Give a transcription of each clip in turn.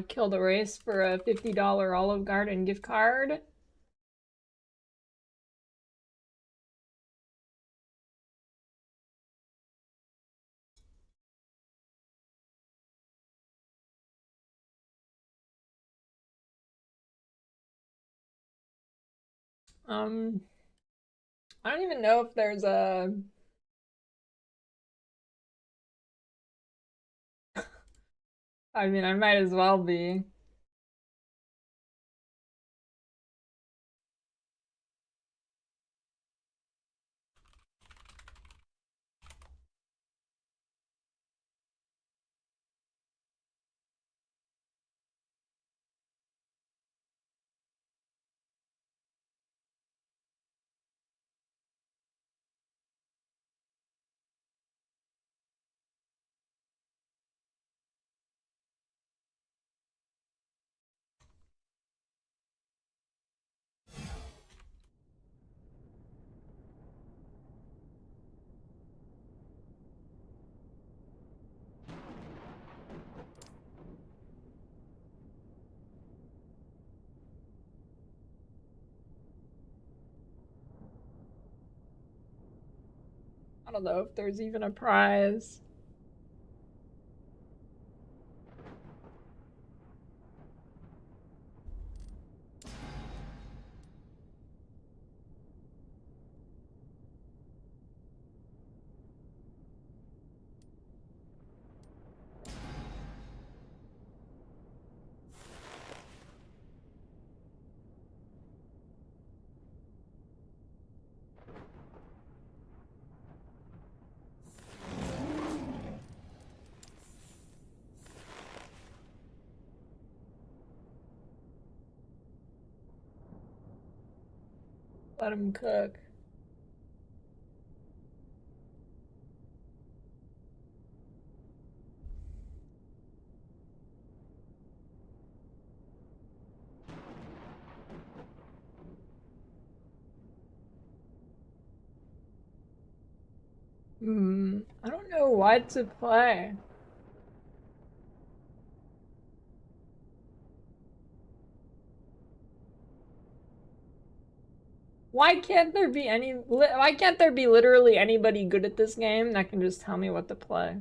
Kill the race for a $50 Olive Garden gift card. Um, I don't even know if there's a... I mean, I might as well be. I don't know if there's even a prize. Let him cook. I don't know what to play. Why can't there be why can't there be literally anybody good at this game that can just tell me what to play?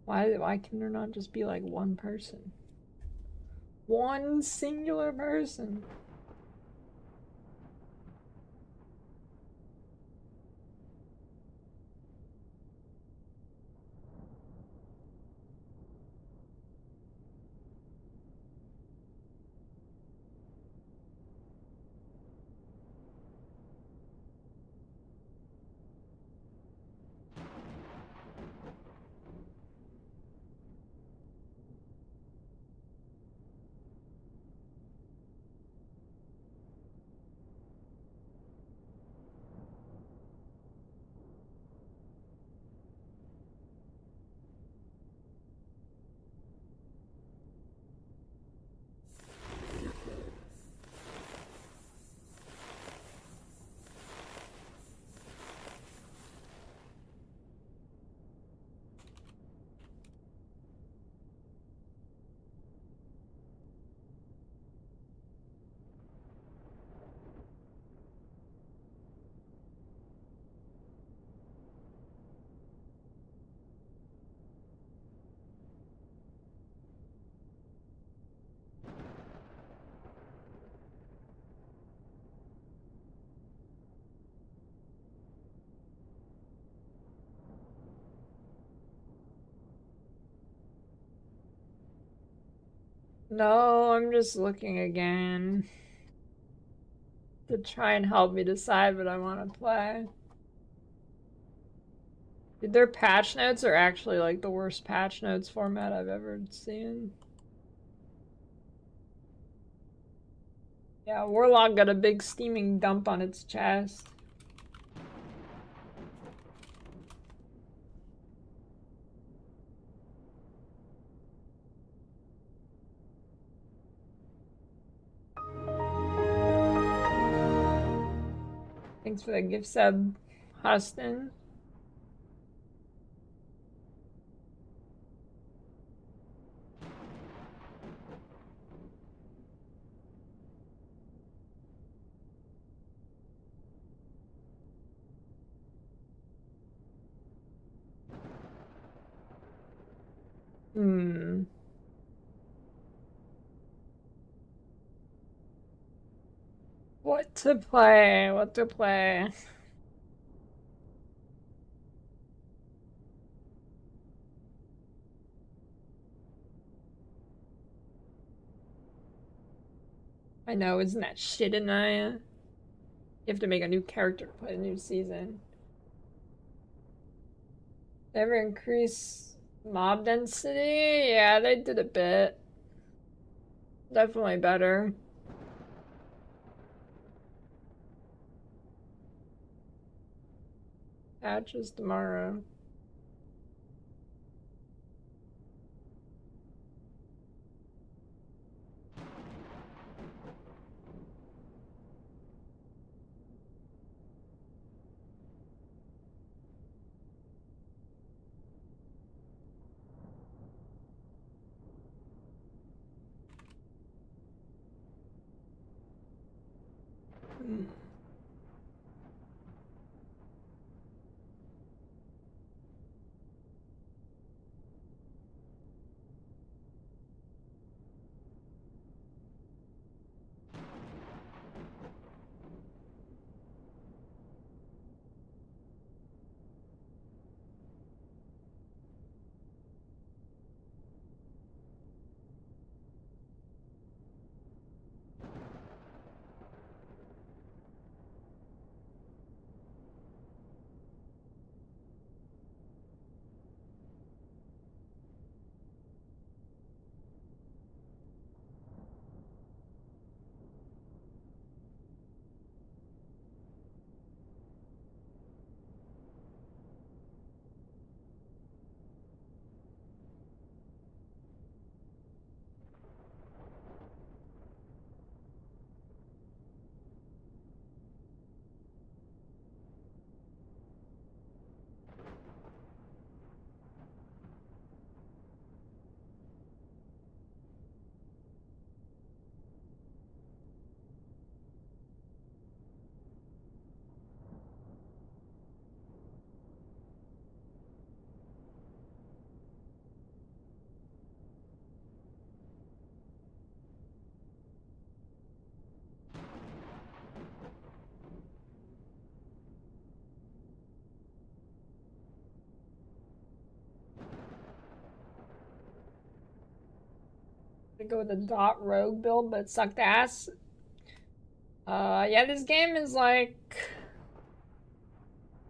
Why can there not just be like one person? One singular person. No, I'm just looking again to try and help me decide what I want to play. Their patch notes are actually like the worst patch notes format I've ever seen. Yeah, Warlock got a big steaming dump on its chest. Thanks for the gift sub, Huston. Hmm. What to play? What to play? I know, isn't that shit in there? You have to make a new character to play a new season. Ever increase mob density? Yeah, they did a bit. Definitely better. Patches tomorrow. Hmm. I go with the dot rogue build, but it sucked ass. Yeah, this game is like,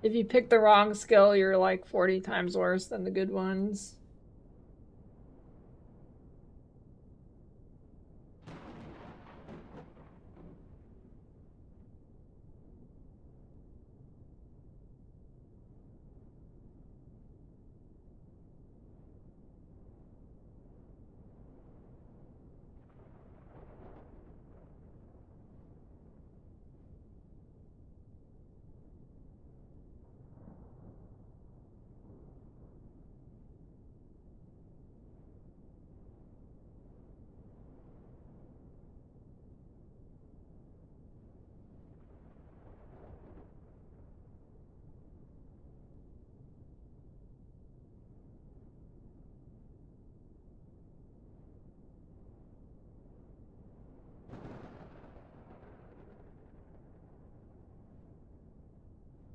if you pick the wrong skill, you're like 40 times worse than the good ones.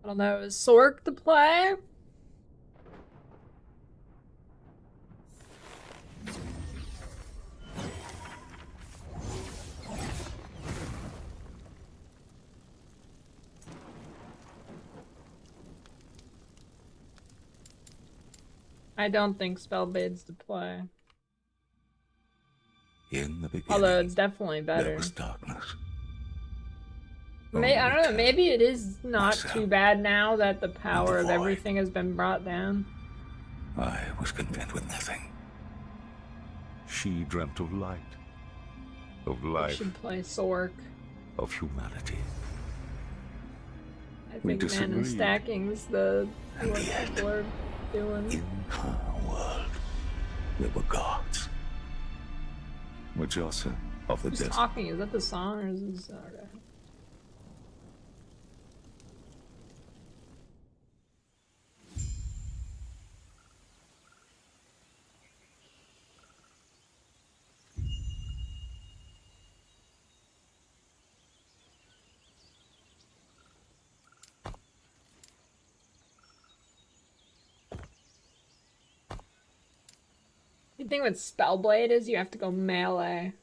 I don't know, is Sork to play? I don't think Spellbade's to play. In the beginning, although it's definitely better. There was darkness. I don't know, maybe it is not myself too bad now that the and power the of void. everything has been brought down. I was content with nothing. She dreamt of light, of I life, should play Sork. of humanity. I We think mana disagreed. stacking's the And what yet, people are doing. in her world, there were gods. Majasa of the Who's desert. talking? Is that the song or is this okay. The thing with Spellblade is you have to go melee.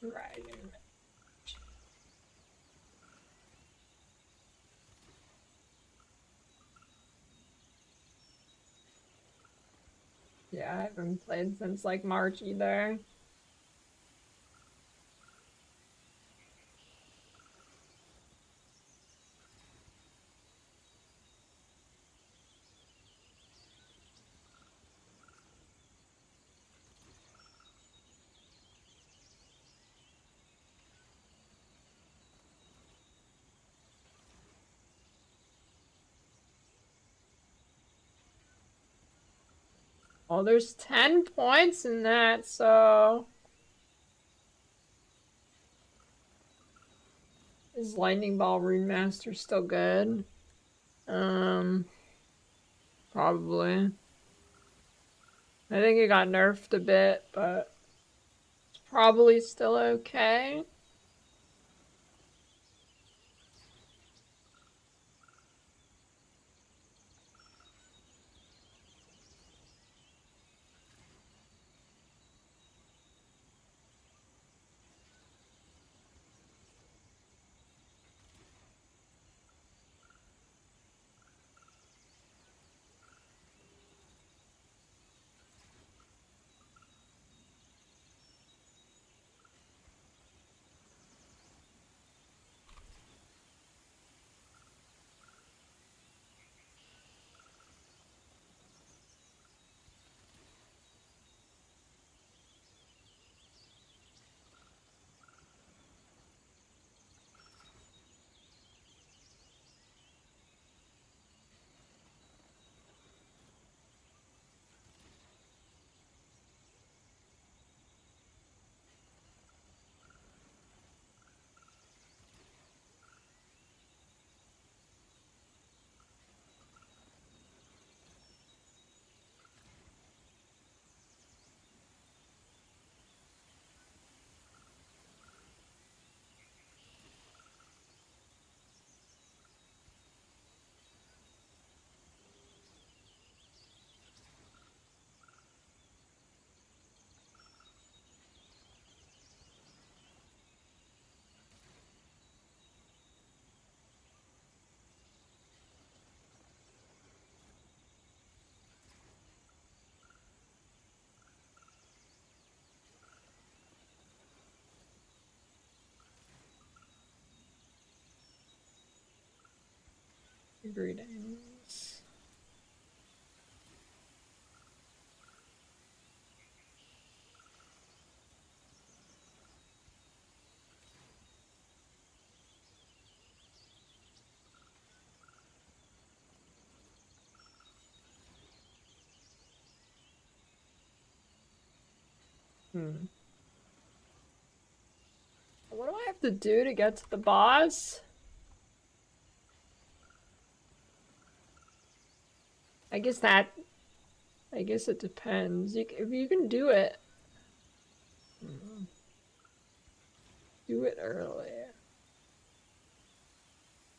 Right. Yeah, I haven't played since like March either. Oh, there's 10 points in that, so is Lightning Ball Rune Master still good? Um, Probably. I think it got nerfed a bit, but it's probably still okay. Greetings. What do I have to do to get to the boss? I guess it depends. If you can do it, do it early.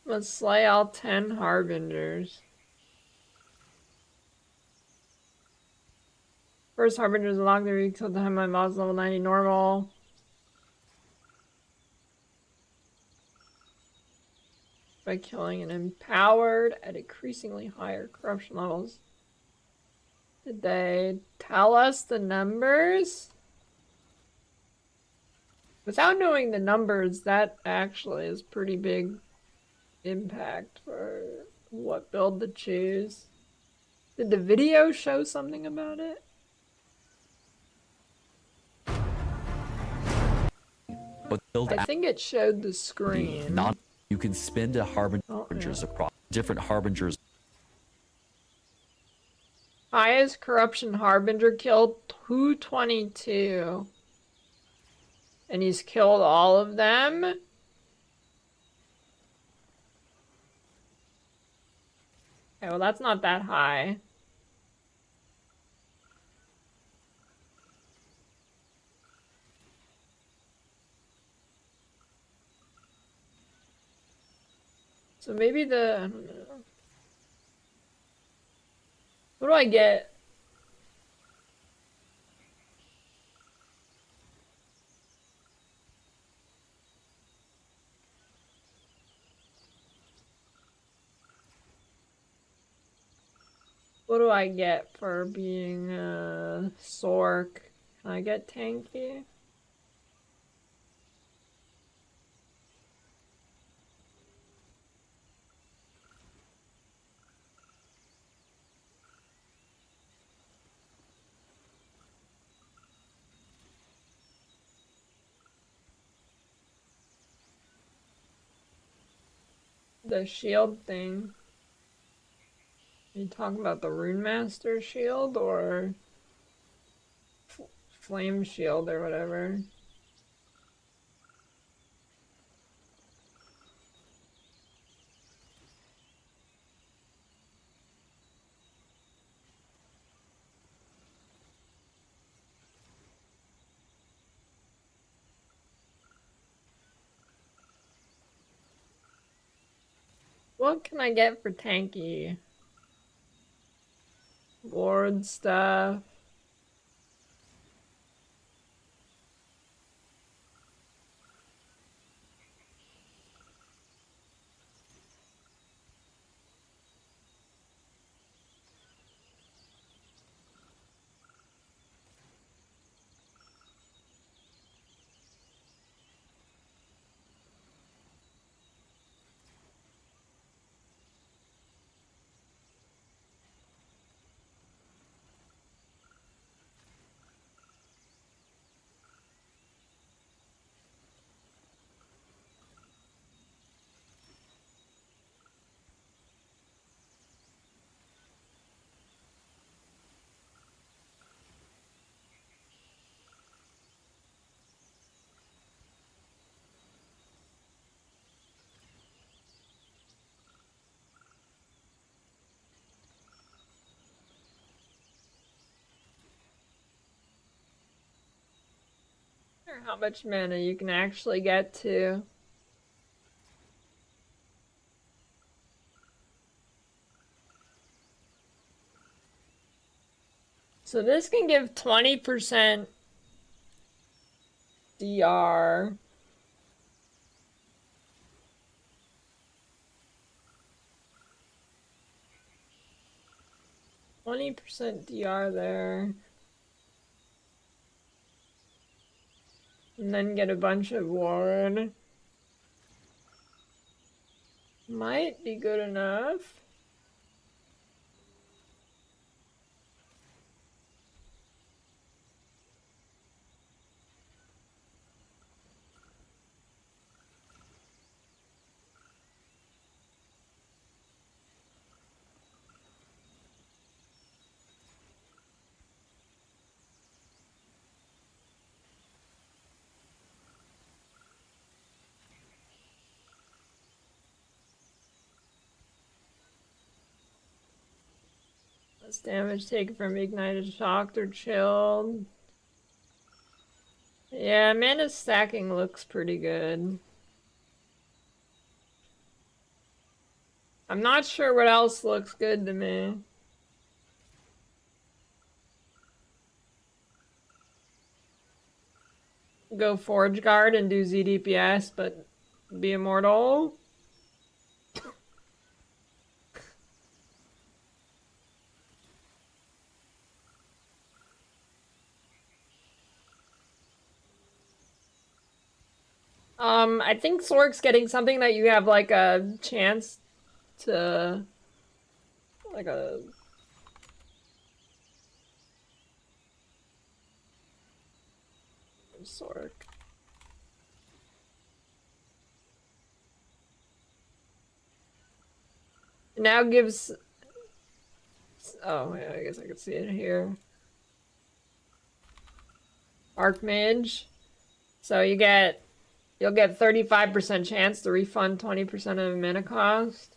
Let's slay all 10 harbingers. First harbingers unlocked the week till the time my boss level 90 normal. By killing an empowered at increasingly higher corruption levels. Did they tell us the numbers? Without knowing the numbers, that actually is pretty big impact for what build to choose. Did the video show something about it? but build I think it showed the screen. not you can spend a Oh, harbingers yeah. across different harbingers. Highest corruption harbinger killed 222. And he's killed all of them? Okay, well that's not that high. So maybe I don't know. What do I get? What do I get for being a Sork? Can I get tanky? The shield thing. Are you talking about the Rune Master shield or Flame shield or whatever? What can I get for tanky? Ward stuff. Or how much mana you can actually get to. So this can give 20% DR. %20 DR there. And then get a bunch of ward. Might be good enough. Less damage taken from ignited, shocked, or chilled. Yeah, mana stacking looks pretty good. I'm not sure what else looks good to me. Go Forge Guard and do ZDPS, but be immortal. I think Sork's getting something that you have like a chance to like a Sork. It now gives. Oh, yeah, I guess I could see it here. Archmage. So you'll get 35% chance to refund 20% of the mana cost.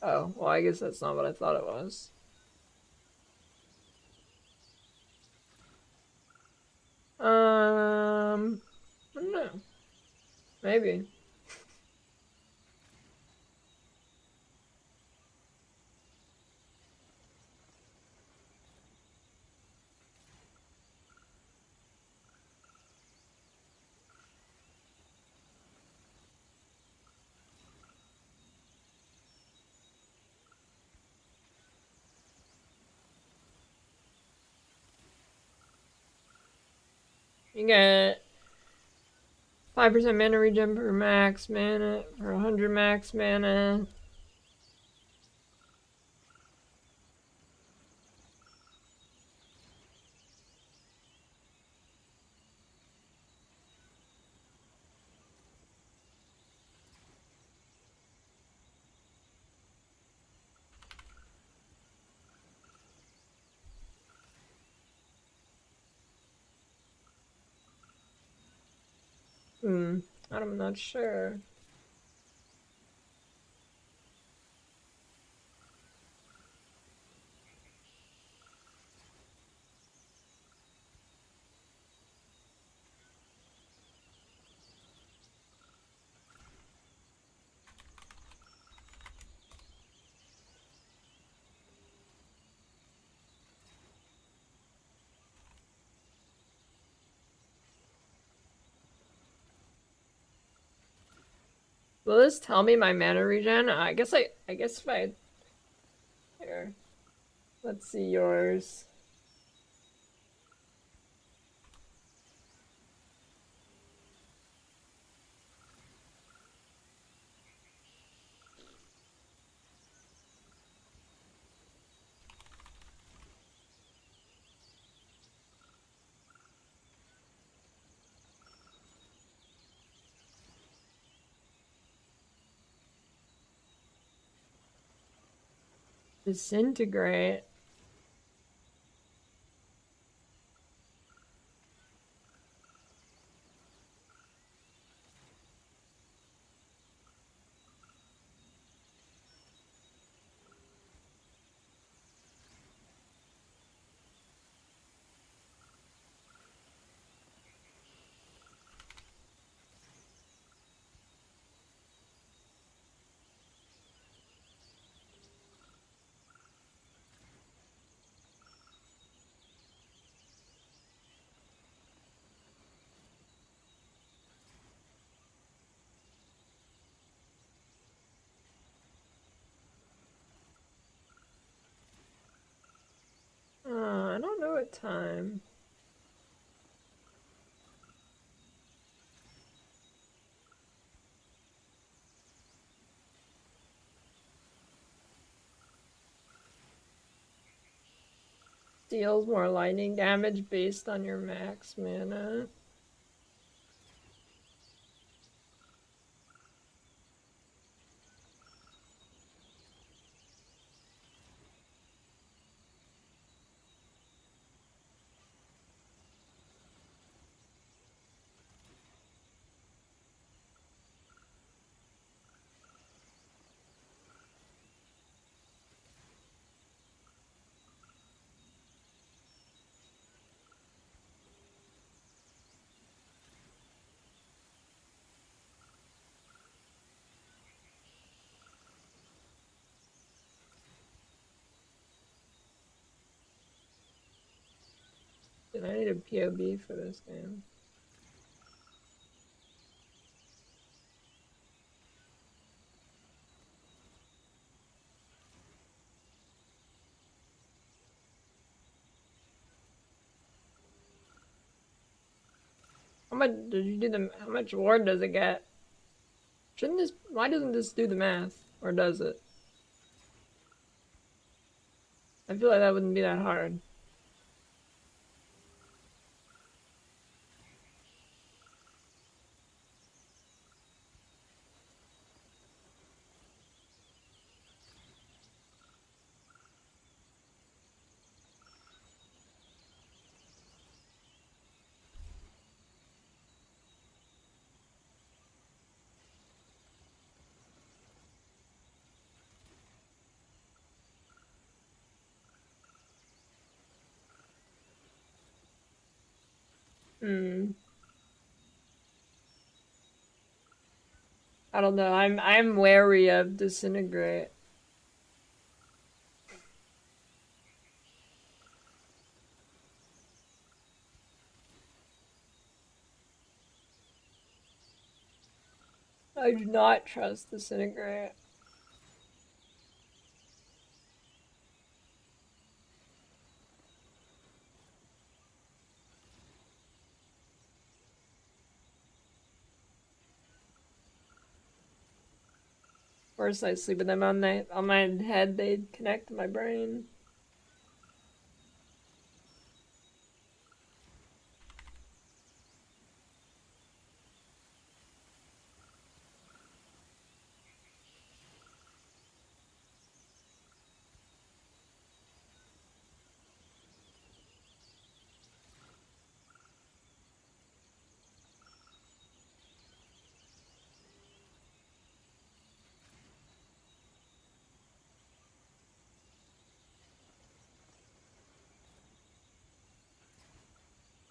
Oh, well, I guess that's not what I thought it was. I don't know. Maybe. You get 5% mana regen per max mana, for 100 max mana. I'm not sure. Will this tell me my mana regen? I guess if I here. Let's see yours. Disintegrate. I don't know what time. Deals more lightning damage based on your max mana. Dude, I need a POB for this game. How much did you do the? How much ward does it get? Shouldn't this? Why doesn't this do the math? Or does it? I feel like that wouldn't be that hard. Hmm. I don't know. I'm wary of disintegrate. I do not trust disintegrate. Of course, I sleep with them on my head. They connect to my brain.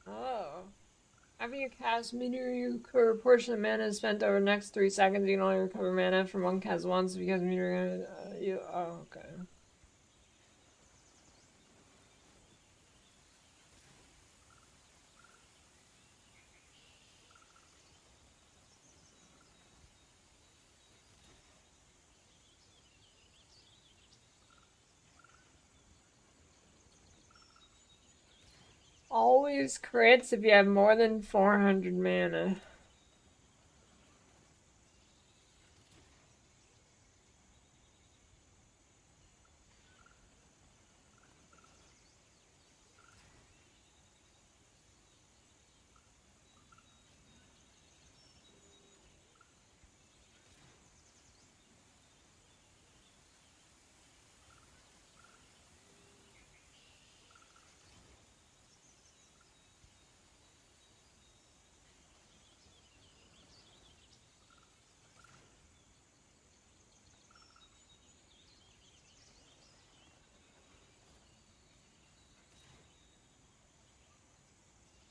Oh. After you cast meteor, you recover a portion of mana spent over the next 3 seconds. You can only recover mana from one cast once because meteor. Oh, okay. Always crits if you have more than 400 mana.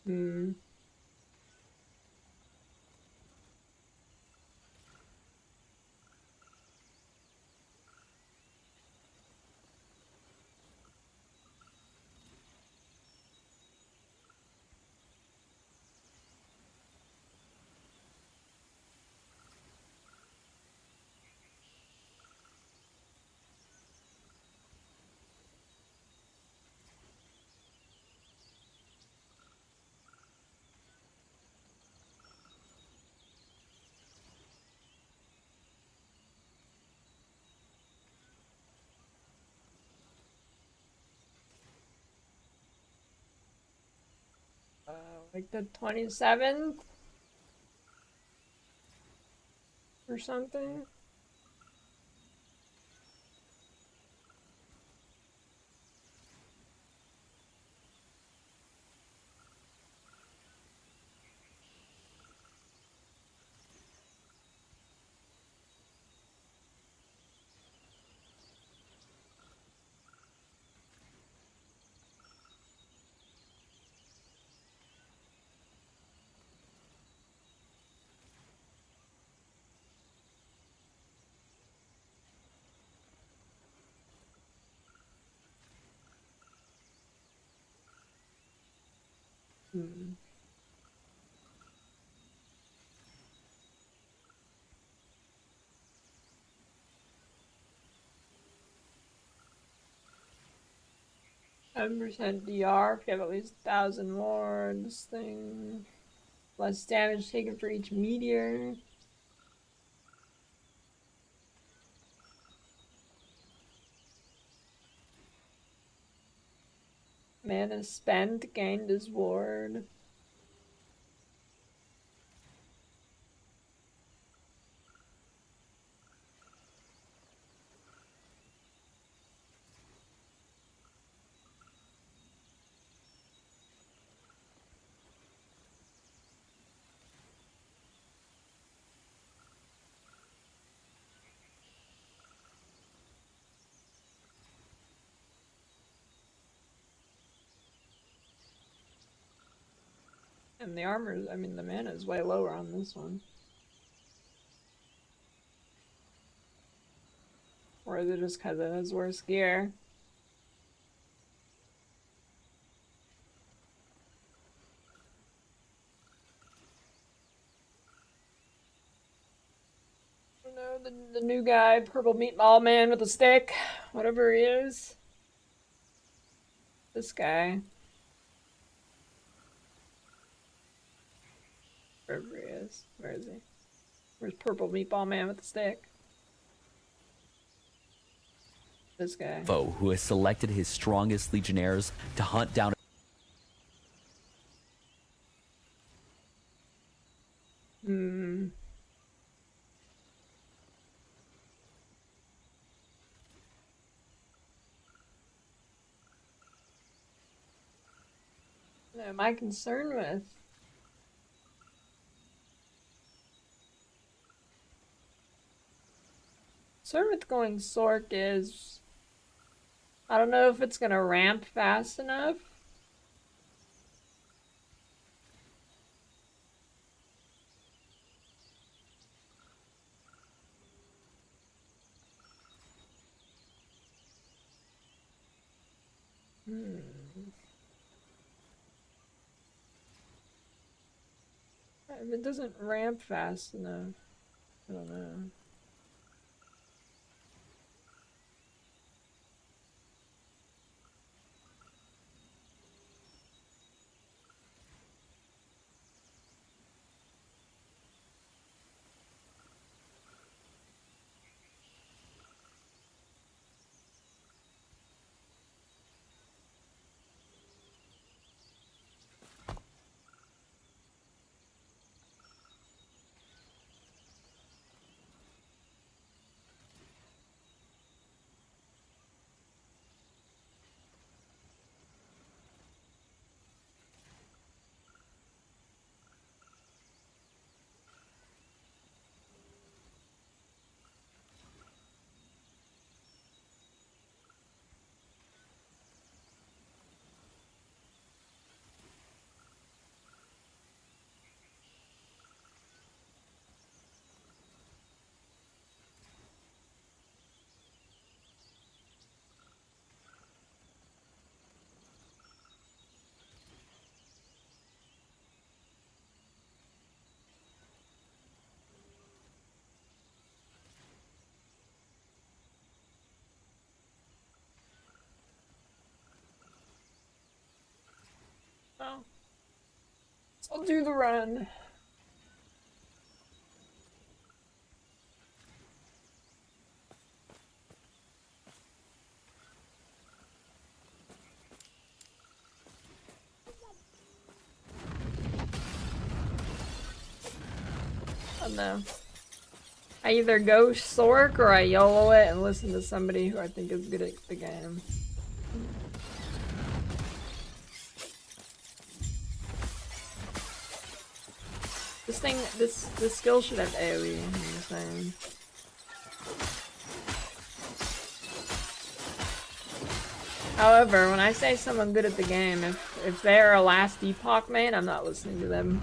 Hmm. Like the 27th or something. Hmm. 7% DR if you have at least 1,000 wards. Thing. Less damage taken for each meteor. Mana spent gained as ward. And the armor, I mean, the mana is way lower on this one. Or is it just because it has worse gear? I don't know, the new guy, purple meatball man with a stick, whatever he is. This guy. Wherever he is. Where is he? Where's purple meatball man with the stick? This guy. Foe who has selected his strongest legionnaires to hunt down. What am I concerned with? Concerned with going Sork is I don't know if it's gonna ramp fast enough. If it doesn't ramp fast enough, I don't know. Oh. So I'll do the run. Oh no. I either go Sork or I YOLO it and listen to somebody who I think is good at the game. This skill should have AoE, I'm just saying. However, when I say someone good at the game, if they're a last Epoch main, I'm not listening to them.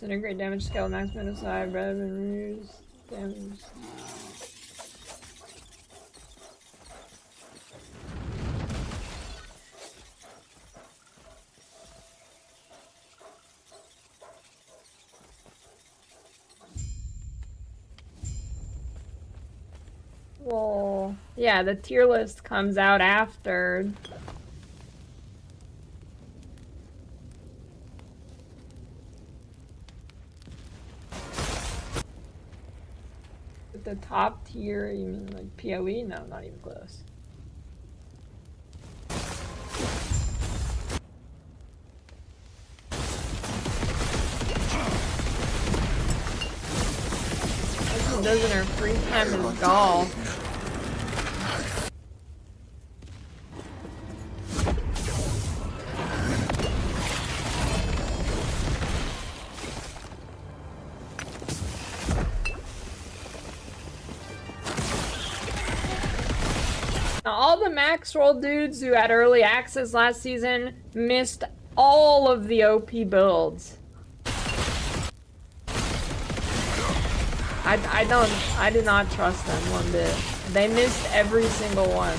Integrate damage scale maximum aside rather than reduce damage. Well, yeah, the tier list comes out after. The top tier, you mean like PoE? No, not even close. does in her free time is golf. Now, all the max roll dudes who had early access last season missed all of the OP builds. I do not trust them one bit. They missed every single one.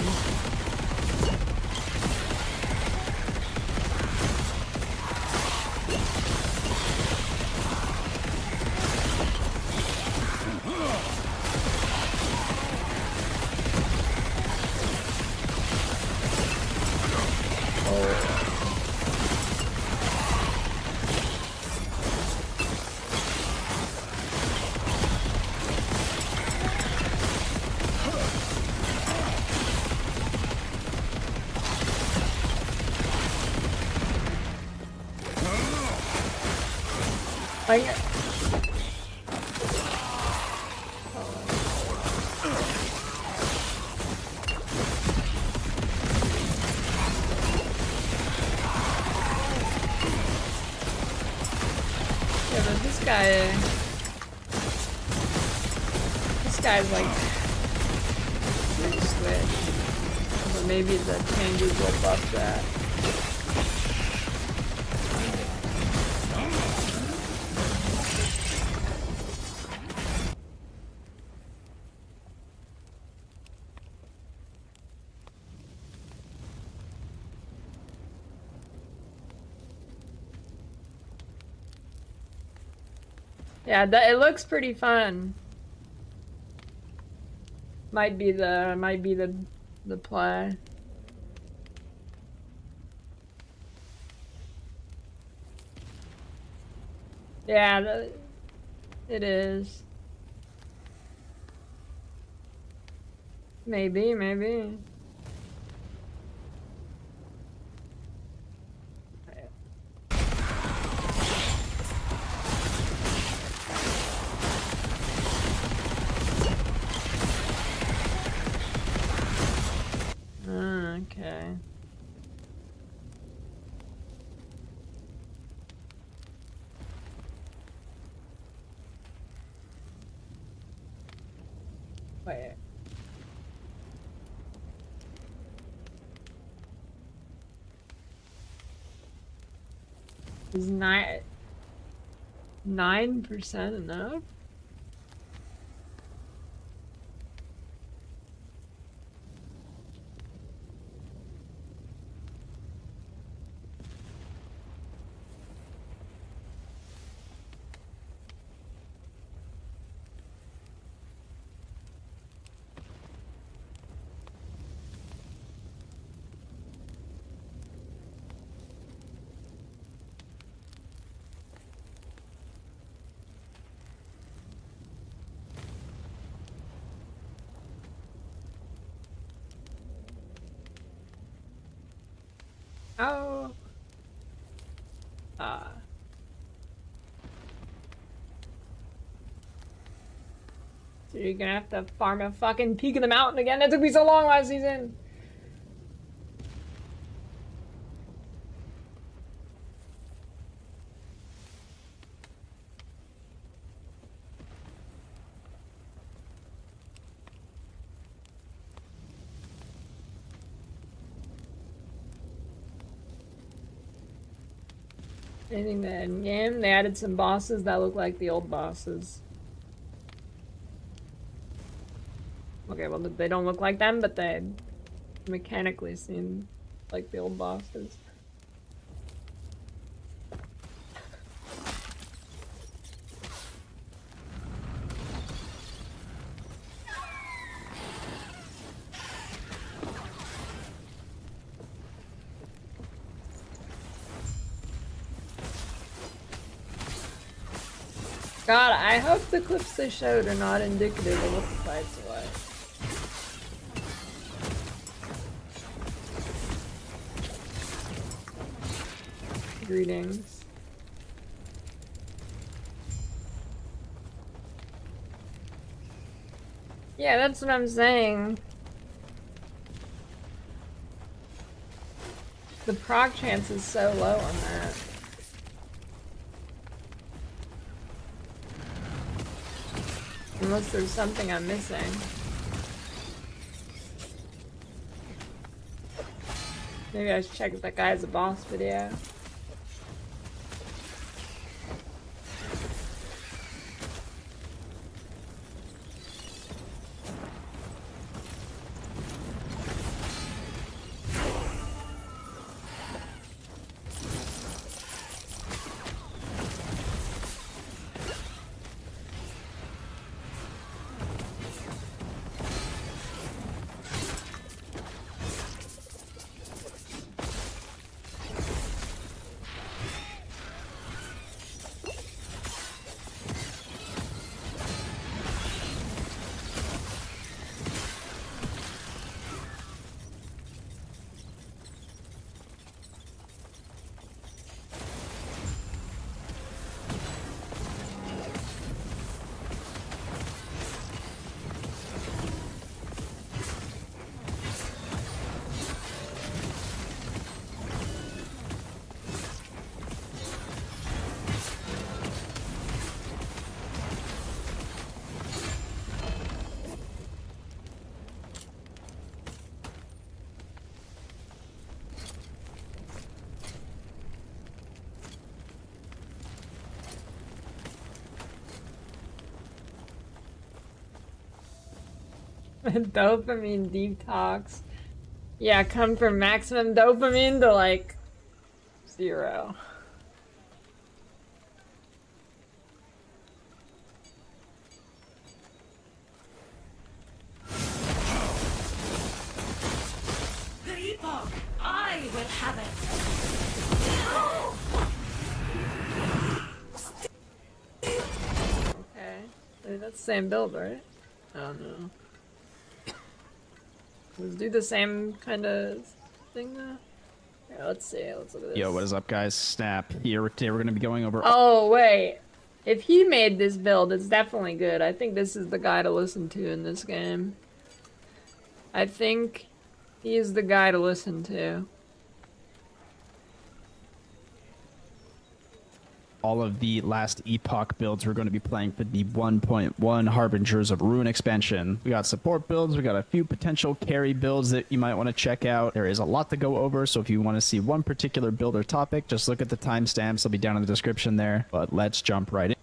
Like, yeah, but this guy's like pretty switch. But maybe the changes will buff that. Yeah, it looks pretty fun. Might be the play. Yeah, it is. Maybe. Okay. Wait. Is 9% enough? Oh. So you're gonna have to farm a fucking peak of the mountain again? That took me so long last season. Anything that in game, they added some bosses that look like the old bosses. Okay, well they don't look like them, but they mechanically seem like the old bosses. God, I hope the clips they showed are not indicative of what the fight's like. Greetings. Yeah, that's what I'm saying. The proc chance is so low on that. Unless there's something I'm missing. Maybe I should check if that guy has a boss video. Dopamine detox. Yeah, come from maximum dopamine to like 0. The Epoch! I will have it! Okay. That's the same build, right? Oh no. Let's do the same kind of thing though. Here, let's see. Let's look at this. Yo, what is up, guys? Snap. Here, today we're going to be going over... Oh, wait. If he made this build, it's definitely good. I think this is the guy to listen to in this game. I think he's the guy to listen to. all of the last Epoch builds we're going to be playing for the 1.1 Harbingers of Ruin expansion. We got support builds, we got a few potential carry builds that you might want to check out. There is a lot to go over, so if you want to see one particular build or topic, just look at the timestamps. They'll be down in the description there. But let's jump right in.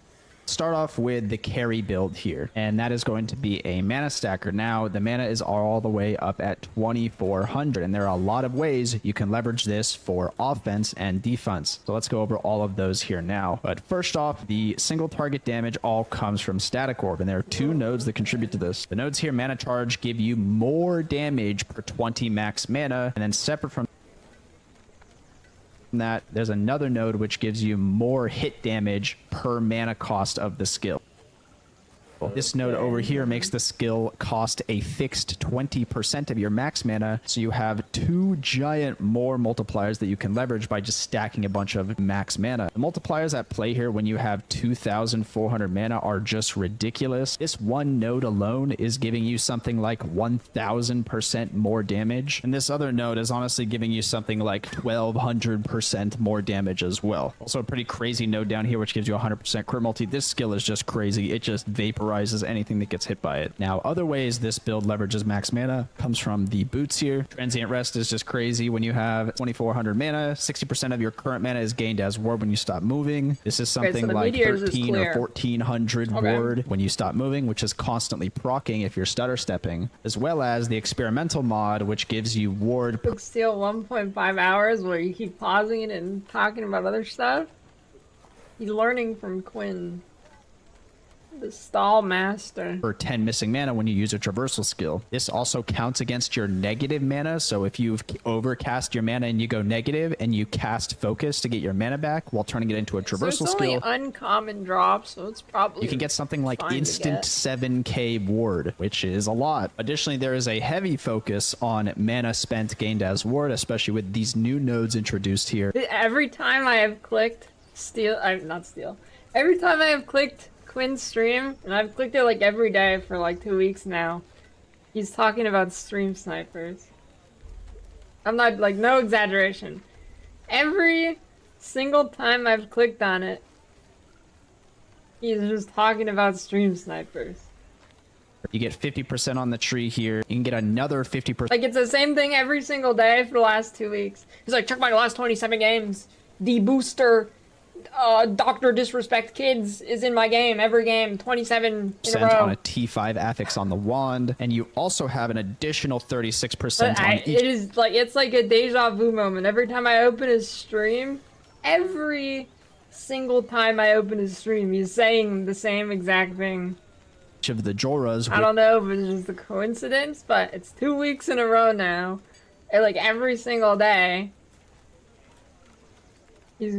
Start off with the carry build here, and that is going to be a mana stacker. Now the mana is all the way up at 2400, and there are a lot of ways you can leverage this for offense and defense, so let's go over all of those here now. But first off, the single target damage all comes from static orb, and there are two nodes that contribute to this. The nodes here, mana charge, give you more damage per 20 max mana, and then separate from that, there's another node which gives you more hit damage per mana cost of the skill. This node over here makes the skill cost a fixed 20% of your max mana, so you have two giant more multipliers that you can leverage by just stacking a bunch of max mana. The multipliers at play here when you have 2,400 mana are just ridiculous. This one node alone is giving you something like 1,000% more damage, and this other node is honestly giving you something like 1,200% more damage as well. Also a pretty crazy node down here which gives you 100% crit multi. This skill is just crazy. It just vaporizes anything that gets hit by it. Now, other ways this build leverages max mana comes from the boots here. Transient rest is just crazy. When you have 2,400 mana, 60% of your current mana is gained as ward when you stop moving. This is something so like 13 or 1,400 Okay. ward when you stop moving, which is constantly proccing if you're stutter stepping, as well as the experimental mod, which gives you ward. Took Steel 1.5 hours where you keep pausing it and talking about other stuff. He's learning from Quinn. The stall master. For 10 missing mana when you use a traversal skill. This also counts against your negative mana, so if you've overcast your mana and you go negative and you cast focus to get your mana back while turning it into a traversal So it's skill, only uncommon drop, so it's probably you can get something like fine to instant get. 7k ward, which is a lot. Additionally, there is a heavy focus on mana spent gained as ward, especially with these new nodes introduced here. Every time I have clicked not steal. Every time I have clicked Quinn's stream, and I've clicked it like every day for like 2 weeks now, He's talking about stream snipers. I'm not, like, no exaggeration. Every single time I've clicked on it, he's just talking about stream snipers. You get 50% on the tree here. You can get another 50%. Like, it's the same thing every single day for the last 2 weeks. He's like, check my last 27 games. The booster, Dr. Disrespect Kids is in my game. Every game, 27 in a row. On a T5 affix on the wand. And you also have an additional 36% on each. It is like, it's like a deja vu moment. Every time I open his stream, every single time I open his stream, he's saying the same exact thing. Of the Joras. I don't know if it's just a coincidence, but it's 2 weeks in a row now. And like every single day, he's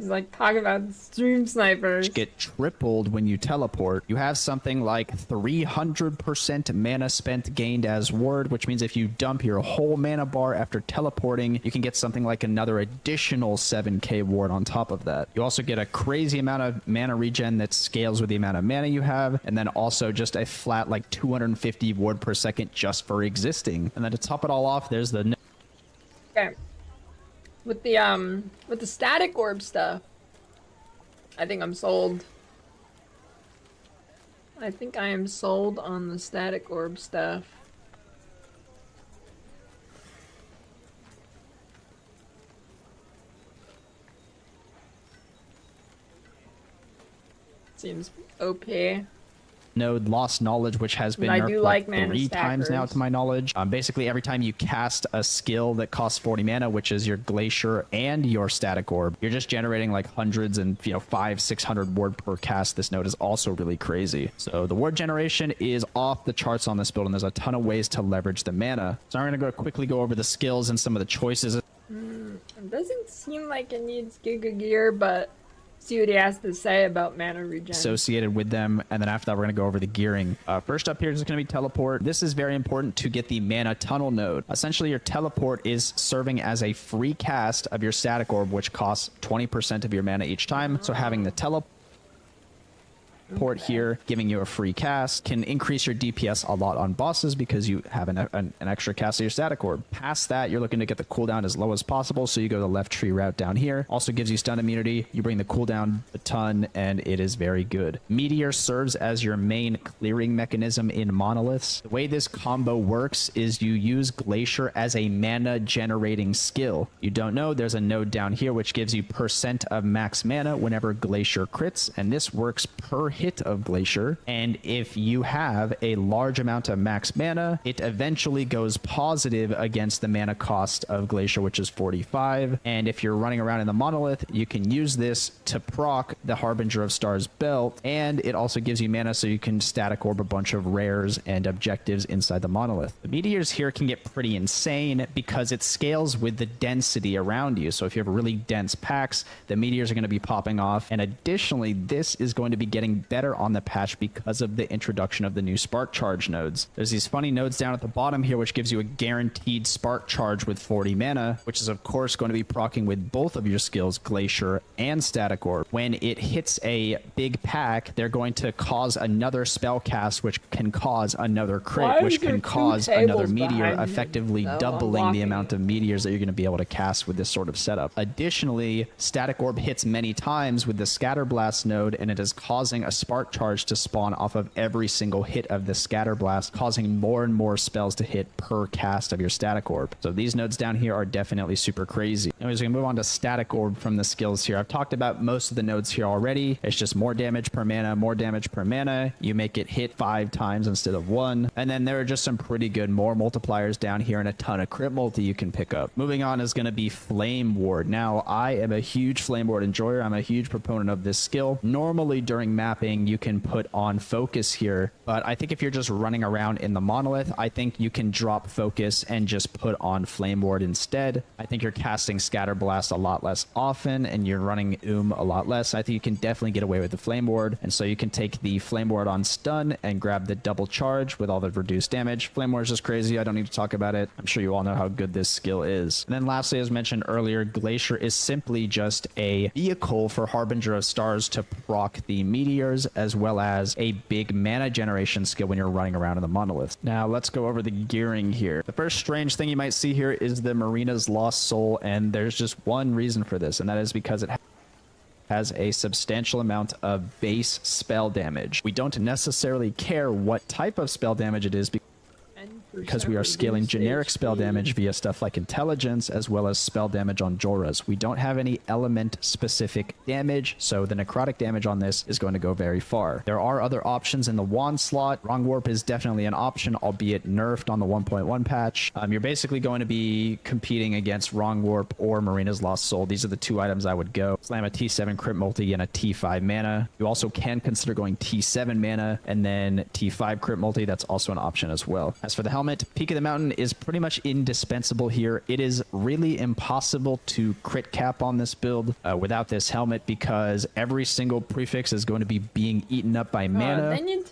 like talking about stream snipers. Get tripled when you teleport. You have something like 300% mana spent gained as ward, which means if you dump your whole mana bar after teleporting, you can get something like another additional 7k ward on top of that. You also get a crazy amount of mana regen that scales with the amount of mana you have, and then also just a flat like 250 ward per second just for existing. And then to top it all off, there's the... Okay. With the static orb stuff, I think I'm sold. I think I am sold on the static orb stuff. Seems OP. Node Lost Knowledge, which has been I nerfed do like like mana 3 times now stackers. to my knowledge. Basically every time you cast a skill that costs 40 mana, which is your Glacier and your Static Orb, you're just generating like hundreds and 500-600 ward per cast. This node is also really crazy. So the ward generation is off the charts on this build, and there's a ton of ways to leverage the mana. So I'm going to quickly go over the skills and some of the choices. It doesn't seem like it needs Giga Gear, but see what he has to say about mana regen. Associated with them, and then after that we're going to go over the gearing. First up here is going to be teleport. This is very important to get the mana tunnel node. Essentially your teleport is serving as a free cast of your static orb, which costs 20% of your mana each time. So having the teleport here, giving you a free cast, can increase your DPS a lot on bosses because you have an extra cast of your static orb. Past that, you're looking to get the cooldown as low as possible, so you go the left tree route down here. Also gives you stun immunity. You bring the cooldown a ton, and it is very good. Meteor serves as your main clearing mechanism in monoliths. The way this combo works is you use Glacier as a mana generating skill. You don't know, there's a node down here which gives you % of max mana whenever Glacier crits, and this works per hit of Glacier. And if you have a large amount of max mana, it eventually goes positive against the mana cost of Glacier, which is 45. And if you're running around in the monolith, you can use this to proc the Harbinger of Stars belt, and it also gives you mana so you can static orb a bunch of rares and objectives inside the monolith. The meteors here can get pretty insane because it scales with the density around you. So if you have really dense packs, the meteors are going to be popping off. And additionally, this is going to be getting better on the patch because of the introduction of the new spark charge nodes. There's these funny nodes down at the bottom here which gives you a guaranteed spark charge with 40 mana, which is of course going to be proccing with both of your skills, Glacier and Static Orb. When it hits a big pack, they're going to cause another spell cast, which can cause another crit, which can cause another meteor, effectively doubling the amount of meteors that you're going to be able to cast with this sort of setup. Additionally, Static Orb hits many times with the Scatter Blast node, and it is causing a spark charge to spawn off of every single hit of the Scatter Blast, causing more and more spells to hit per cast of your Static Orb. So these nodes down here are definitely super crazy. Anyways, we're going to move on to Static Orb from the skills here. I've talked about most of the nodes here already. It's just more damage per mana, more damage per mana. You make it hit 5 times instead of 1. And then there are just some pretty good more multipliers down here and a ton of crit multi you can pick up. Moving on is going to be Flame Ward. Now, I am a huge Flame Ward enjoyer. I'm a huge proponent of this skill. Normally during mapping, you can put on focus here, but I think if you're just running around in the monolith, I think you can drop focus and just put on Flame Ward instead. I think you're casting Scatter Blast a lot less often and you're running a lot less. I think you can definitely get away with the Flame Ward. And so you can take the Flame Ward on stun and grab the double charge with all the reduced damage. Flame Ward is just crazy. I don't need to talk about it. I'm sure you all know how good this skill is. And then lastly, as mentioned earlier, Glacier is simply just a vehicle for Harbinger of Stars to proc the meteors, as well as a big mana generation skill when you're running around in the monolith. Now let's go over the gearing here. The first strange thing you might see here is the Marina's Lost Soul, and there's just one reason for this, and that is because it has a substantial amount of base spell damage. We don't necessarily care what type of spell damage it is because we are scaling generic spell damage via stuff like intelligence, as well as spell damage on Joras. We don't have any element specific damage, so the necrotic damage on this is going to go very far. There are other options in the wand slot. Wrong Warp is definitely an option, albeit nerfed on the 1.1 patch. You're basically going to be competing against Wrong Warp or Marina's Lost Soul. These are the two items I would go. Slam a T7 crit multi and a T5 mana. You also can consider going T7 mana and then T5 crit multi. That's also an option as well. As for the helmet, Peak of the Mountain is pretty much indispensable here. It is really impossible to crit cap on this build without this helmet, because every single prefix is going to be being eaten up by mana. Then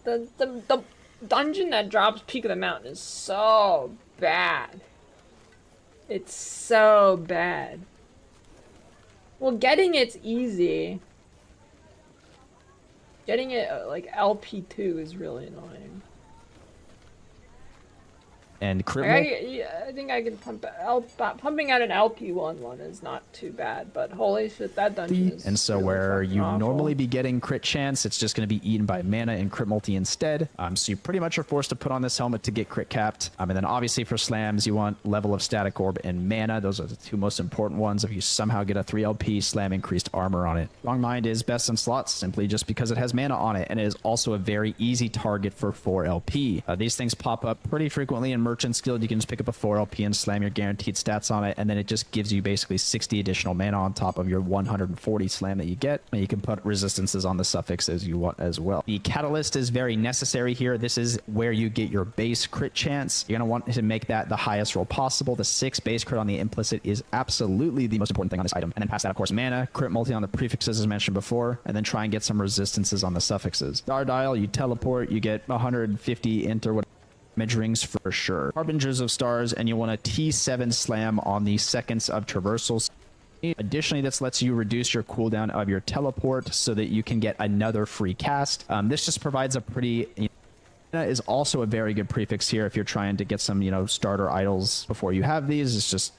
the dungeon that drops Peak of the Mountain is so bad. It's so bad. Well, getting it's easy. Getting it like LP2 is really annoying. And crit I think I can pumping out an LP1 is not too bad, but holy shit, that dungeon is and so really where you awful. normally be getting crit chance, it's just going to be eaten by mana and crit multi instead. So you pretty much are forced to put on this helmet to get crit capped. And then obviously for slams, you want level of static orb and mana. Those are the two most important ones. If you somehow get a 3 LP slam increased armor on it. Wrong Mind is best in slots simply just because it has mana on it, and it is also a very easy target for 4 LP. These things pop up pretty frequently in Merchant's Guild. You can just pick up a 4 LP and slam your guaranteed stats on it, and then it just gives you basically 60 additional mana on top of your 140 slam that you get. And you can put resistances on the suffix as you want as well. The Catalyst is very necessary here. This is where you get your base crit chance. You're going to want to make that the highest roll possible. The 6 base crit on the implicit is absolutely the most important thing on this item. And then past that, of course, mana, crit multi on the prefixes as mentioned before, and then try and get some resistances on the suffixes. Star Dial, you teleport, you get 150 int or whatever damage rings for sure. Harbingers of Stars, and you want a T7 slam on the seconds of traversals. Additionally, this lets you reduce your cooldown of your teleport so that you can get another free cast. This just provides a pretty... is also a very good prefix here if you're trying to get some, starter idols before you have these. It's just...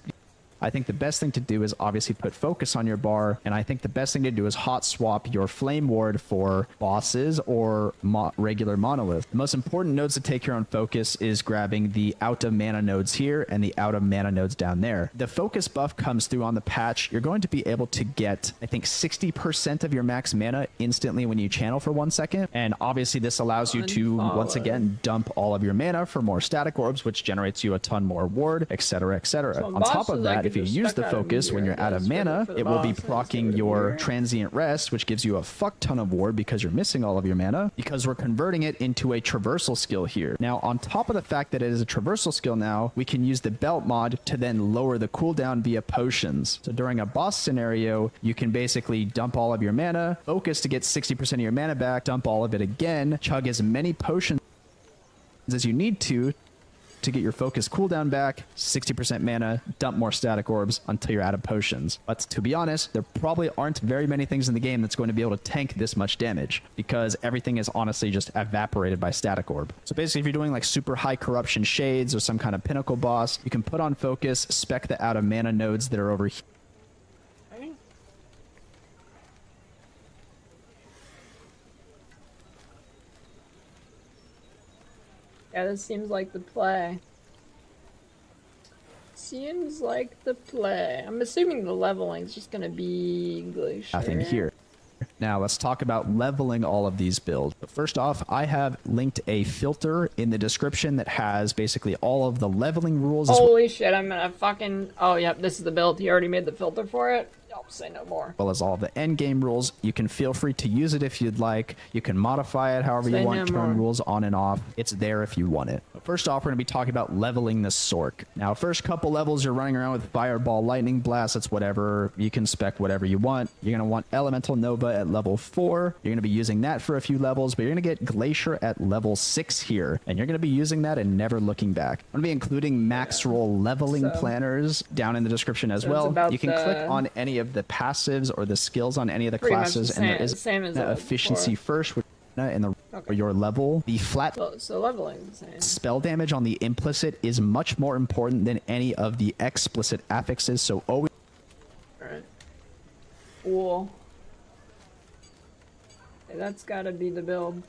I think the best thing to do is obviously put focus on your bar, and I think the best thing to do is hot swap your Flame Ward for bosses or regular monolith. The most important nodes to take here on focus is grabbing the out of mana nodes here and the out of mana nodes down there. The focus buff comes through on the patch. You're going to be able to get, I think, 60% of your max mana instantly when you channel for 1 second, and obviously this allows you to once again dump all of your mana for more static orbs, which generates you a ton more ward, etc., etc. So on top of that, if you use the focus when you're out of mana, it will be proccing your transient rest, which gives you a fuck ton of ward because you're missing all of your mana, because we're converting it into a traversal skill here. Now, on top of the fact that it is a traversal skill now, we can use the belt mod to then lower the cooldown via potions. So during a boss scenario, you can basically dump all of your mana, focus to get 60% of your mana back, dump all of it again, chug as many potions as you need to get your focus cooldown back, 60% mana, dump more static orbs until you're out of potions. But to be honest, there probably aren't very many things in the game that's going to be able to tank this much damage, because everything is honestly just evaporated by static orb. So basically, if you're doing like super high corruption shades or some kind of pinnacle boss, you can put on focus, spec the out of mana nodes that are over here. Yeah, this seems like the play. Seems like the play. I'm assuming the leveling is just gonna be Glacier. Nothing here. Now let's talk about leveling all of these builds. But first off, I have linked a filter in the description that has basically all of the leveling rules. Holy shit, I'm gonna fucking... Oh, yep, this is the build. He already made the filter for it. I'll say no more. well as all the end game rules. You can feel free to use it if you'd like. You can modify it however Say you no want, turn more. rules on and off. It's there if you want it. But first off, we're going to be talking about leveling the Sork. Now, first couple levels, you're running around with Fireball, Lightning Blast, that's whatever. You can spec whatever you want. You're going to want Elemental Nova at level 4. You're going to be using that for a few levels, but you're going to get Glacier at level 6 here. And you're going to be using that and never looking back. I'm going to be including max roll leveling planners down in the description as So it's well. about You can click on any of the passives or the skills on any of the Pretty much classes, the and there same- is same as an it was efficiency before. first, which in the Okay. your level. The flat So leveling the same. spell damage on the implicit is much more important than any of the explicit affixes, so always Alright. Cool. Okay, that's gotta be the build.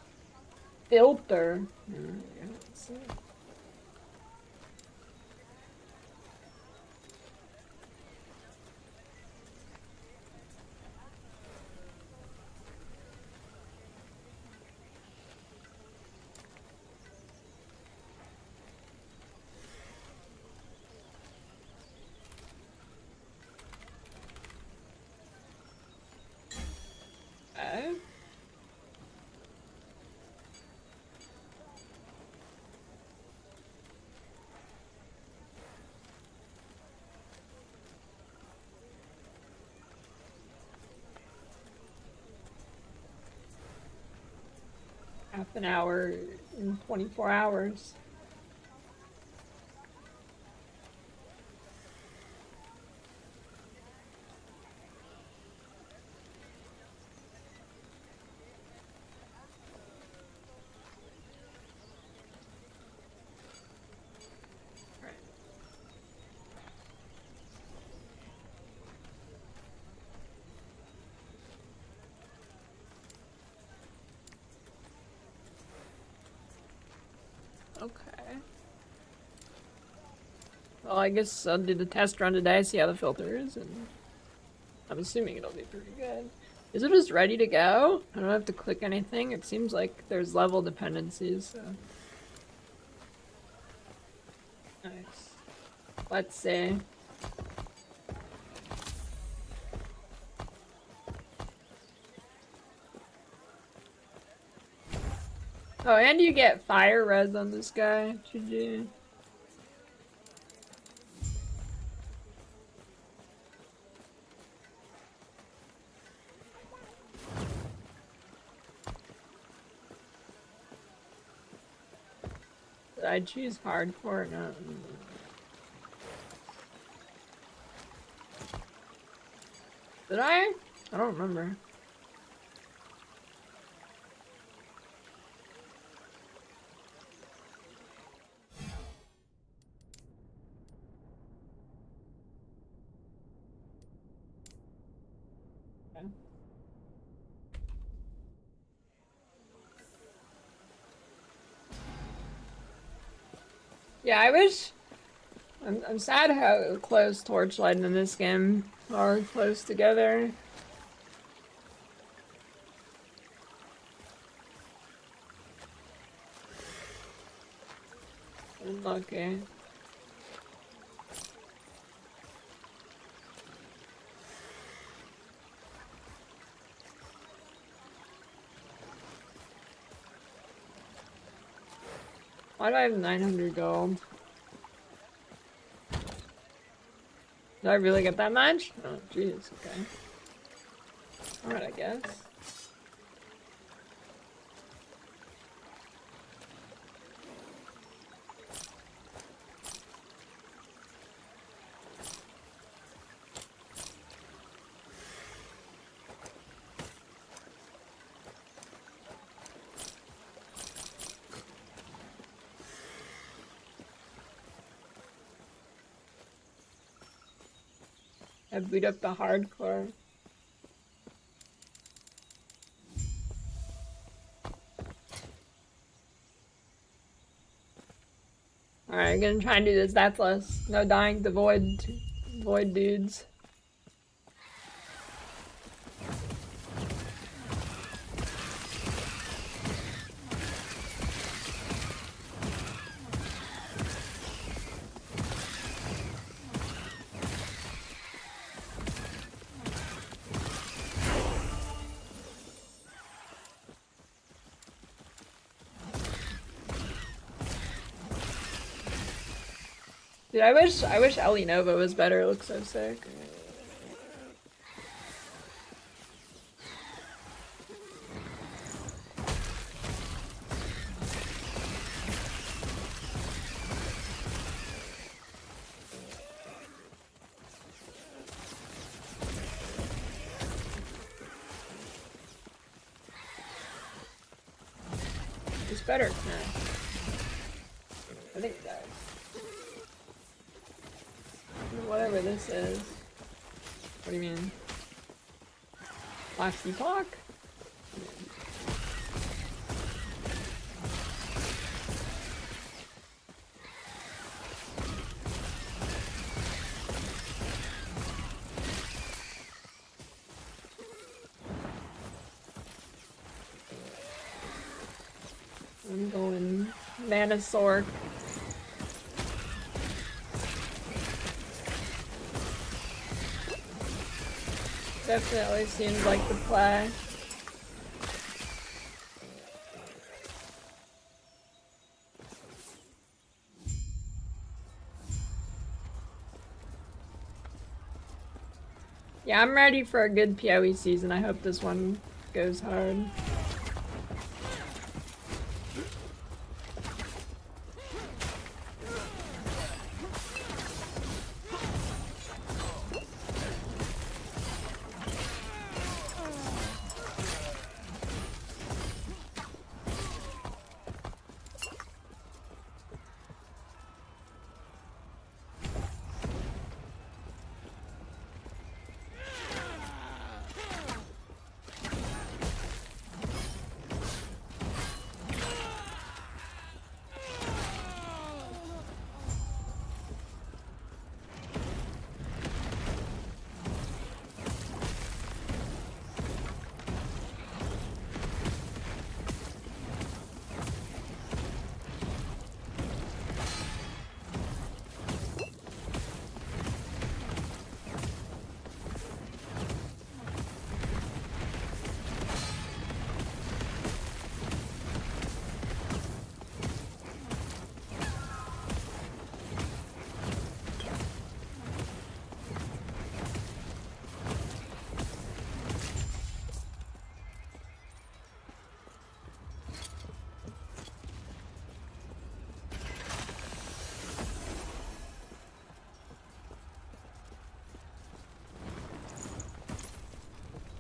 Filter. Let's see. Okay. Half an hour in 24 hours. Okay. Well, I guess I'll do the test run today, see how the filter is, and I'm assuming it'll be pretty good. Is it just ready to go? I don't have to click anything. It seems like there's level dependencies, so. Nice. Let's see. Oh, and you get fire res on this guy. GG. Did I choose hardcore? No. Did I? I don't remember. Yeah, I wish. I'm sad how close Torchlight in this game are close together. Unlucky. Why do I have 900 gold? Did I really get that much? Oh, jeez, okay. Alright, I guess. I beat up the hardcore. Alright, I'm gonna try and do this. That's less. No dying to void dudes. Dude, I wish Ellie Nova was better. It looks so sick. It's better. No. I think it does. Whatever this is. What do you mean? Last Epoch? I'm going Manosaur. Definitely seems like the play. Yeah, I'm ready for a good PoE season. I hope this one goes hard.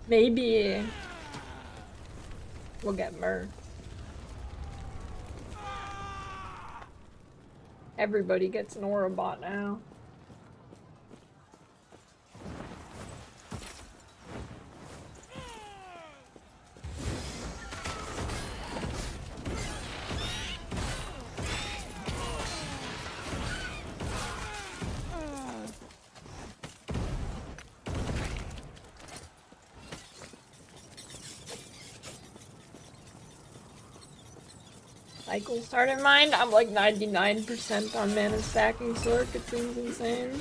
Maybe we'll get murked. Everybody gets an aura bot now. Cycle started mine. I'm like 99% on mana stacking Sork. It seems insane.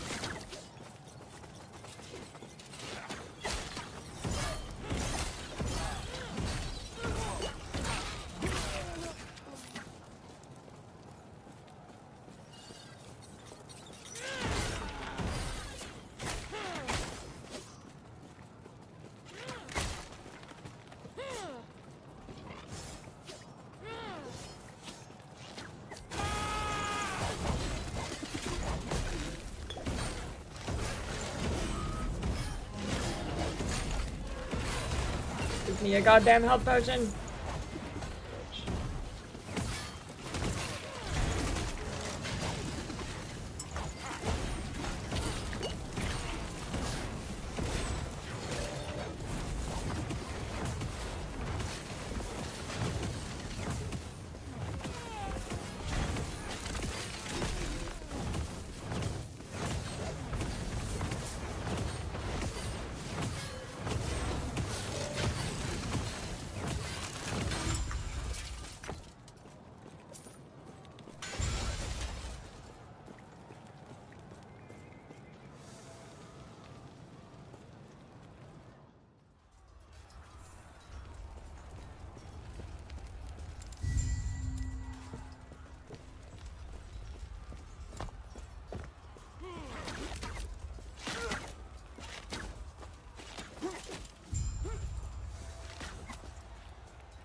Give me a goddamn health potion.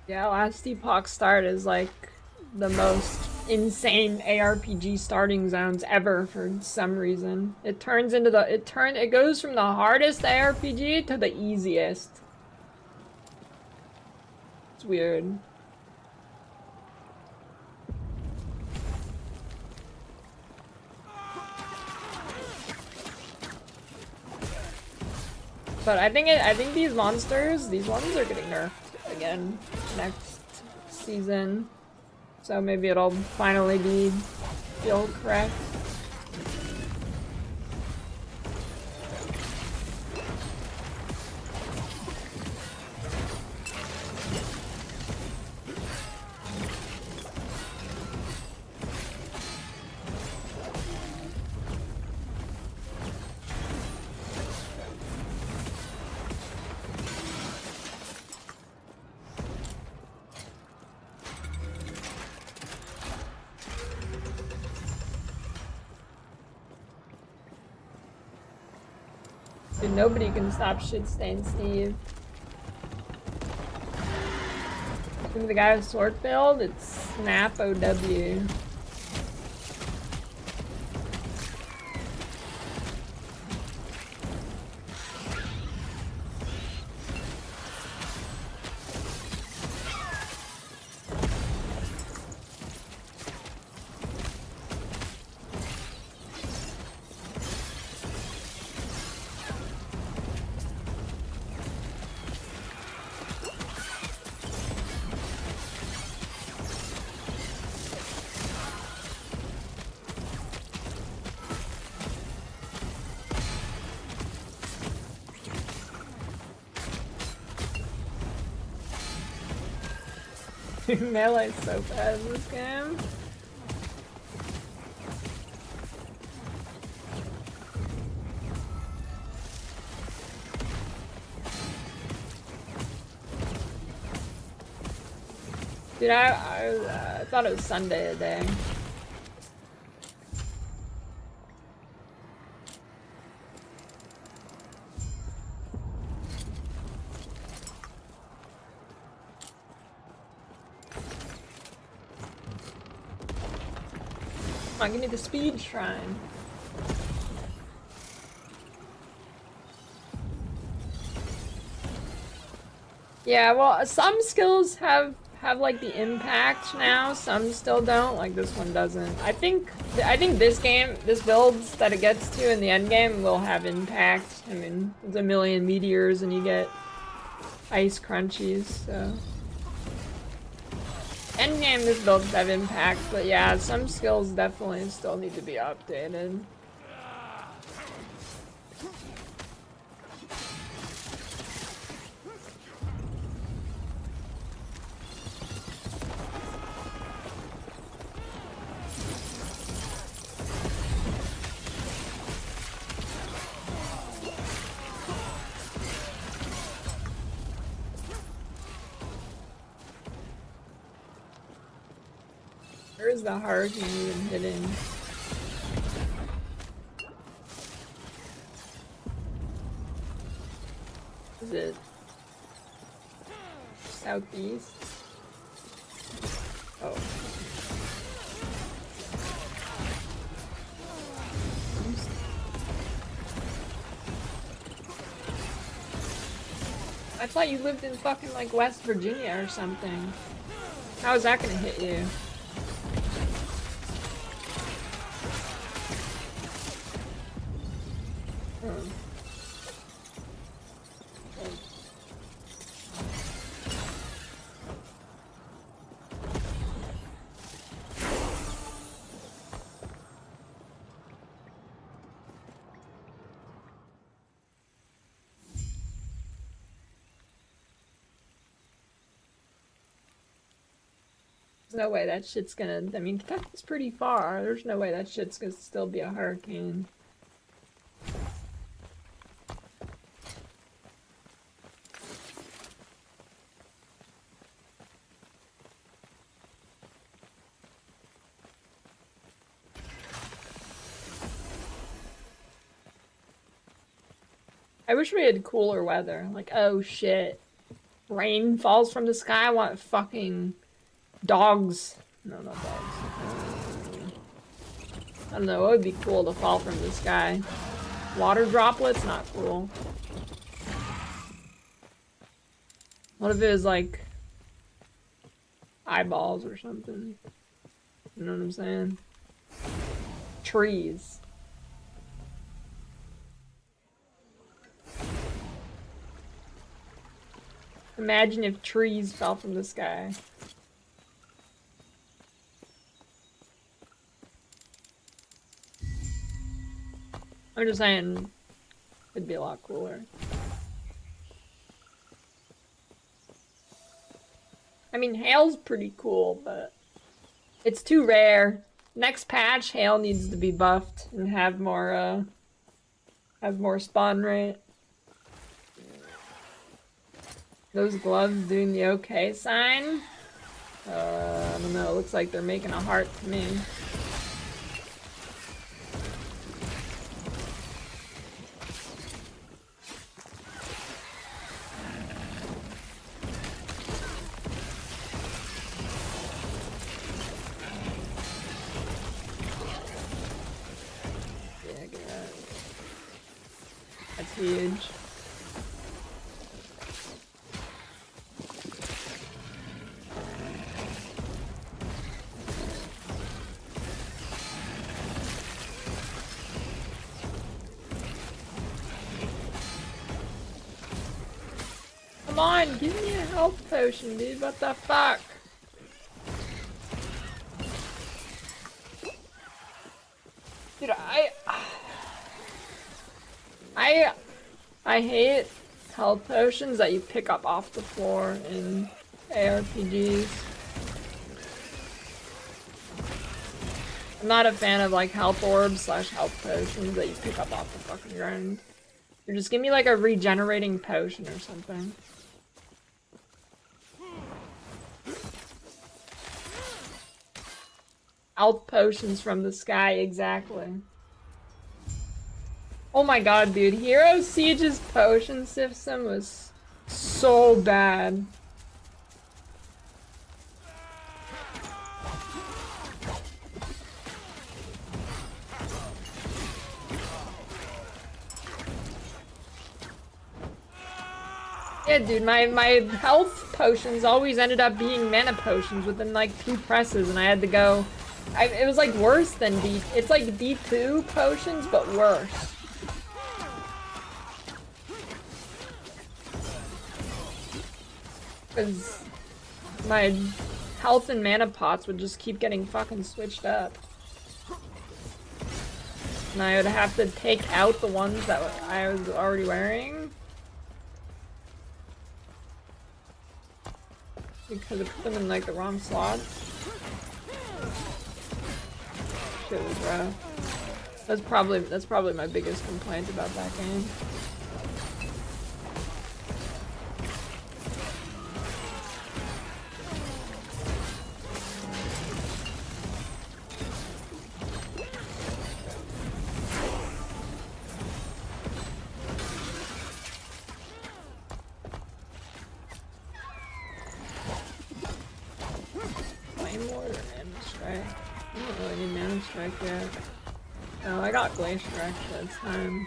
Yeah, last Epoch start is like the most insane ARPG starting zones ever for some reason. It goes from the hardest ARPG to the easiest. It's weird. But I think these ones are getting nerfed again next season. So maybe it'll finally feel correct. Dude, nobody can stop Shitstain Steve. Even the guy with sword build, it's Snap OW. Melee's so bad in this game. Dude, I thought it was Sunday today. Come on, give me the speed shrine. Yeah, well, some skills have like the impact now, some still don't. Like this one doesn't. I think this builds that it gets to in the end game will have impact. I mean, it's a million meteors and you get ice crunchies, so. End game, this build does have impact, but yeah, some skills definitely still need to be updated. Where's the heart you even hitting? Is it southeast? Oh. I thought you lived in fucking like West Virginia or something. How is that gonna hit you? There's no way that shit's gonna, I mean, Kentucky's pretty far. There's no way that shit's gonna still be a hurricane. I wish we had cooler weather. Like, oh shit. Rain falls from the sky. I want fucking dogs. No, not dogs. I don't know. It would be cool to fall from the sky. Water droplets, not cool. What if it was like eyeballs or something? You know what I'm saying? Trees. Imagine if trees fell from the sky. I'm just saying, it'd be a lot cooler. I mean, hail's pretty cool, but it's too rare. Next patch, hail needs to be buffed and have more spawn rate. Those gloves doing the okay sign? I don't know, it looks like they're making a heart to me. Yeah, get that. That's huge. Come on, give me a health potion, dude. What the fuck? Dude, I hate health potions that you pick up off the floor in ARPGs. I'm not a fan of like health orbs / health potions that you pick up off the fucking ground. Or just give me like a regenerating potion or something. Health potions from the sky, exactly. Oh my god, dude. Hero Siege's potion system was so bad. Yeah, dude, my health potions always ended up being mana potions within like 2 presses, and I had to go. It was like worse than D. It's like D2 potions, but worse. Because my health and mana pots would just keep getting fucking switched up. And I would have to take out the ones that I was already wearing. Because I put them in like the wrong slots. Shit was rough. That's probably my biggest complaint about that game. No, I got Glacier X this time.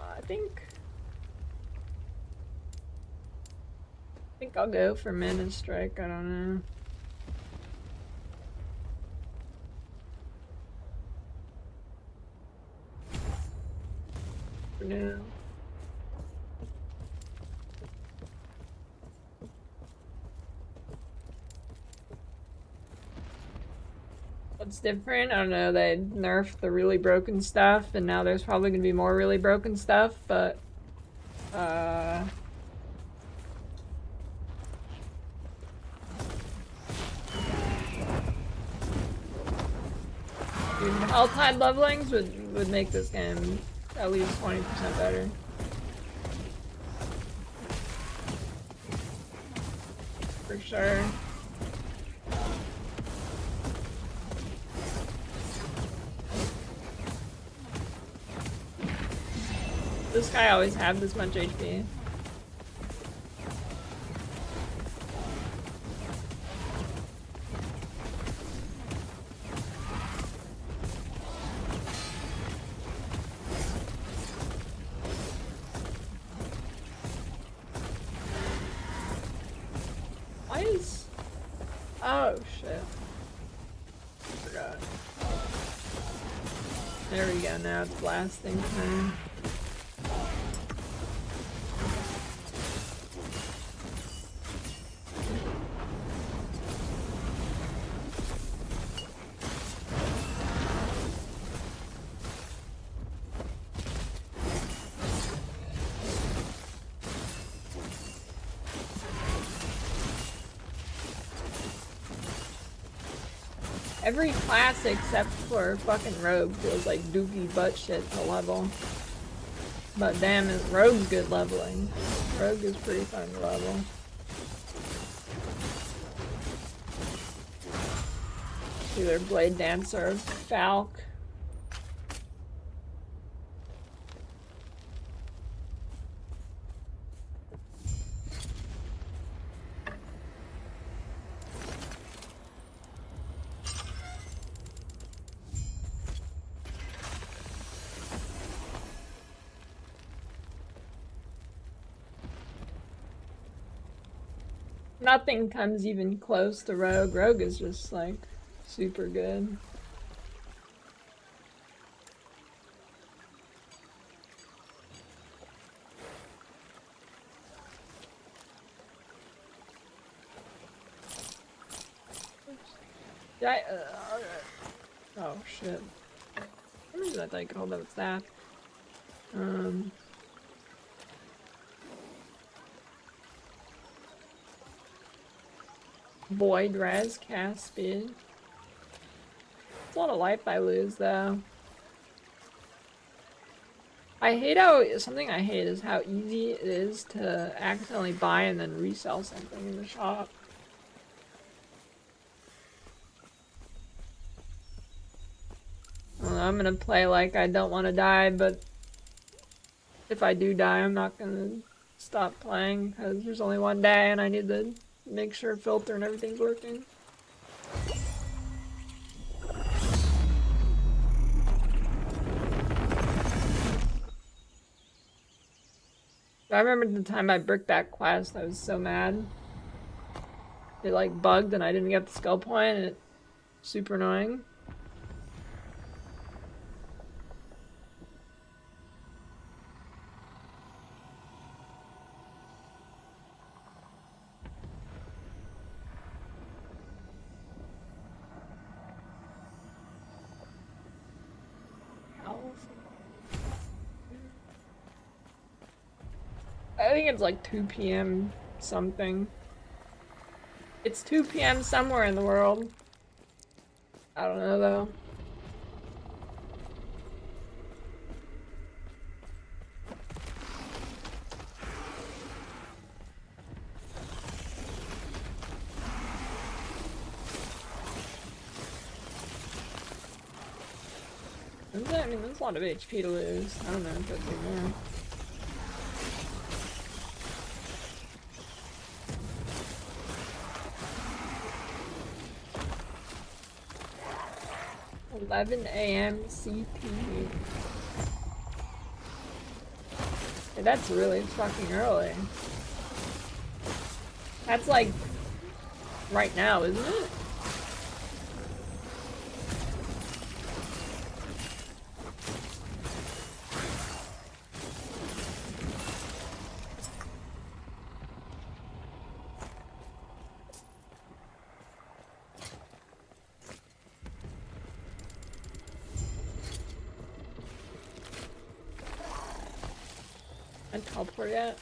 I think I'll go for Mana Strike, I don't know. For now. What's different? I don't know, they nerfed the really broken stuff, and now there's probably gonna be more really broken stuff, but Dude, health tide levelings would make this game at least 20% better. For sure. This guy always had this much HP. Why is... Oh shit. Forgot. There we go, now it's blasting time. Every class except for fucking Rogue feels like dookie butt shit to level. But damn it, Rogue's good leveling. Rogue is pretty fun to level. Either Blade Dancer or Falc. Nothing comes even close to Rogue. Rogue is just like super good. Yeah, oh shit. What is that thing called? What's that? Void res cast speed. It's a lot of life I lose though. I hate how something I hate is how easy it is to accidentally buy and then resell something in the shop. I don't know, I'm gonna play like I don't want to die, but if I do die, I'm not gonna stop playing because there's only one day and I need to make sure filter and everything's working. I remember the time I bricked that quest, I was so mad. It like bugged and I didn't get the skill point and it's super annoying. I think it's like 2 p.m. something. It's 2 p.m. somewhere in the world. I don't know though. I mean, there's a lot of HP to lose. I don't know if that's more. $11 a.m. CT. Hey, that's really fucking early. That's like right now, isn't it? I I teleport yet?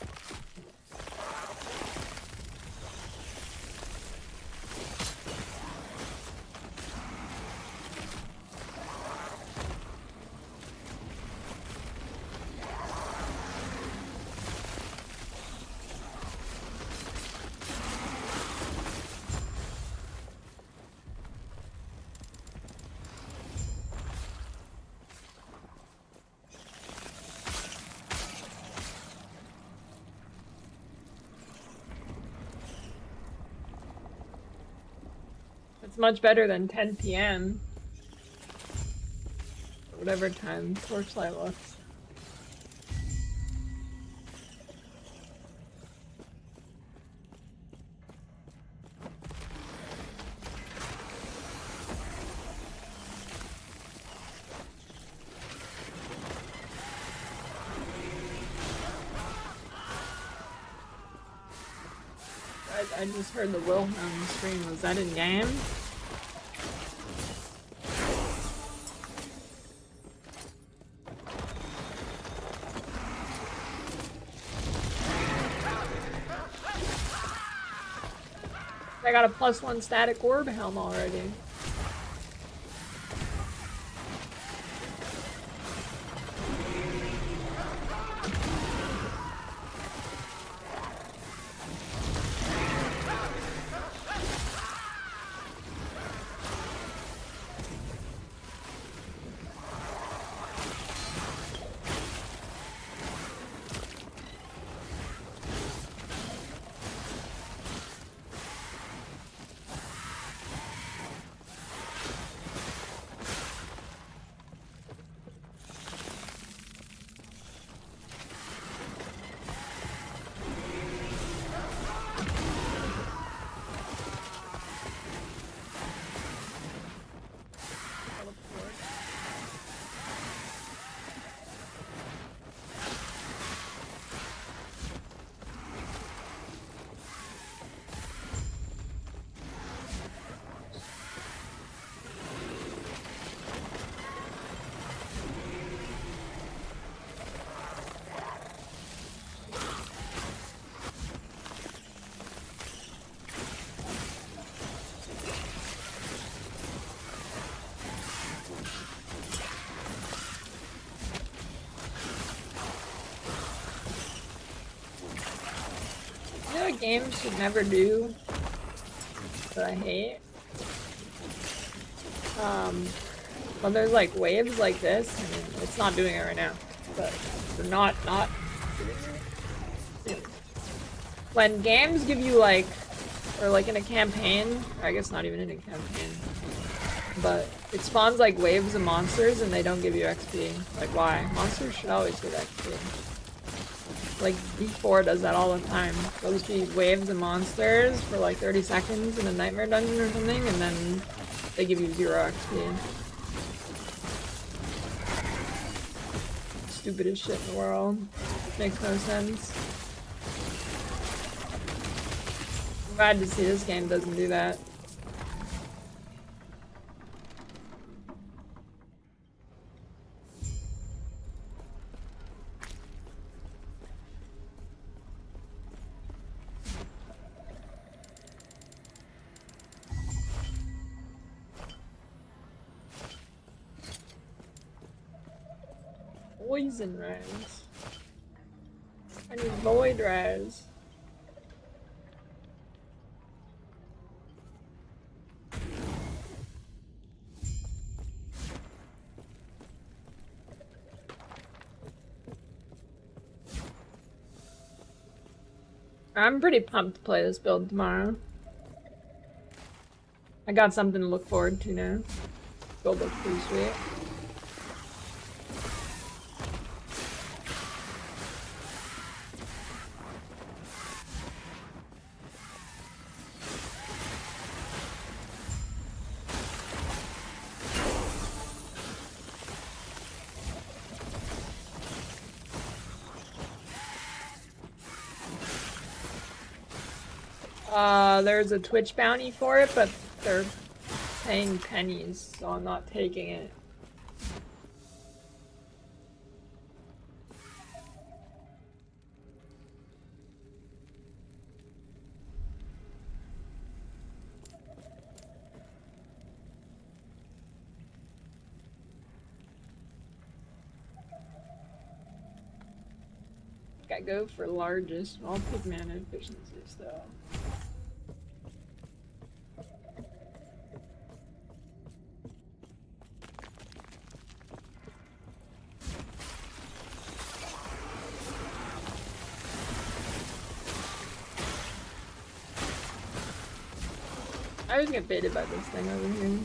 It's much better than 10 p.m. Whatever time Torchlight looks. I just heard the Wilhelm scream. Was that in game? I got a +1 static orb helm already. You know what games should never do that I hate? When there's like waves like this, I mean, it's not doing it right now, but they're not doing it. When games give you like, or like in a campaign, or I guess not even in a campaign, but it spawns like waves of monsters and they don't give you XP. Like why? Monsters should always give XP. Like D4 does that all the time. There'll just be waves of monsters for like 30 seconds in a nightmare dungeon or something, and then they give you 0 XP. Stupidest shit in the world. Makes no sense. I'm glad to see this game doesn't do that. Poison res. I need void res. I'm pretty pumped to play this build tomorrow. I got something to look forward to now. Build looks pretty sweet. There's a Twitch bounty for it, but they're paying pennies, so I'm not taking it. I go for largest. I'll pick mana efficiency still. I always get baited by this thing over here.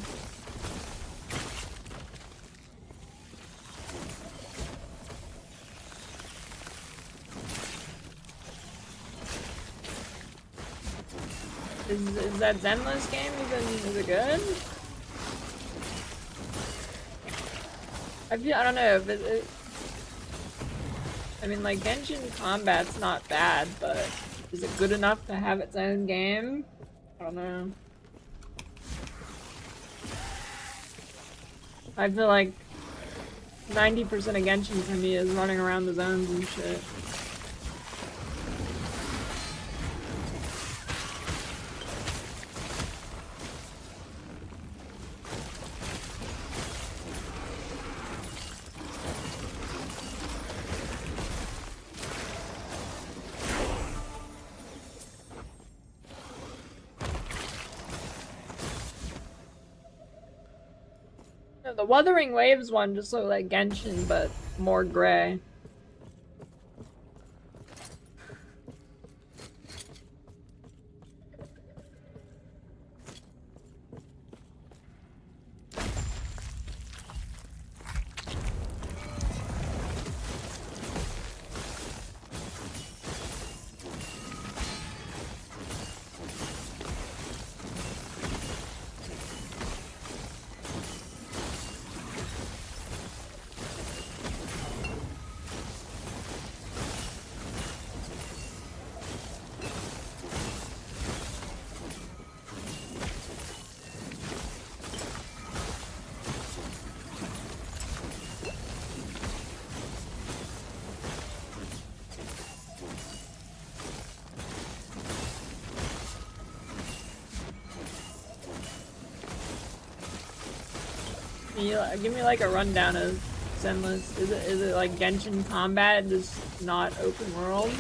Is that Zenless game even, is it good? I don't know if I mean, like, Genshin combat's not bad, but is it good enough to have its own game? I don't know. I feel like 90% of Genshin for me is running around the zones and shit. The Wuthering Waves one just looked like Genshin, but more gray. Give me like a rundown of Zenless. Is it like Genshin combat, just not open world?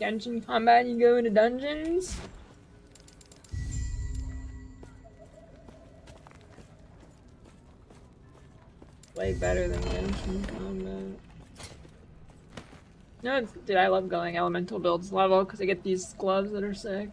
Genshin combat, you go into dungeons? Way better than Genshin combat. No, dude, I love going elemental builds level because I get these gloves that are sick.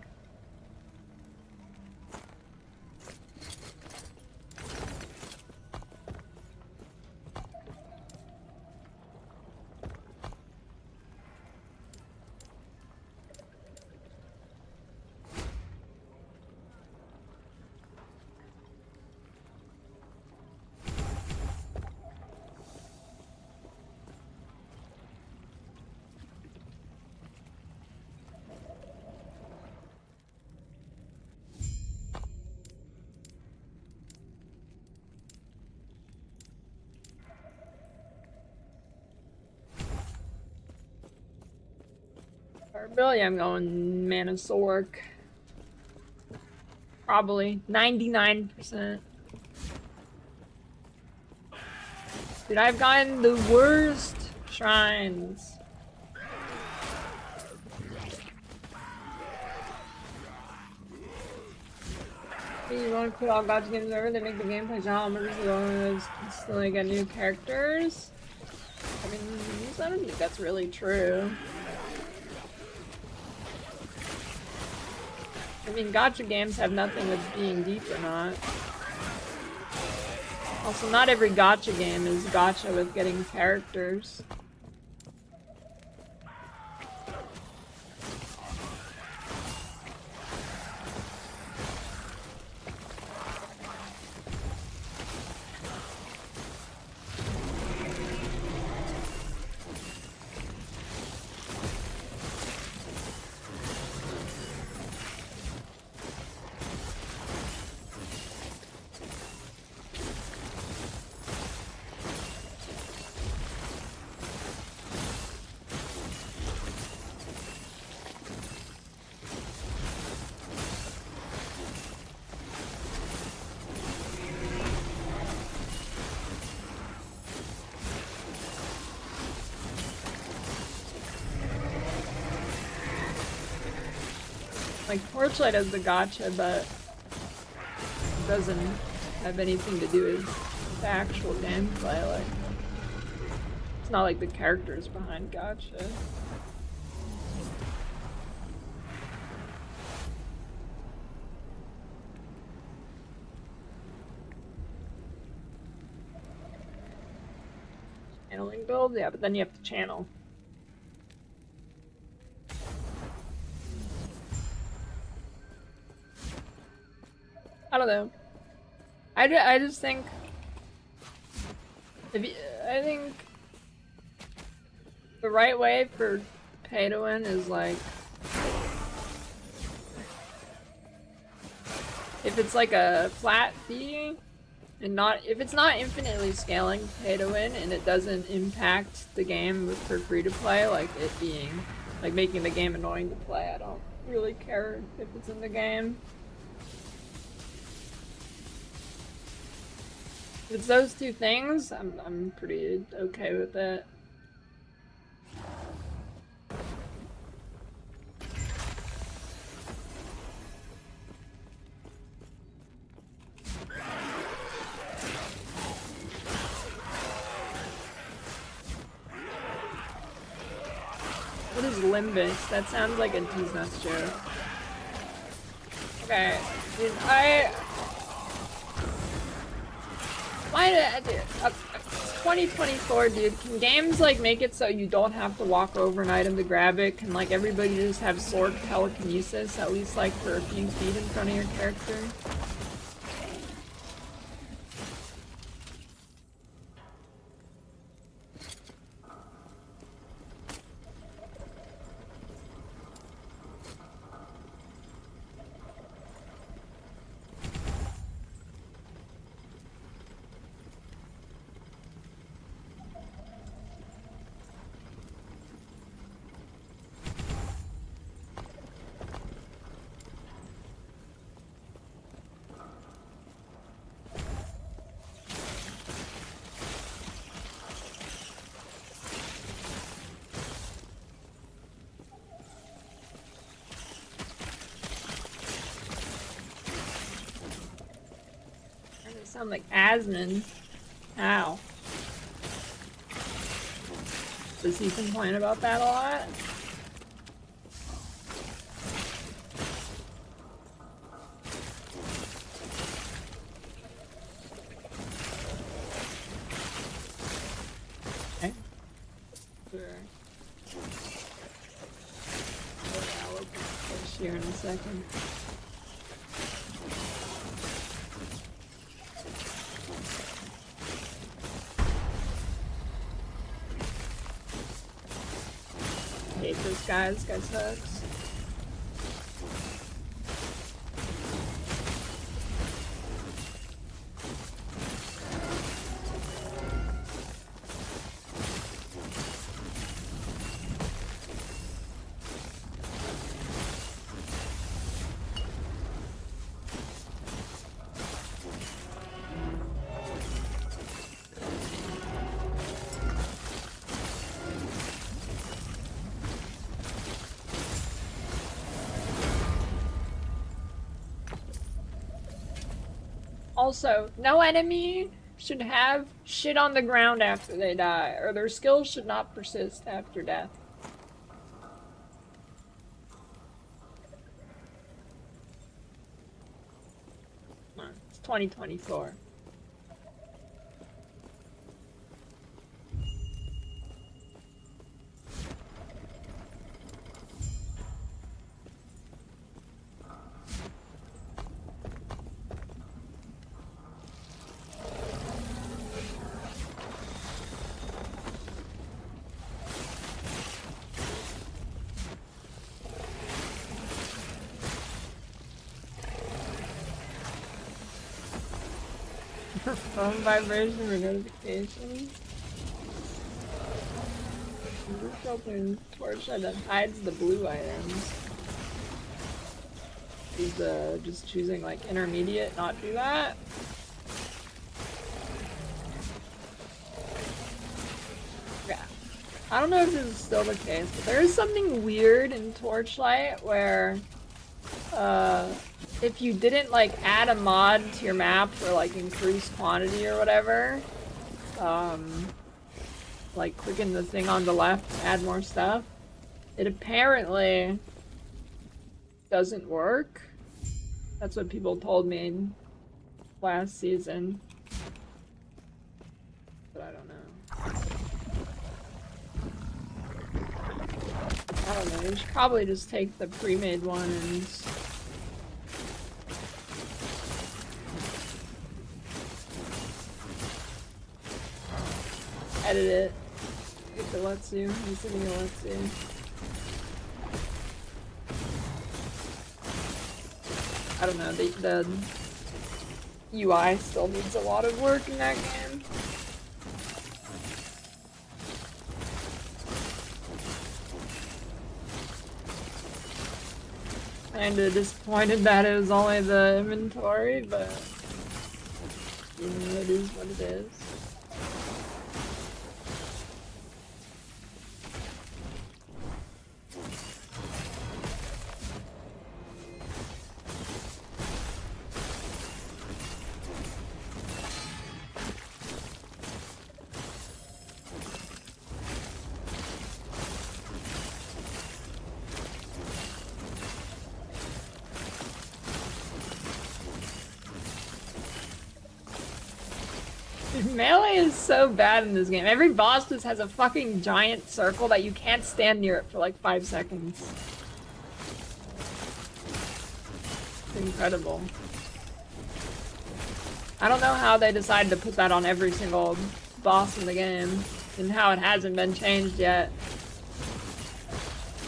Billy, I'm going Manasaurk. Probably 99%. Dude, I've gotten the worst shrines. You want to quit all God's games over? They make the gameplay challenges so they get new characters. I mean, I don't think that's really true. I mean, gacha games have nothing with being deep or not. Also, not every gacha game is gacha with getting characters. Like, Torchlight has the gotcha, but it doesn't have anything to do with the actual gameplay. Like, it's not like the characters behind gotcha. Channeling build? Yeah, but then you have to channel. I don't know. I just think I think the right way for pay to win is like if it's like a flat fee and not if it's not infinitely scaling pay to win and it doesn't impact the game for free to play, like it being like making the game annoying to play. I don't really care if it's in the game. If it's those two things, I'm pretty okay with it. What is Limbus? That sounds like a Tease Nuts joke. Okay, dude, it's 2024, dude. Can games like make it so you don't have to walk over an item to grab it? Can like everybody just have sword telekinesis, at least like for a few feet in front of your character? Sound like Asmon. Ow. Does he complain about that a lot? Okay. Sure. I'll open this here in a second. This guy sucks. Also, no enemy should have shit on the ground after they die, or their skills should not persist after death. It's 2024. Phone vibration or notifications. Just open Torchlight that hides the blue items. Is just choosing like intermediate not do that? Yeah. I don't know if this is still the case, but there is something weird in Torchlight where if you didn't like add a mod to your map for like increased quantity or whatever, like clicking the thing on the left to add more stuff, it apparently doesn't work. That's what people told me last season. But I don't know. I don't know, you should probably just take the pre-made one and edit it if it lets you. I'm assuming it lets you. I don't know, the UI still needs a lot of work in that game. Kinda disappointed that it was only the inventory, but you know, it is what it is. Melee is so bad in this game. Every boss just has a fucking giant circle that you can't stand near it for like 5 seconds. It's incredible. I don't know how they decided to put that on every single boss in the game and how it hasn't been changed yet.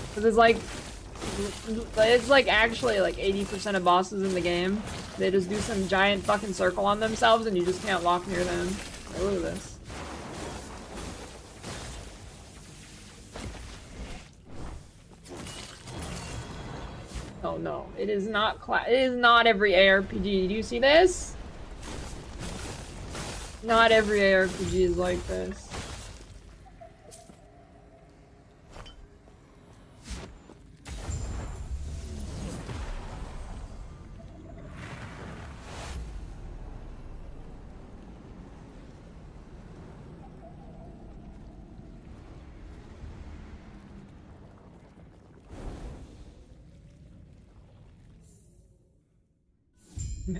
Because it's like actually like 80% of bosses in the game. They just do some giant fucking circle on themselves and you just can't walk near them. Like, look at this. Oh no, it is not it is not every ARPG. Do you see this? Not every ARPG is like this.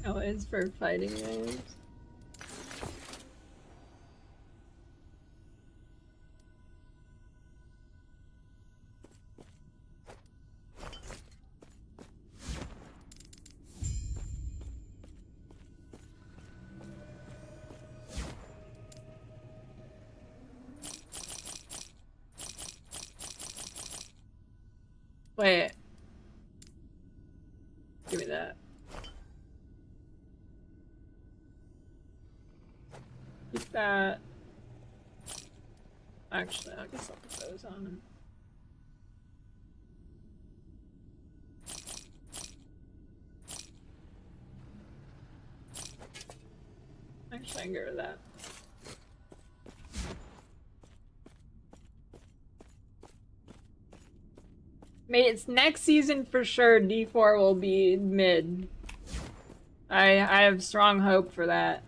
No, it's for fighting games. Wait. Give me that. Keep that. Actually, I guess I'll put those on. Actually, I can get rid of that. Mate, it's next season for sure. D4 will be mid. I have strong hope for that.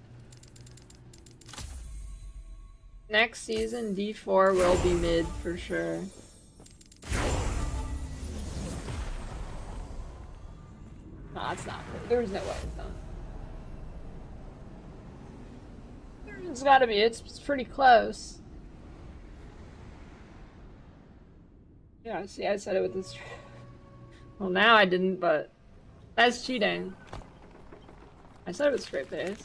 Next season, D4 will be mid for sure. No, it's not. There's no way it's not. It's gotta be. It's pretty close. Yeah, see, I said it with this. Well, now I didn't, but that's cheating. I said it with straight face.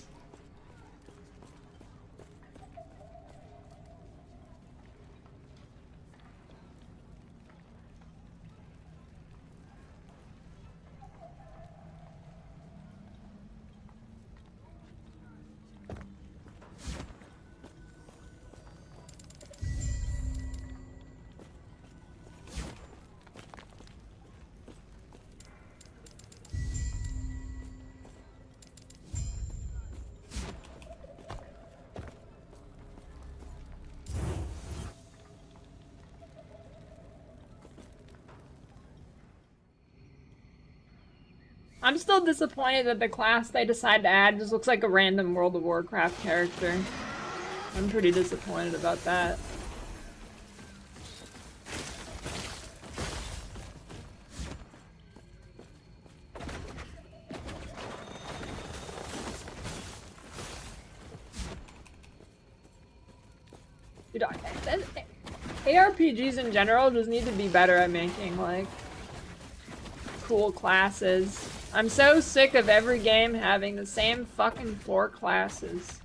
I'm still disappointed that the class they decide to add just looks like a random World of Warcraft character. I'm pretty disappointed about that. Dude, ARPGs in general just need to be better at making, like, cool classes. I'm so sick of every game having the same fucking 4 classes.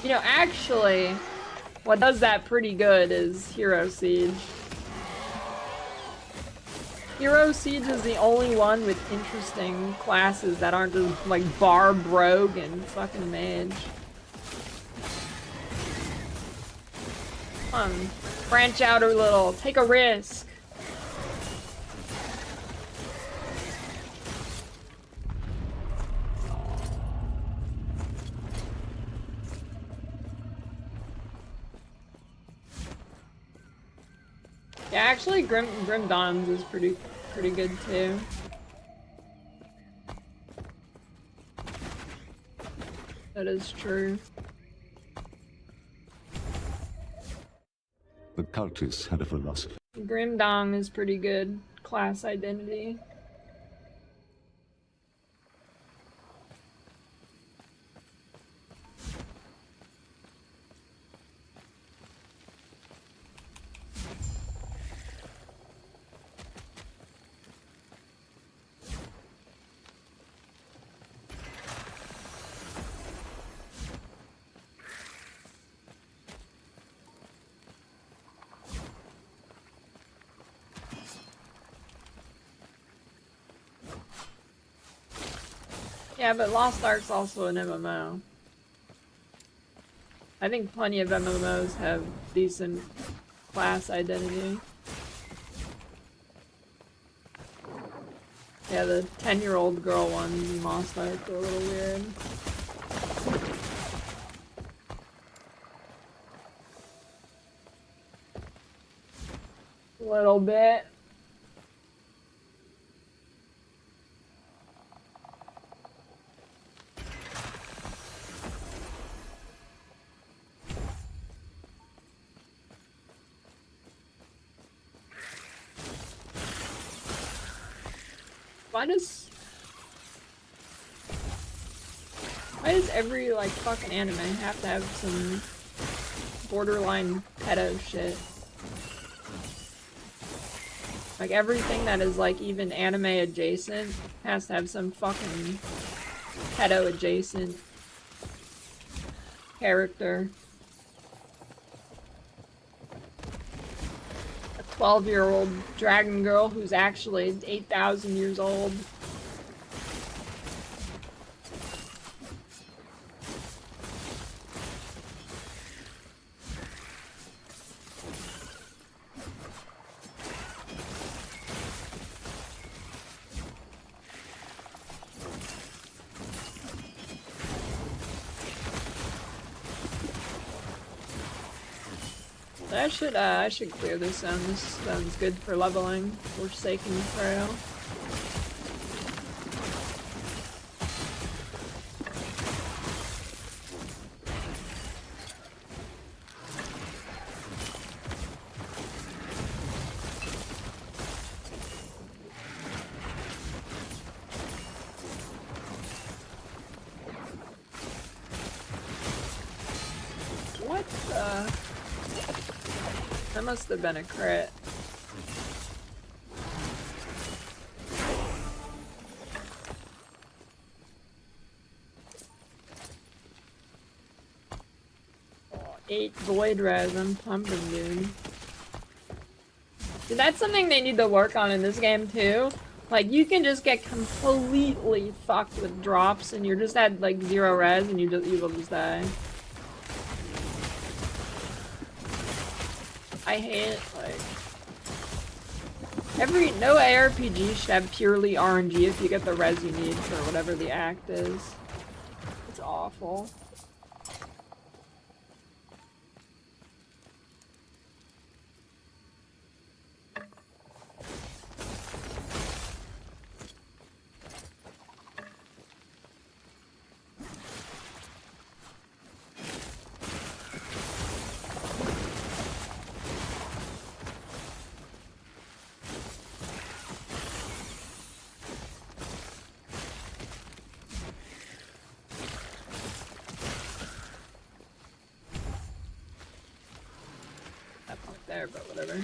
You know, actually, what does that pretty good is Hero Siege. Hero Siege is the only one with interesting classes that aren't just, like, Barb, Rogue, and fucking Mage. Come on, branch out a little, take a risk. Yeah, actually, Grim Dawns is pretty good too. That is true. The cultists had a philosophy. Grim Dong is pretty good class identity. Yeah, but Lost Ark's also an MMO. I think plenty of MMOs have decent class identity. Yeah, the 10-year-old girl ones in Lost Ark are a little weird. A little bit. Why does every, like, fucking anime have to have some borderline pedo shit? Like, everything that is, like, even anime adjacent has to have some fucking pedo adjacent character. A 12-year-old dragon girl who's actually 8,000 years old. I should clear this zone. This zone's good for leveling. Forsaken Trail. What the? That must have been a crit. Oh, 8 void res, I'm pumping, dude. Dude, that's something they need to work on in this game too. Like, you can just get completely fucked with drops and you're just at like 0 res and you will just die. I hate it, like... No ARPG should have purely RNG if you get the res you need for whatever the act is. It's awful. there, but whatever.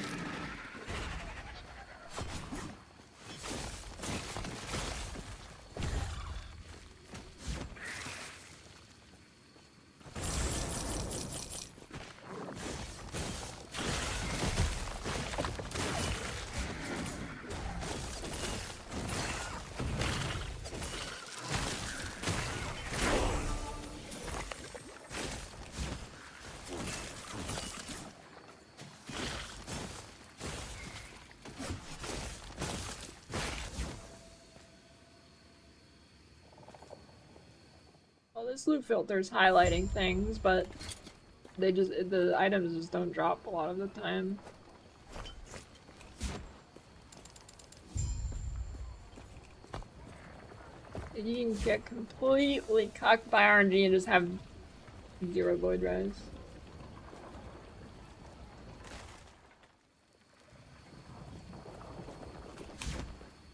Well, this loot filter's highlighting things, but the items just don't drop a lot of the time. You can get completely cucked by RNG and just have 0 void rise.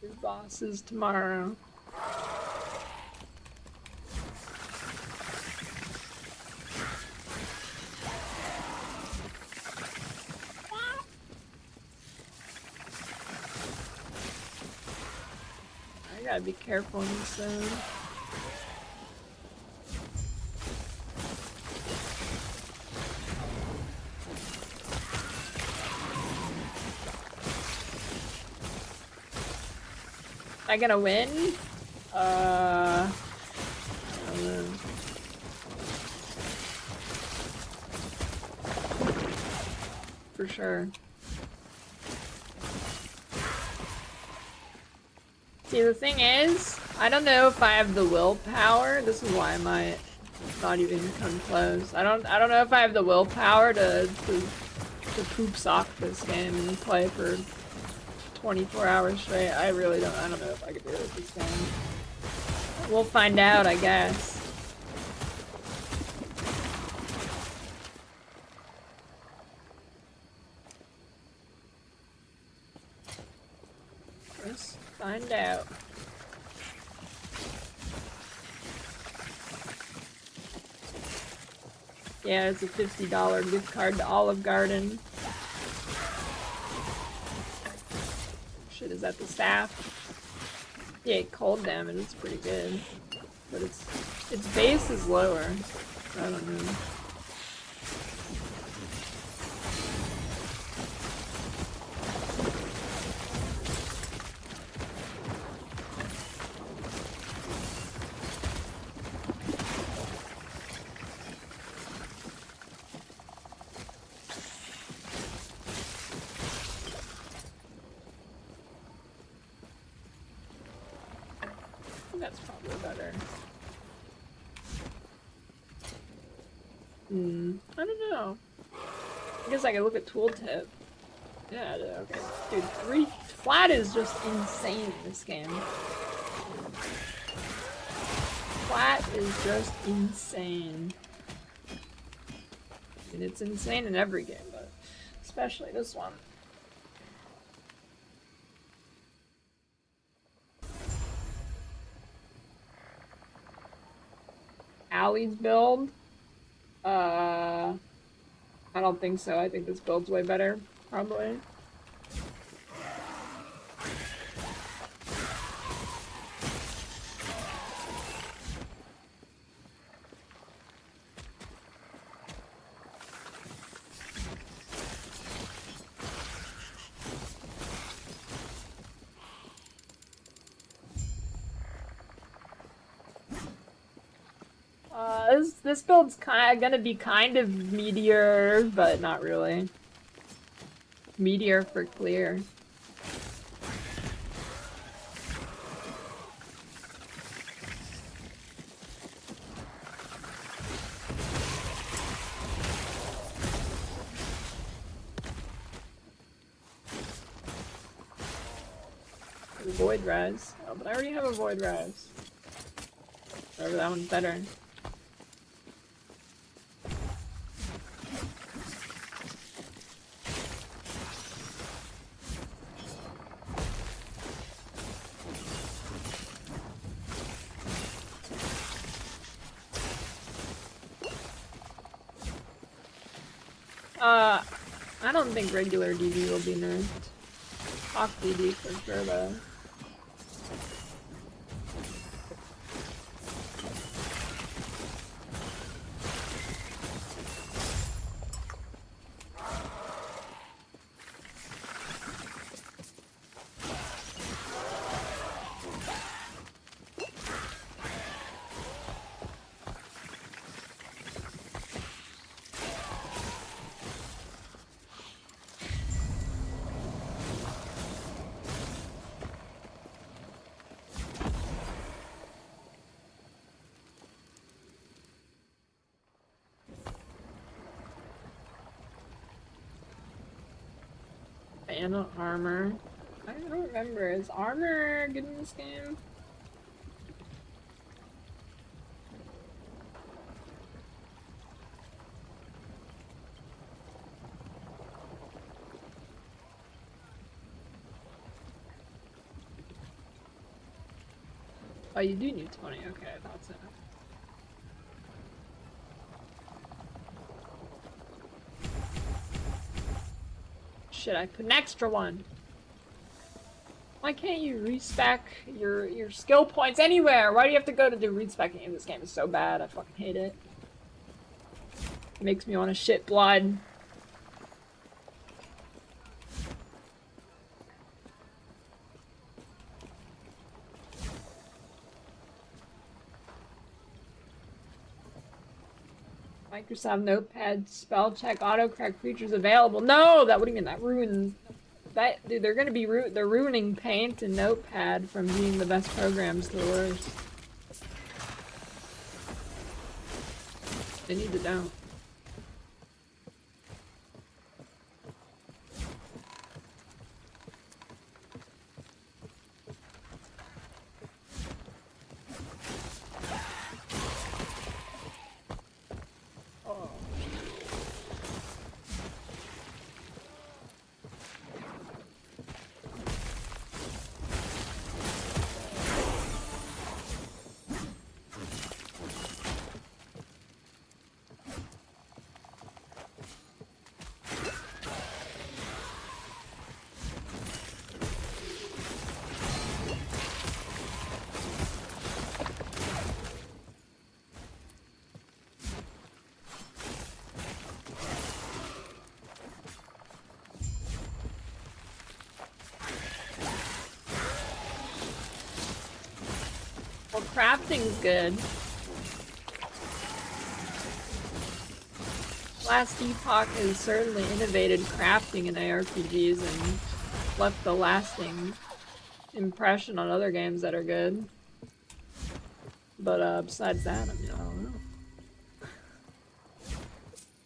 Your boss is tomorrow. I gotta be careful in this zone. Am I gonna win? I don't know. For sure. See, the thing is, I don't know if I have the willpower. This is why I might not even come close. I don't know if I have the willpower to poop sock this game and play for 24 hours straight. I don't know if I could do it this game. We'll find out, I guess. Let's find out. Yeah, it's a $50 gift card to Olive Garden. Shit, is that the staff? Yeah, cold damage is pretty good. But its base is lower. I don't know. That's probably better. I don't know. I guess I can look at tooltip. Yeah, okay. Dude, 3 flat is just insane in this game. Flat is just insane. I mean, it's insane in every game, but especially this one. Allie's build? I don't think so. I think this build's way better, probably. This build's gonna be kind of meteor, but not really. Meteor for clear. Void res. Oh, but I already have a void res. Whatever, that one's better. I I don't think regular DD will be nerfed. Hawk DD for sure though. And armor. I don't remember. Is armor good in this game? Oh, you do need 20. Okay, I thought so. Shit, I put an extra one. Why can't you respec your skill points anywhere? Why do you have to go to do respecking in this game? It's so bad. I fucking hate it. It makes me want to shit blood. Microsoft Notepad spell check autocorrect features available. No, what do you mean? That ruins that, dude. They're gonna be they're ruining Paint and Notepad from being the best programs to the worst. They need to don't. Well, crafting's good. Last Epoch has certainly innovated crafting in ARPGs and left a lasting impression on other games that are good. But besides that, I mean, I don't know.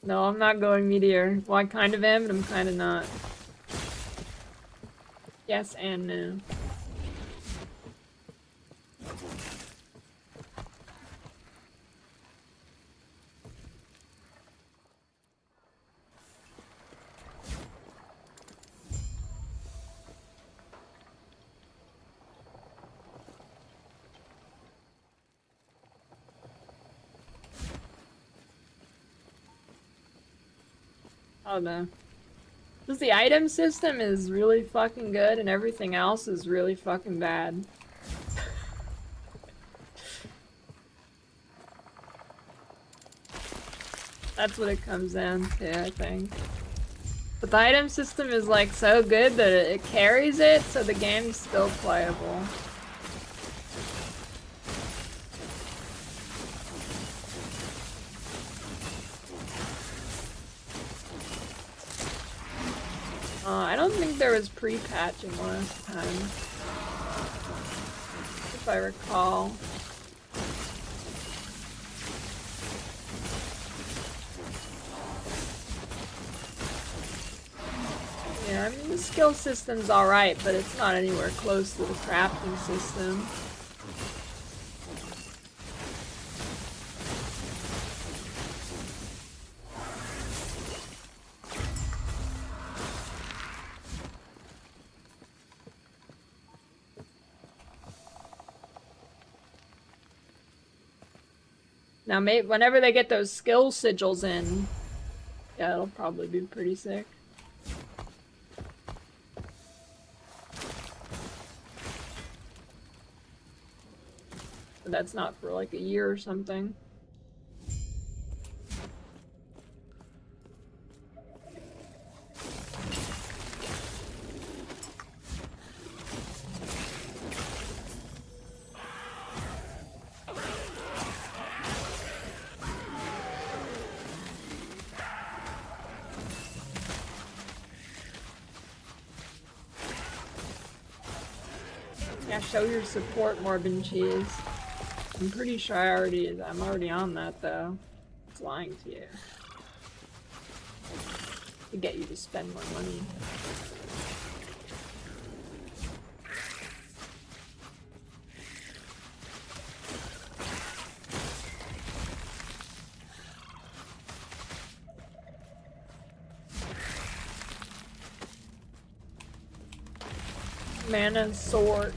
No, I'm not going Meteor. Well, I kind of am, but I'm kind of not. Yes and no. Oh no. Just the item system is really fucking good and everything else is really fucking bad. That's what it comes down to, I think. But the item system is like so good that it carries it, so the game's still playable. I don't think there was pre-patching last time, if I recall. Yeah, I mean the skill system's alright, but it's not anywhere close to the crafting system. Now, whenever they get those skill sigils in, yeah, it'll probably be pretty sick. But that's not for like a year or something. Yeah, show your support, Morbin Cheese. I'm pretty sure I'm already on that though. It's lying to you. To get you to spend more money. Mana sword.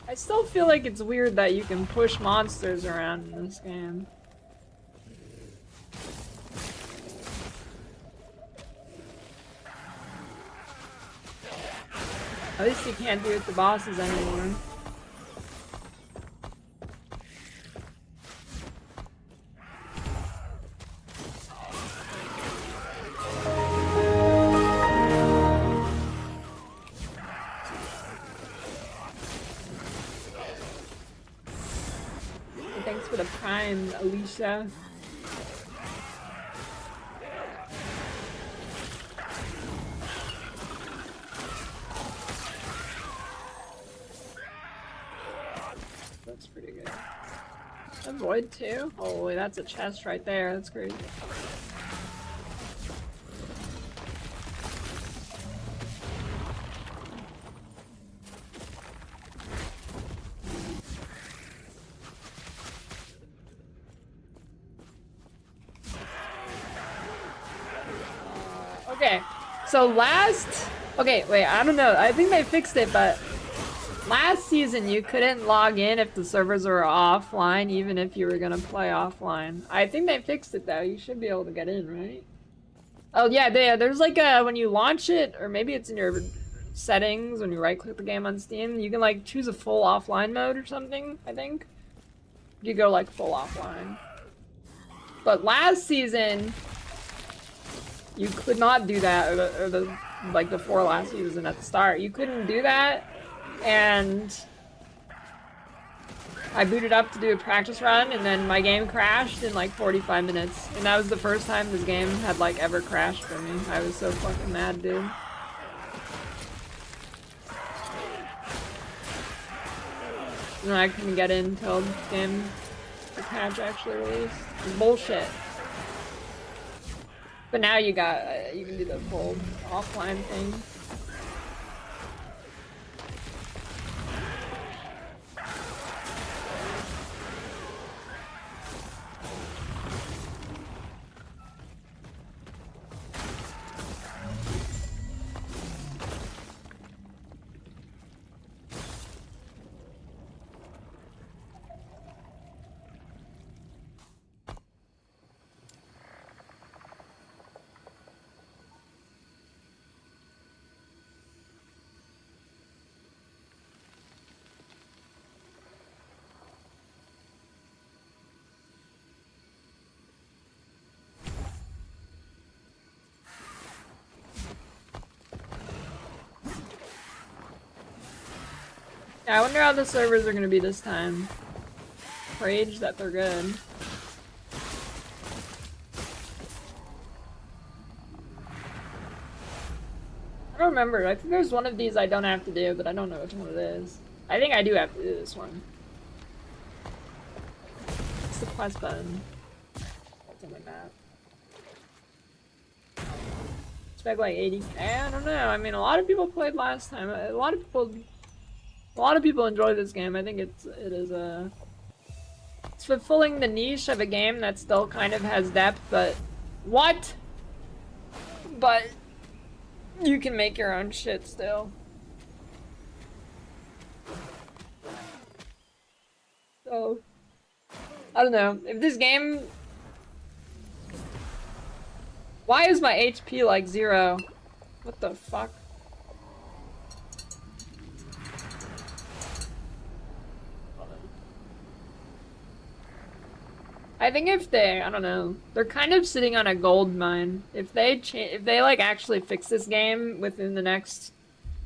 I still feel like it's weird that you can push monsters around in this game. At least you can't do it to bosses anymore. Thanks for the prime, Alicia. That's pretty good. A void too? Holy, that's a chest right there. That's crazy. Okay, so okay, wait, I don't know. I think they fixed it, but last season you couldn't log in if the servers were offline, even if you were gonna play offline. I think they fixed it though. You should be able to get in, right? Oh yeah, there's like when you launch it, or maybe it's in your settings when you right-click the game on Steam, you can like choose a full offline mode or something, I think. You go like full offline. But last season, you could not do that, or like before last season at the start. You couldn't do that, and I booted up to do a practice run, and then my game crashed in like 45 minutes. And that was the first time this game had like ever crashed for me. I was so fucking mad, dude. And I couldn't get in until the game, the patch actually released. It's bullshit. But now you can do the full offline thing. Yeah, I wonder how the servers are gonna be this time. Rage that they're good. I don't remember. I think there's one of these I don't have to do, but I don't know which one it is. I think I do have to do this one. It's the quest button. That's on the map. Expect like 80. I don't know. I mean, a lot of people played last time. A lot of people enjoy this game. I think it's fulfilling the niche of a game that still kind of has depth, but but you can make your own shit still. So I don't know if this game. Why is my HP like 0? What the fuck? I think if they, I don't know, they're kind of sitting on a gold mine. If they like actually fix this game within the next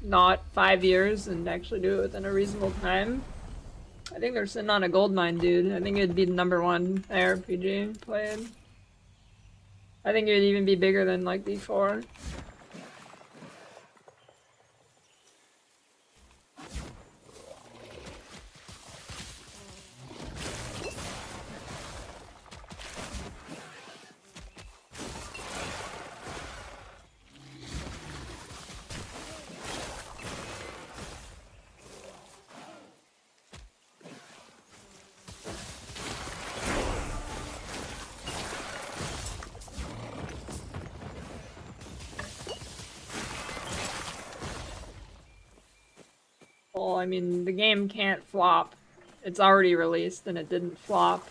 not 5 years and actually do it within a reasonable time, I think they're sitting on a gold mine, dude. I think it'd be the #1 ARPG played. I think it'd even be bigger than like B4. Well, I mean, the game can't flop. It's already released and it didn't flop.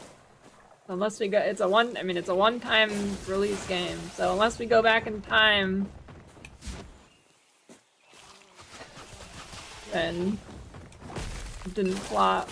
Unless we go, it's a one-time release game. So unless we go back in time, then it didn't flop.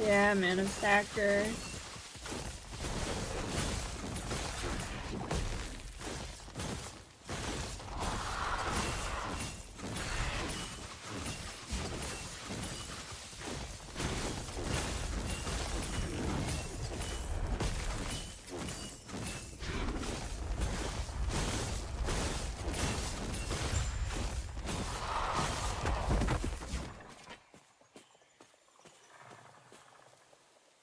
Yeah, Mana Stacker.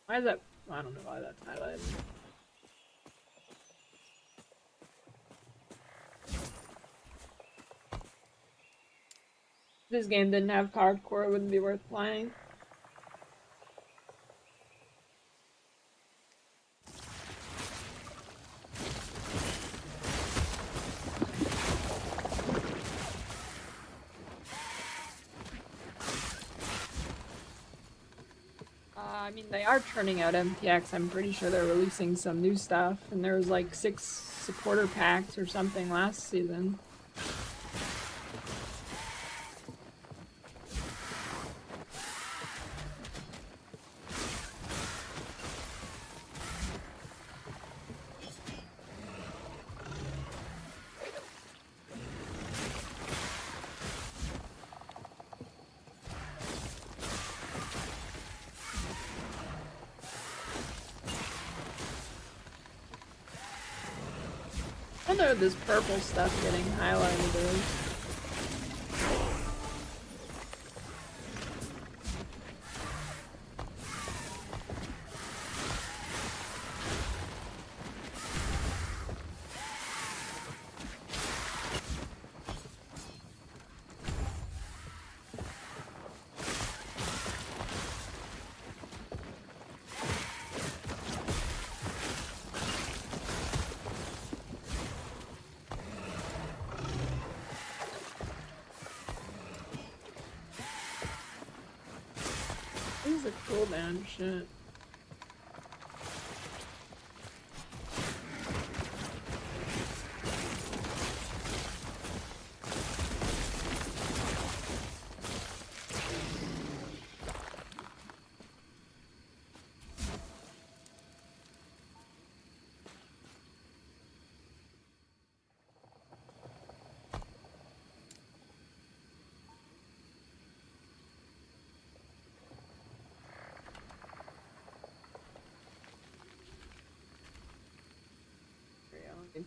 Why is that? I don't know why that's highlighted. If this game didn't have hardcore, it wouldn't be worth playing. I mean, they are churning out MPX. I'm pretty sure they're releasing some new stuff, and there was like 6 supporter packs or something last season. I don't know what this purple stuff getting highlighted is. the cooldown shit?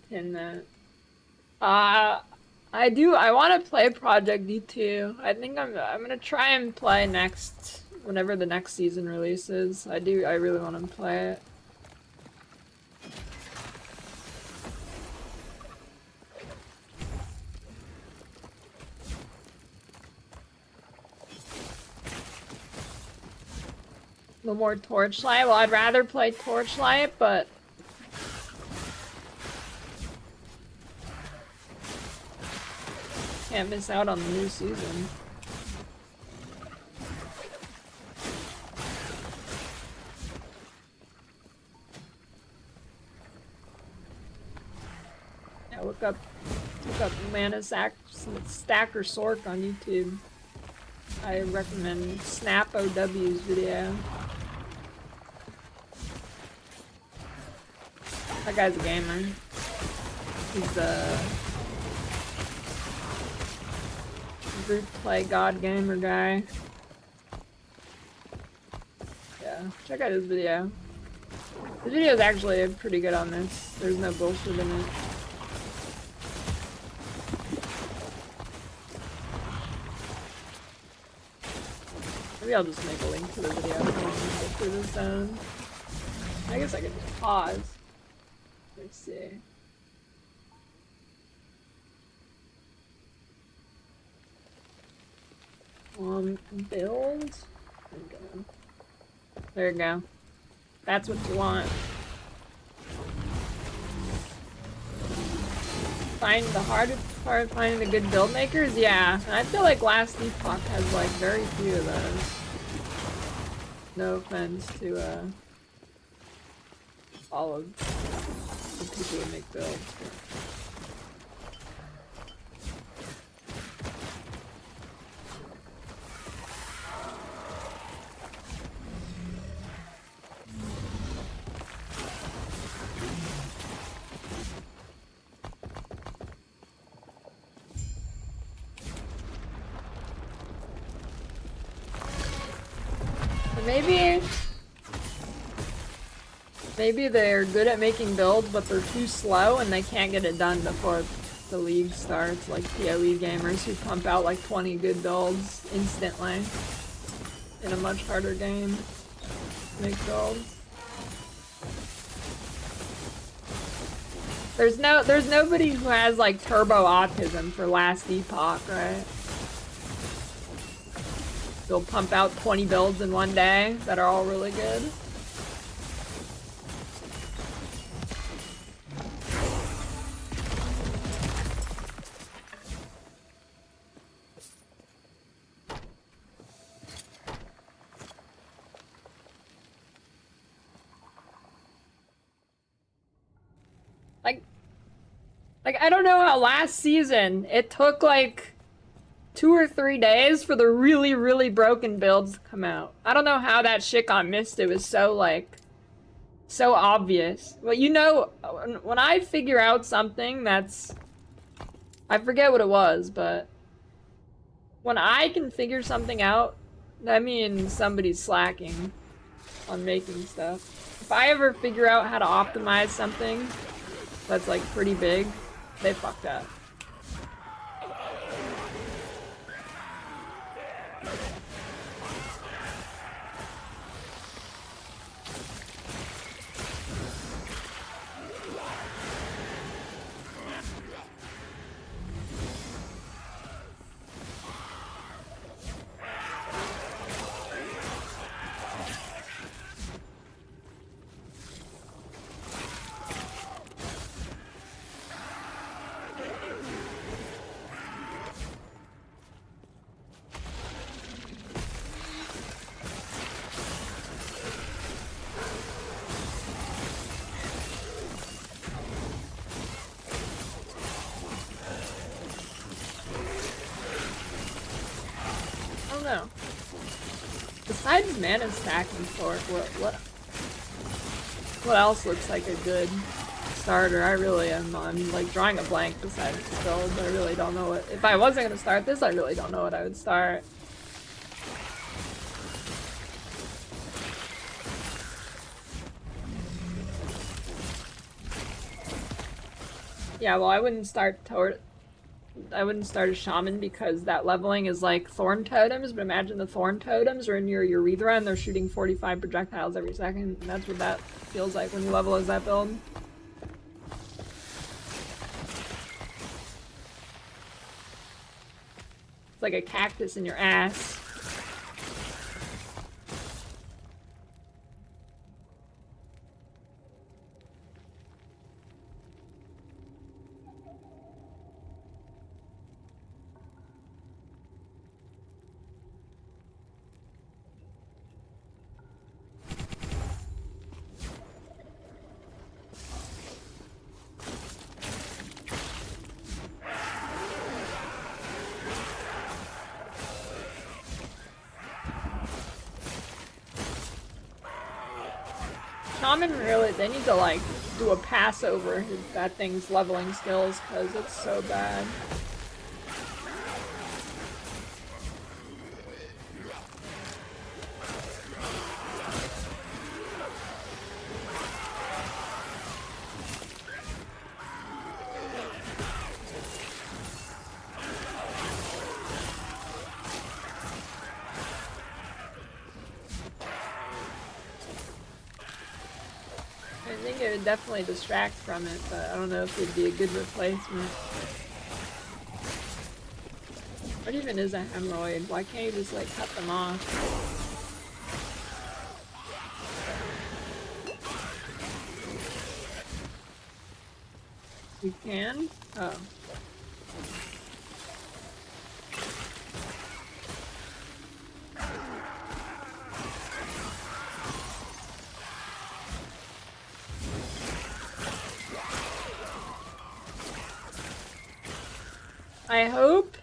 Pin that. I want to play Project D2. I think I'm gonna try and play next whenever the next season releases. I really want to play it. No more Torchlight. Well, I'd rather play Torchlight, but can't miss out on the new season. Yeah, look up Mana Stacker Sork on YouTube. I recommend Snap OW's video. That guy's a gamer. He's a group play God Gamer guy. Yeah, check out his video. His video is actually pretty good on this. There's no bullshit in it. Maybe I'll just make a link to the video if I want to get through this zone. I guess I could just pause. Let's see. Build. There you go. That's what you want. Find the hardest part finding the good build makers? Yeah, I feel like last Epoch has like very few of those. No offense to all of the people who make builds. Maybe they're good at making builds, but they're too slow and they can't get it done before the league starts, like PoE gamers who pump out like 20 good builds instantly in a much harder game to make builds. There's nobody who has like turbo autism for last Epoch, right? They'll pump out 20 builds in one day that are all really good. Like I don't know how last season it took like 2 or 3 days for the really, really broken builds to come out. I don't know how that shit got missed. It was so like, so obvious. Well, you know, when I figure out something that's, I forget what it was, but when I can figure something out, that means somebody's slacking on making stuff. If I ever figure out how to optimize something that's like pretty big, they fucked up. know. Besides mana stack and sort, what else looks like a good starter? I'm like drawing a blank besides this build. I really don't know what. If I wasn't gonna start this, I really don't know what I would start. Yeah, well, I wouldn't start a shaman because that leveling is like thorn totems, but imagine the thorn totems are in your urethra and they're shooting 45 projectiles every second, and that's what that feels like when you level as that build. It's like a cactus in your ass. Shaman really, they need to like do a pass over that thing's leveling skills because it's so bad. I think it would definitely distract from it, but I don't know if it'd be a good replacement. What even is a hemorrhoid? Why can't you just like cut them off? You can? Oh. I hope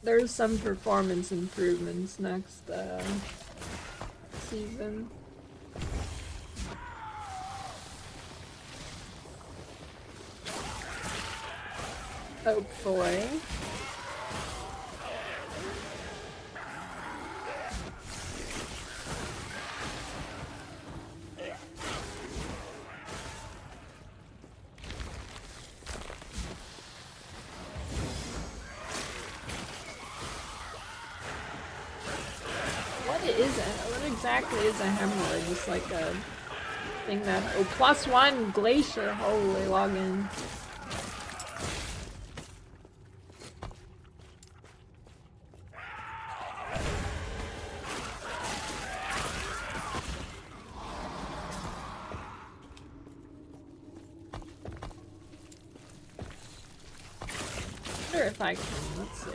there's some performance improvements next season. Hopefully. What exactly is a hemorrhoid? Just like a thing that... Oh, +1 glacier! Holy login. I wonder if I can... Let's see.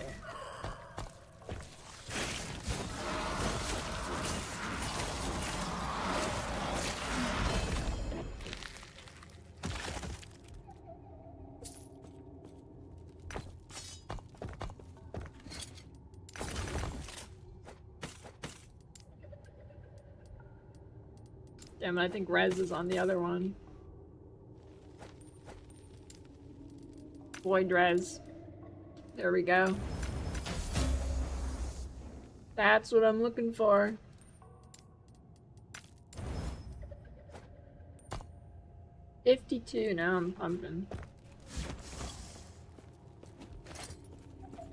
Damn, I think Rez is on the other one. Void Rez. There we go. That's what I'm looking for. $52, now I'm pumping.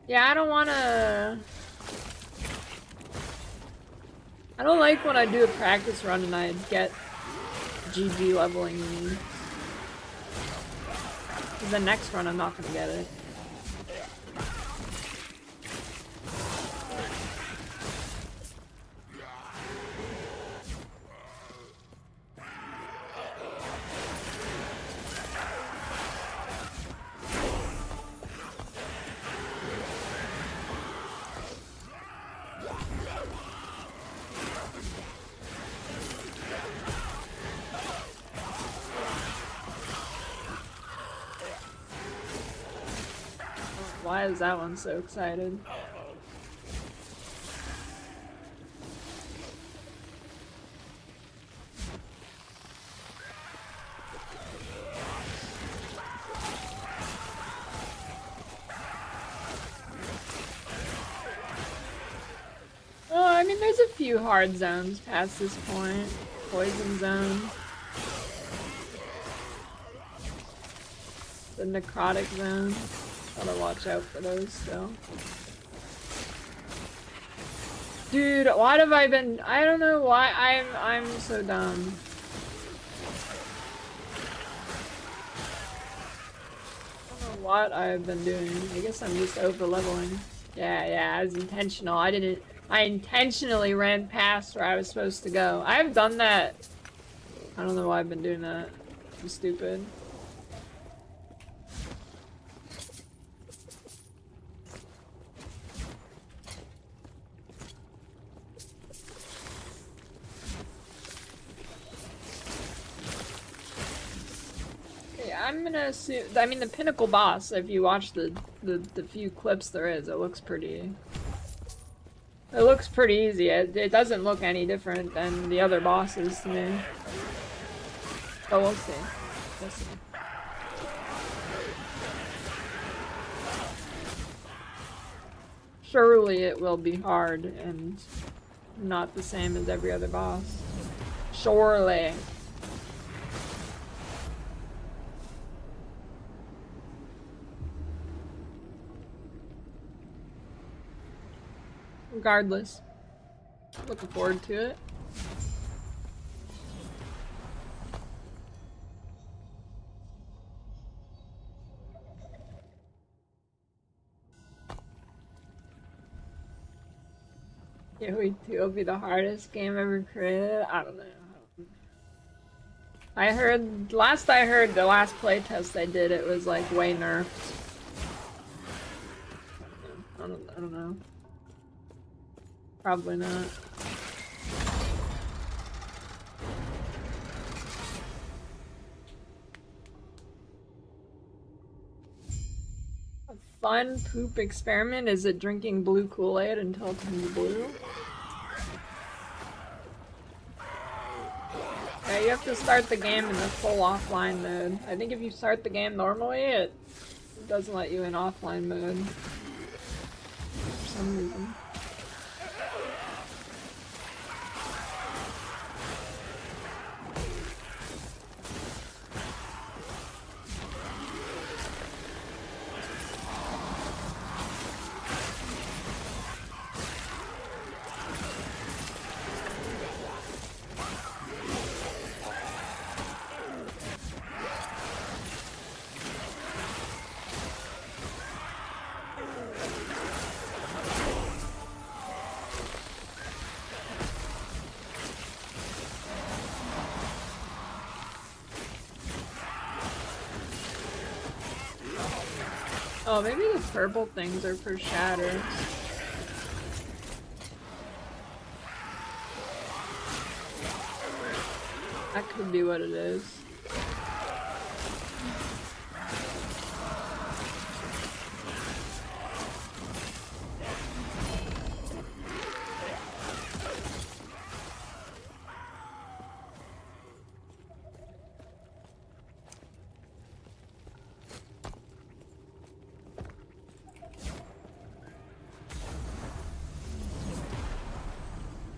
Yeah, I don't wanna... I don't like when I do a practice run and I get GG leveling me. The next run I'm not gonna get it. Why is that one so excited? There's a few hard zones past this point. Poison zone. The necrotic zone. Gotta watch out for those still. Dude, what have I been? I don't know why I'm so dumb. I don't know what I've been doing. I guess I'm just over leveling. Yeah, it was intentional. I intentionally ran past where I was supposed to go. I've done that. I don't know why I've been doing that. I'm stupid. I'm gonna assume. I mean, the pinnacle boss. If you watch the few clips there is, it looks pretty. It looks pretty easy. It doesn't look any different than the other bosses to me. But we'll see. We'll see. Surely it will be hard and not the same as every other boss. Surely. Regardless, looking forward to it. Yeah, it'll be the hardest game ever created. I don't know. I heard, last I heard, the last playtest I did, it was like way nerfed. I don't know. Probably not. A fun poop experiment is it drinking blue Kool-Aid until it turns blue? Yeah, you have to start the game in the full offline mode. I think if you start the game normally, it doesn't let you in offline mode. For some reason. Oh, maybe the purple things are for shatter. That could be what it is.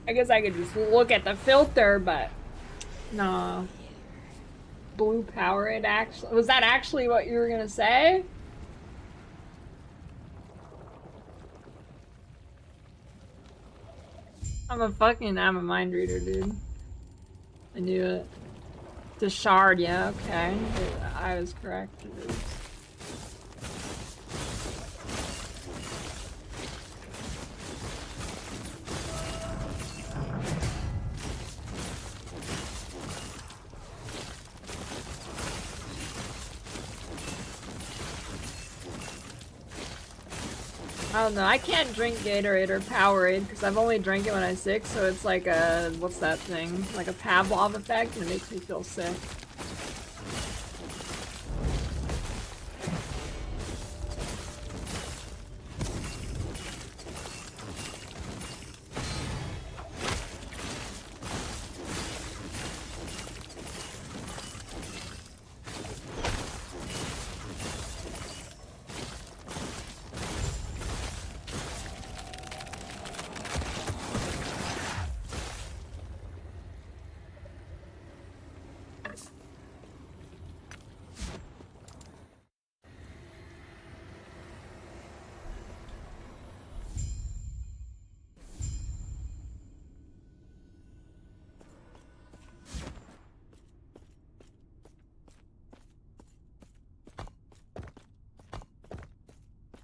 I guess I could just look at the filter, but no. Blue Powerade actually. Was that actually what you were gonna say? I'm a mind reader, dude. I knew it. The shard, yeah, okay. I was correct. It is. I don't know, I can't drink Gatorade or Powerade because I've only drank it when I was sick, so it's like a, what's that thing? Like a Pavlov effect, and it makes me feel sick.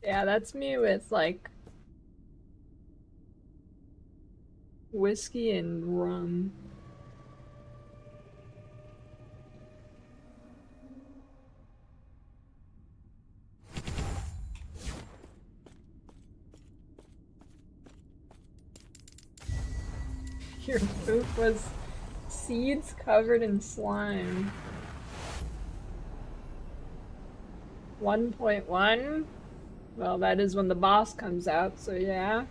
Yeah, that's me with like whiskey and rum. Your poop was seeds covered in slime. 1.1? Well, that is when the boss comes out, so yeah.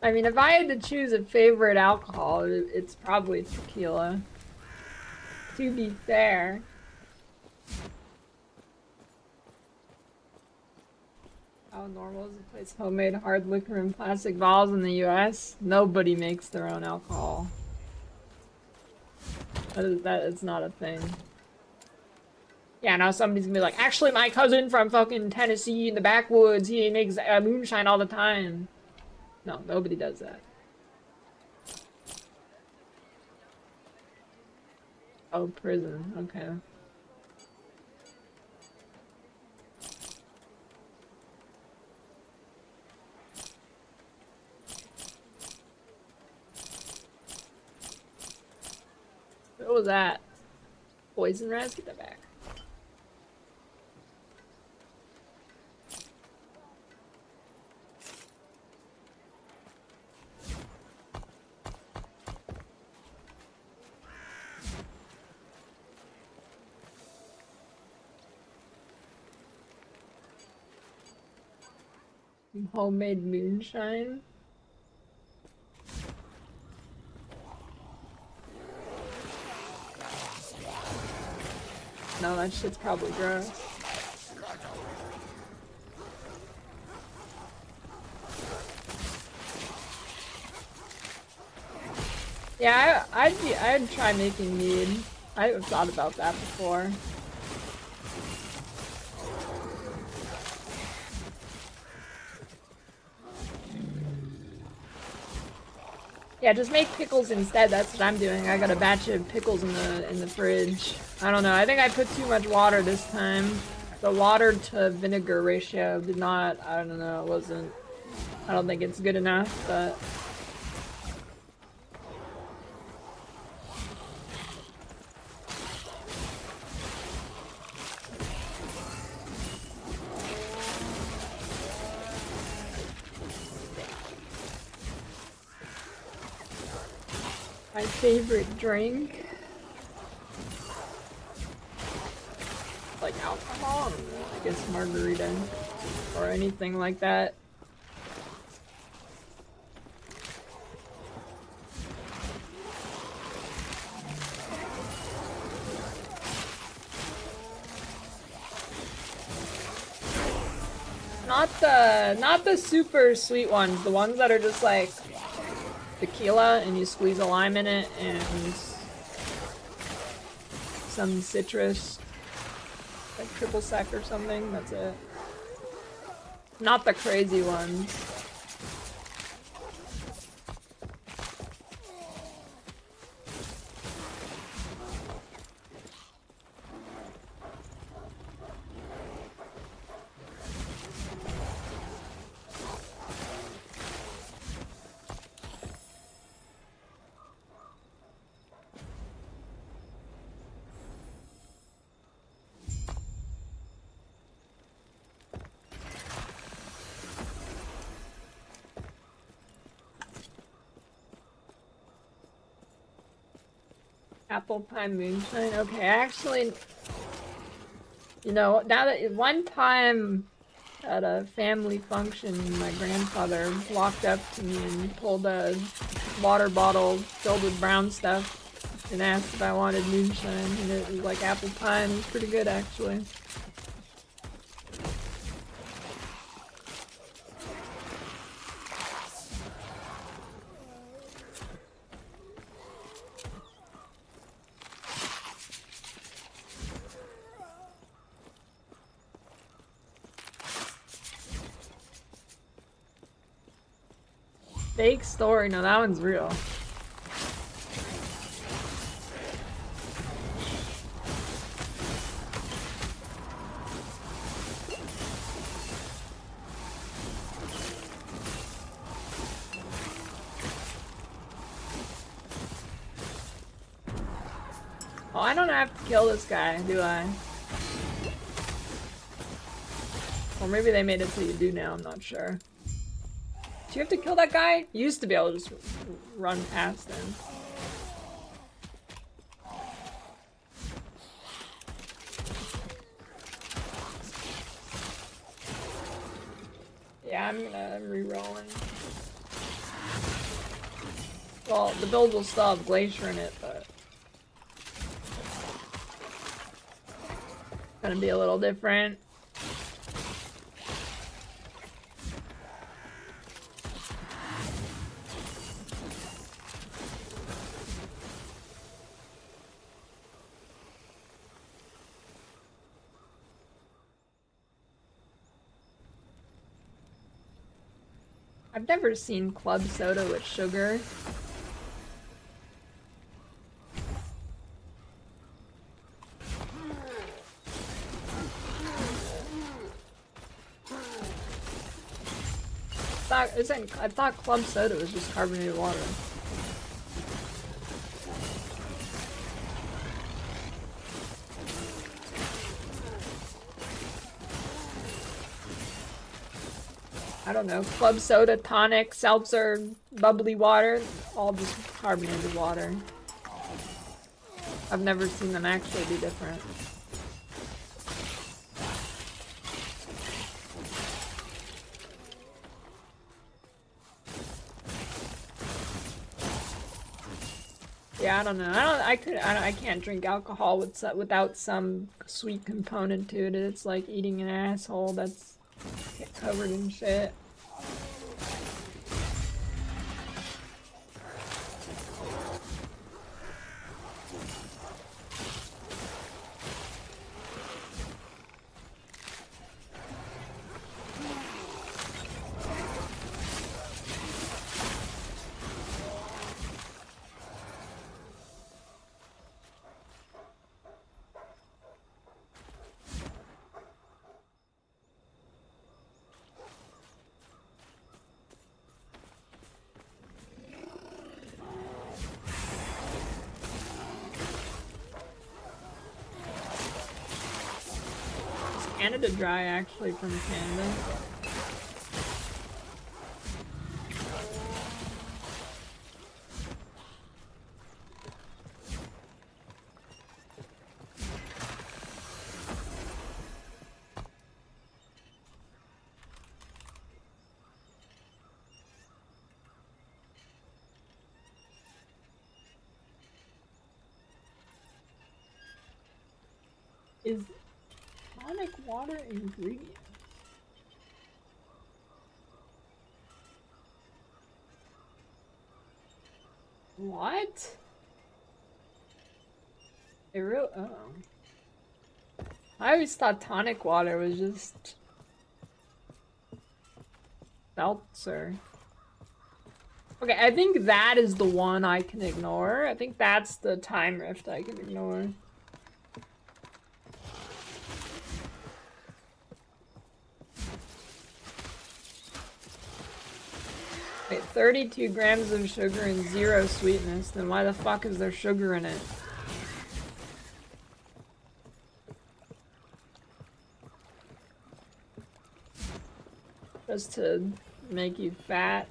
I mean, if I had to choose a favorite alcohol, it's probably tequila. To be fair. How normal is to place homemade hard liquor in plastic bottles in the US? Nobody makes their own alcohol. That is not a thing. Yeah, now somebody's gonna be like, actually, my cousin from fucking Tennessee in the backwoods, he makes moonshine all the time. No, nobody does that. Oh, prison. Okay. What was that? Poison rats? Get that back. Homemade moonshine? No, that shit's probably gross. Yeah, I'd try making mead. I've thought about that before. Yeah, just make pickles instead. That's what I'm doing. I got a batch of pickles in the fridge. I don't know. I think I put too much water this time. The water to vinegar ratio did not. I don't know. It wasn't. I don't think it's good enough, but. My favorite drink? Like alcohol? I guess margarita. Or anything like that. Not the super sweet ones, the ones that are just like tequila and you squeeze a lime in it and some citrus, like triple sec or something. That's it. Not the crazy ones. Apple pie moonshine. Okay, actually, you know, now that one time at a family function, my grandfather walked up to me and pulled a water bottle filled with brown stuff and asked if I wanted moonshine, and it was like apple pie, and it was pretty good actually. Fake story, no, that one's real. Oh, I don't have to kill this guy, do I? Or maybe they made it so you do now, I'm not sure. Do you have to kill that guy? You used to be able to just run past him. Yeah, I'm re-rolling. Well, the build will still have Glacier in it, but... gonna be a little different. I've never seen club soda with sugar. I thought club soda was just carbonated water. I don't know, club soda, tonic, seltzer, bubbly water, all just carbonated water. I've never seen them actually be different. Yeah, I don't know. I can't drink alcohol without some sweet component to it. It's like eating an asshole that's covered in shit. Canada Dry actually from Canada. Is tonic water ingredient? What? It real oh. I always thought tonic water was just seltzer. Okay, I think that is the one I can ignore. I think that's the time rift I can ignore. Wait, 32 grams of sugar and 0 sweetness. Then why the fuck is there sugar in it? Just to make you fat.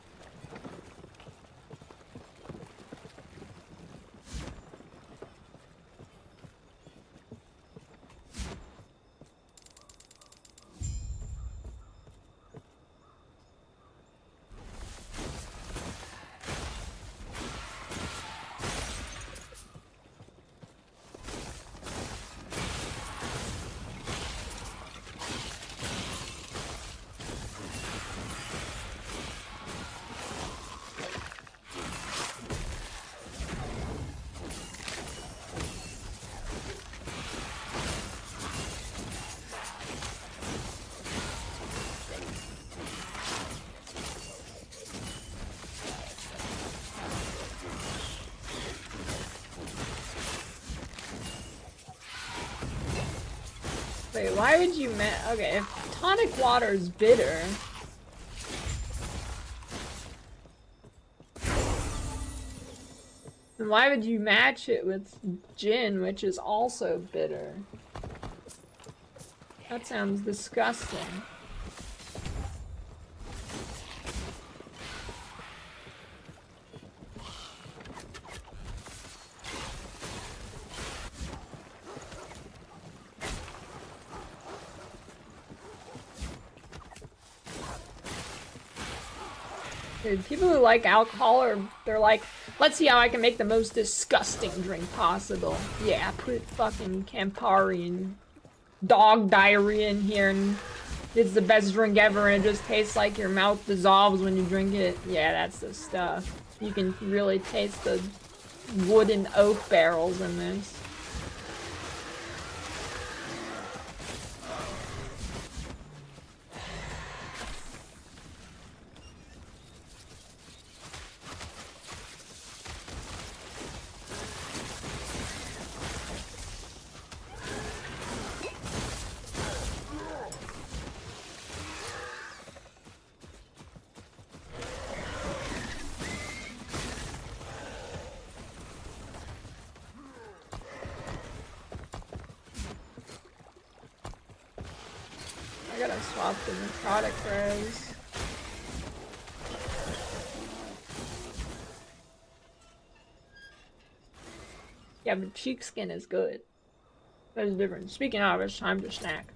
Wait, why would you okay, if tonic water is bitter... And why would you match it with gin, which is also bitter? That sounds disgusting. Dude, people who like alcohol they're like, let's see how I can make the most disgusting drink possible. Yeah, put fucking Campari and dog diarrhea in here and it's the best drink ever and it just tastes like your mouth dissolves when you drink it. Yeah, that's the stuff. You can really taste the wood and oak barrels in this. I gotta swap the necrotic res. Yeah, but sheepskin is good. There's a difference. Speaking of, it's time to snack.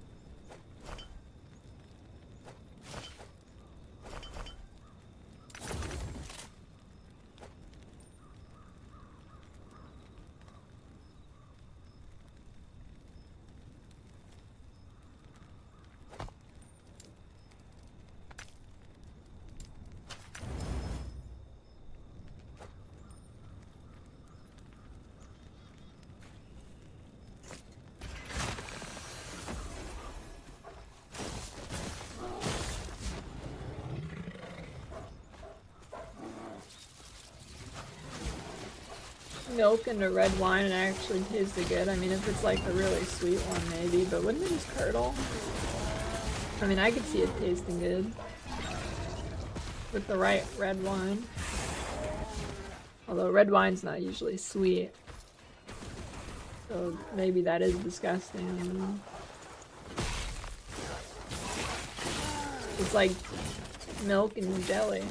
Milk and a red wine actually tasted good. I mean, if it's like the really sweet one, maybe, but wouldn't it just curdle? I mean, I could see it tasting good with the right red wine. Although red wine's not usually sweet. So maybe that is disgusting. I don't know. It's like milk and jelly.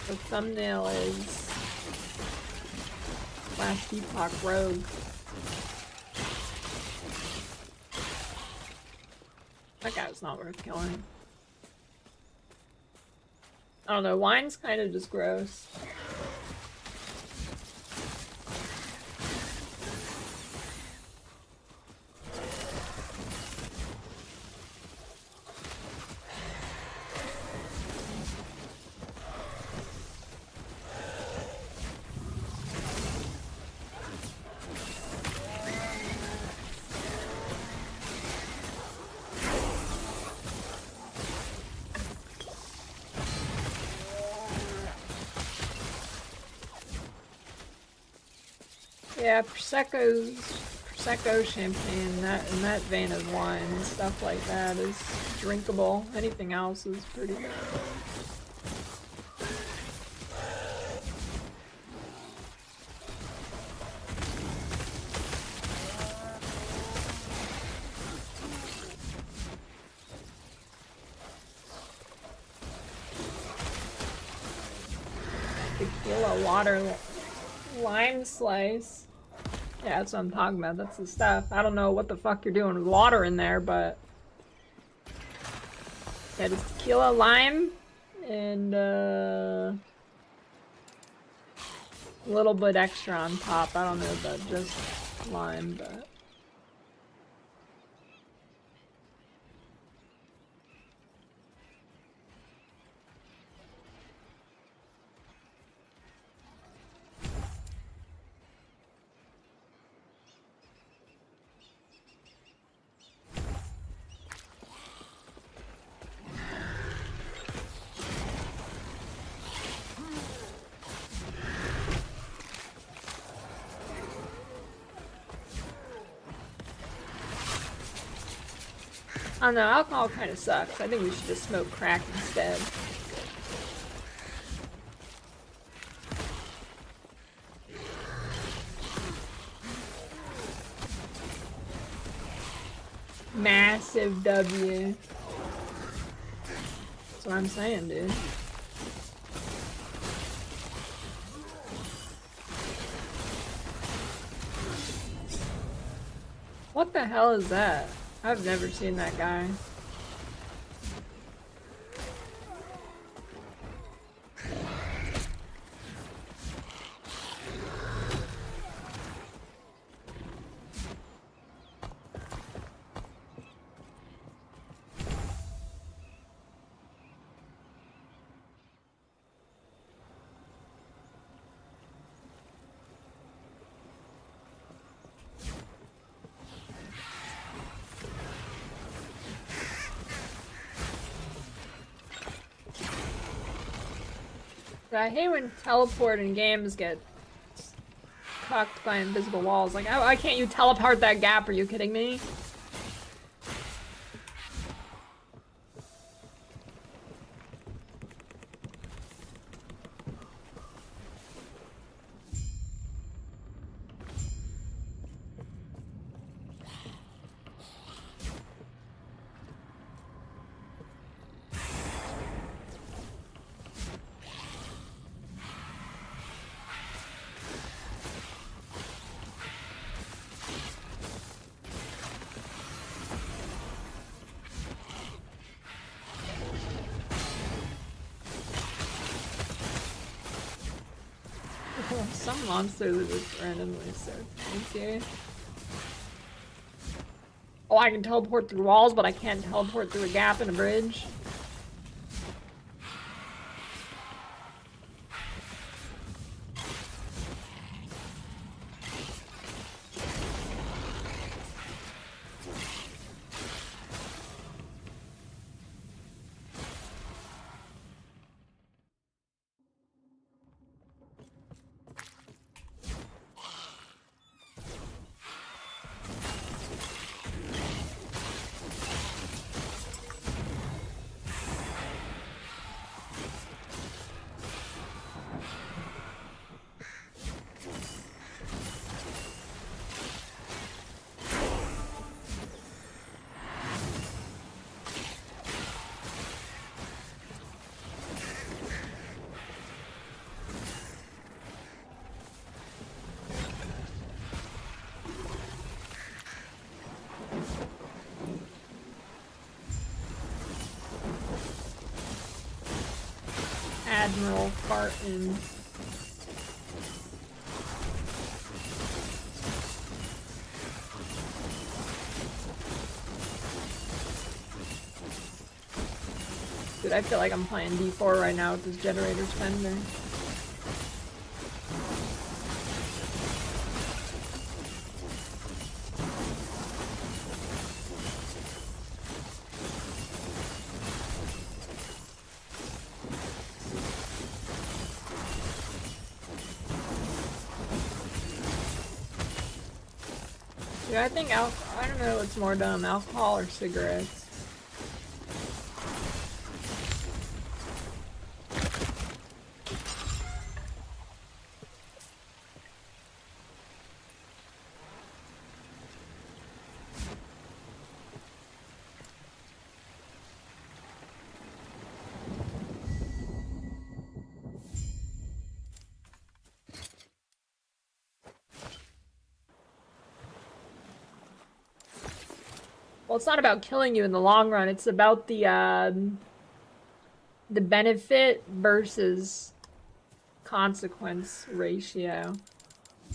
The thumbnail is Last Epoch Rogue. That guy was not worth killing. I don't know, wine's kind of just gross. Yeah, Prosecco champagne, in that vein of wine and stuff like that is drinkable. Anything else is pretty bad. Tequila water lime slice. Yeah, that's what I'm talking about. That's the stuff. I don't know what the fuck you're doing with water in there, but yeah, just tequila, lime, and a little bit extra on top. I don't know about just lime, but I don't know, alcohol kind of sucks. I think we should just smoke crack instead. Massive W. That's what I'm saying, dude. What the hell is that? I've never seen that guy. I hate when teleport in games get cucked by invisible walls. Like, why can't you teleport that gap? Are you kidding me? Some monsters are just randomly so fancy. Oh, I can teleport through walls, but I can't teleport through a gap in a bridge. Admiral Barton. Dude, I feel like I'm playing D4 right now with this generator spender. Dude, I think I don't know what's more dumb, alcohol or cigarettes. Well, it's not about killing you in the long run. It's about the benefit versus consequence ratio.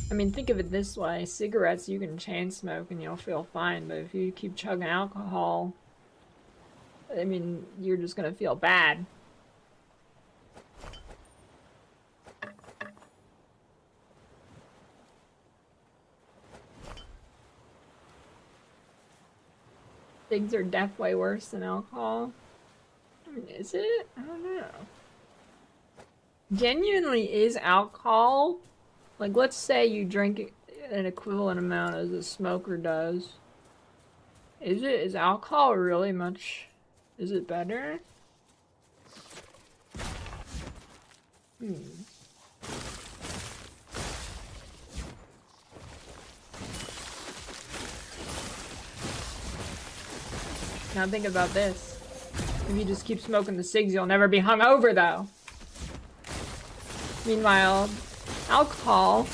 I mean, think of it this way. Cigarettes, you can chain smoke and you'll feel fine. But if you keep chugging alcohol, I mean, you're just gonna feel bad. Things are definitely worse than alcohol. I mean, is it? I don't know. Genuinely, is alcohol, like, let's say you drink an equivalent amount as a smoker does. Is alcohol really much? Is it better? Now think about this. If you just keep smoking the cigs, you'll never be hungover, though. Meanwhile, alcohol,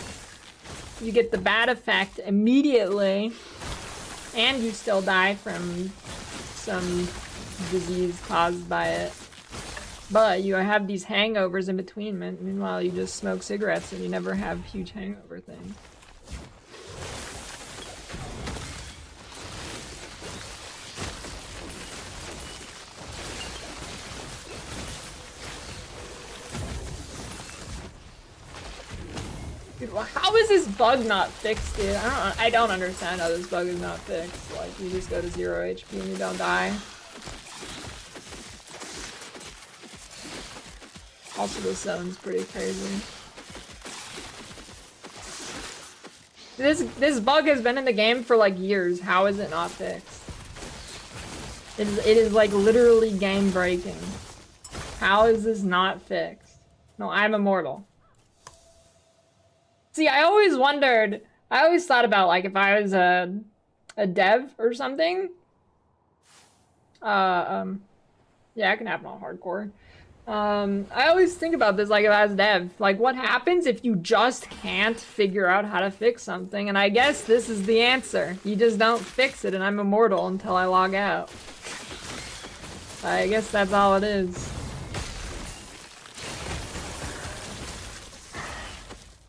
you get the bad effect immediately, and you still die from some disease caused by it. But you have these hangovers in between. Meanwhile, you just smoke cigarettes and you never have huge hangover things. Dude, how is this bug not fixed, dude? I don't understand how this bug is not fixed. Like, you just go to 0 HP and you don't die. Also, this zone's pretty crazy. This bug has been in the game for like years. How is it not fixed? It is like literally game breaking. How is this not fixed? No, I'm immortal. See, I always wondered, I always thought about like if I was a dev or something. Yeah, I can happen on hardcore. I always think about this like if I was a dev. Like what happens if you just can't figure out how to fix something? And I guess this is the answer. You just don't fix it and I'm immortal until I log out. I guess that's all it is.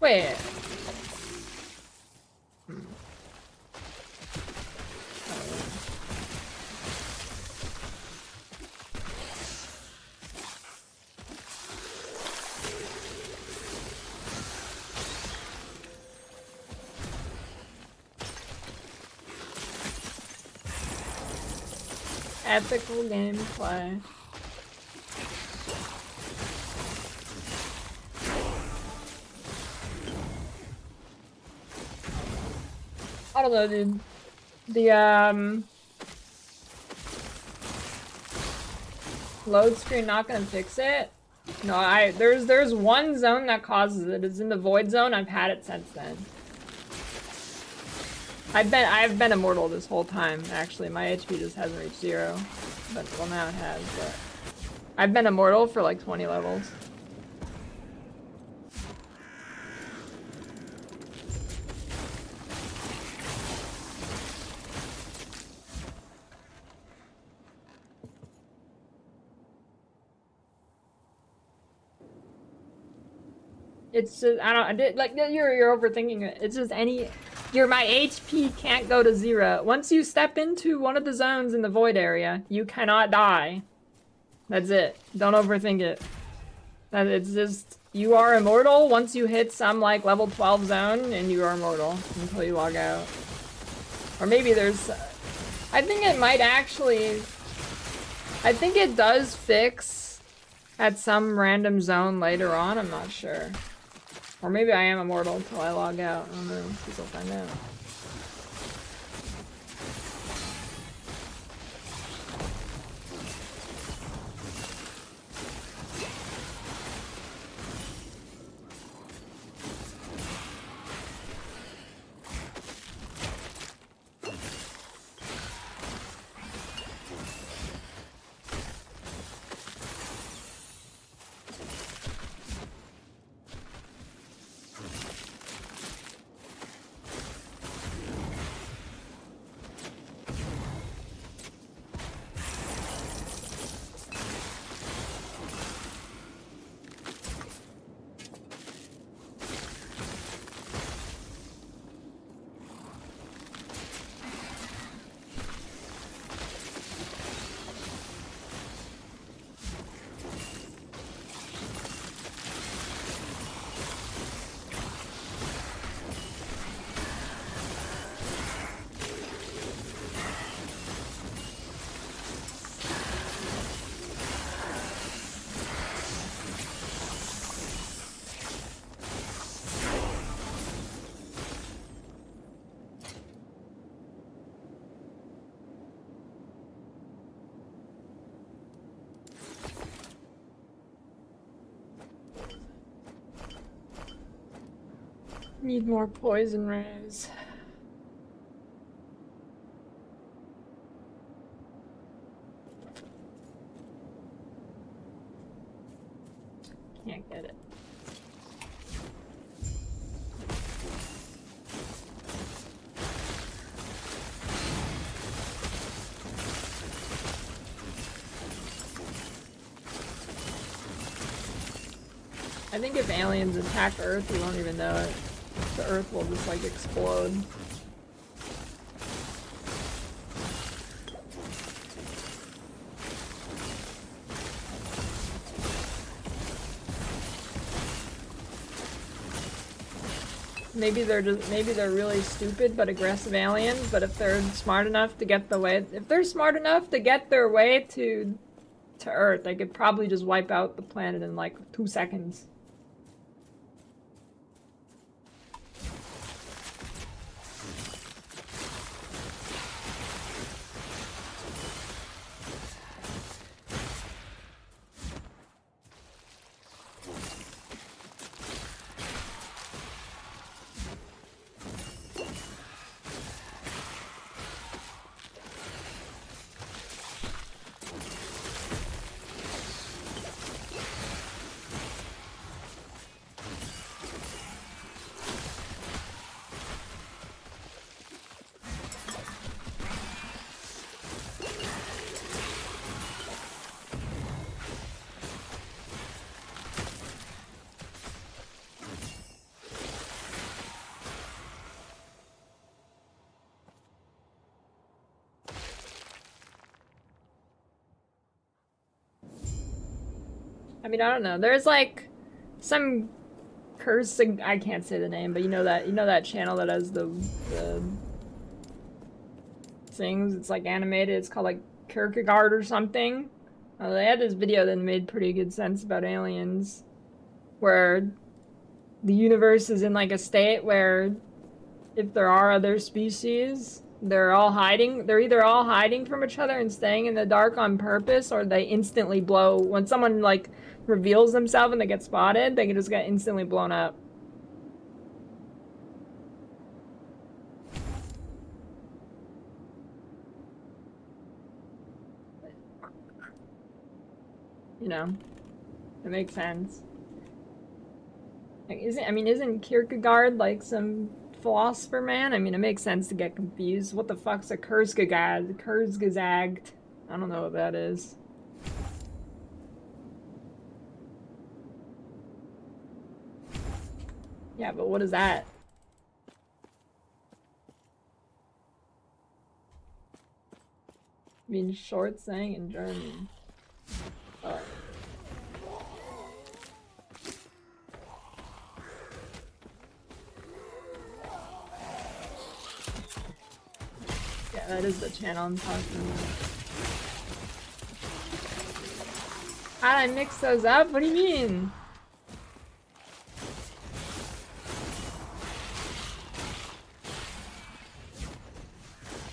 Wait. Ethical gameplay. I don't know, dude. The load screen not gonna fix it. No, there's one zone that causes it. It's in the void zone. I've had it since then. I've been immortal this whole time. Actually, my HP just hasn't reached 0. But well, now it has. But I've been immortal for like 20 levels. It's just like you're overthinking it. It's just my HP can't go to 0. Once you step into one of the zones in the void area, you cannot die. That's it. Don't overthink it. It's just you are immortal once you hit some like level 12 zone, and you are immortal until you log out. Or maybe there's, I think it might actually. I think it does fix at some random zone later on. I'm not sure. Or maybe I am immortal until I log out. I don't know. People find out. Need more poison rays. Can't get it. I think if aliens attack Earth, we won't even know it. The Earth will just like explode. Maybe they're really stupid but aggressive aliens, but if they're smart enough to get their way to Earth, they could probably just wipe out the planet in like 2 seconds. I mean, I don't know. There's like some cursing. I can't say the name, but you know that channel that has the things. It's like animated. It's called like Kierkegaard or something. They had this video that made pretty good sense about aliens, where the universe is in like a state where if there are other species, they're all hiding. They're either all hiding from each other and staying in the dark on purpose, or they instantly blow when someone like reveals themselves and they get spotted. They can just get instantly blown up. You know, it makes sense. Like, isn't Kierkegaard like some philosopher man? I mean, it makes sense to get confused. What the fuck's a Kurzgesagt? I don't know what that is. Yeah, but what is that? I mean, short saying in German. Oh. Yeah, that is the channel I'm talking about. How did I mix those up? What do you mean?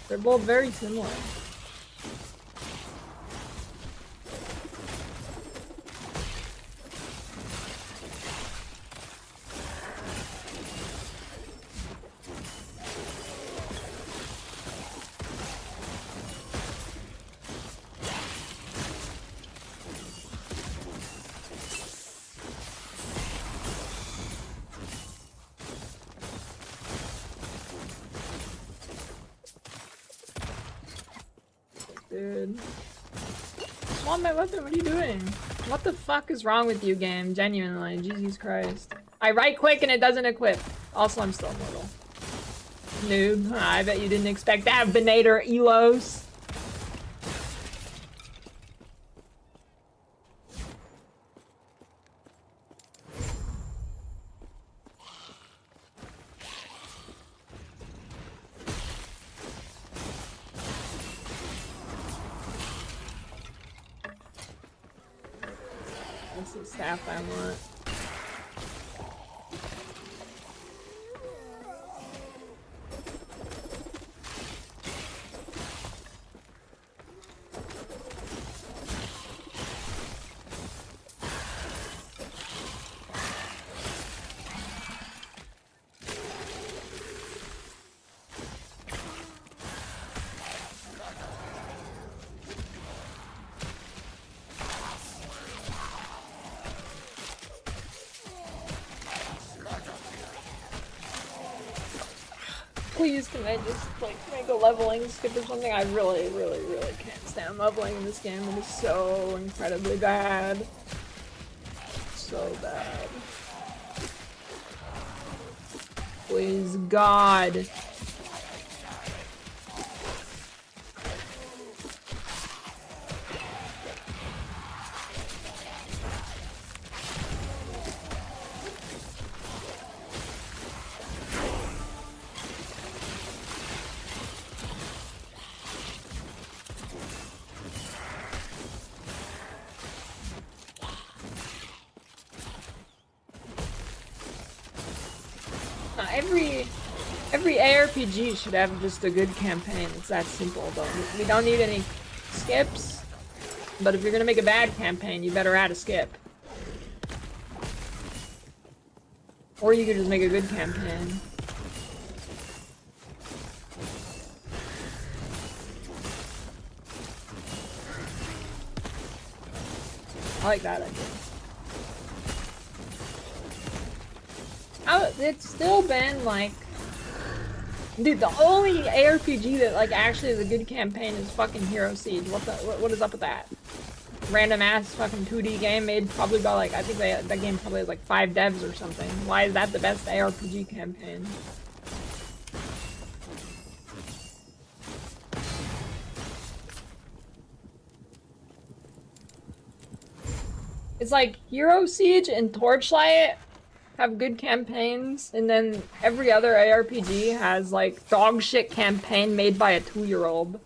They're both very similar. Dude. On my weapon, what are you doing? What the fuck is wrong with you, game? Genuinely, Jesus Christ. I right click and it doesn't equip. Also, I'm still immortal. Noob. I bet you didn't expect that, Venator Elos. That's the staff I want. Please, can I just, like, make a leveling skip or something? I really, really, really can't stand leveling in this game. It is so incredibly bad. So bad. Please, God. Every ARPG should have just a good campaign. It's that simple, though. We don't need any skips, but if you're gonna make a bad campaign, you better add a skip. Or you could just make a good campaign. I like that idea. It's still been like, dude, the only ARPG that like actually is a good campaign is fucking Hero Siege. What is up with that? Random ass fucking 2D game made probably by like, I think that game probably has like 5 devs or something. Why is that the best ARPG campaign? It's like Hero Siege and Torchlight have good campaigns, and then every other ARPG has like dog shit campaign made by a 2-year-old.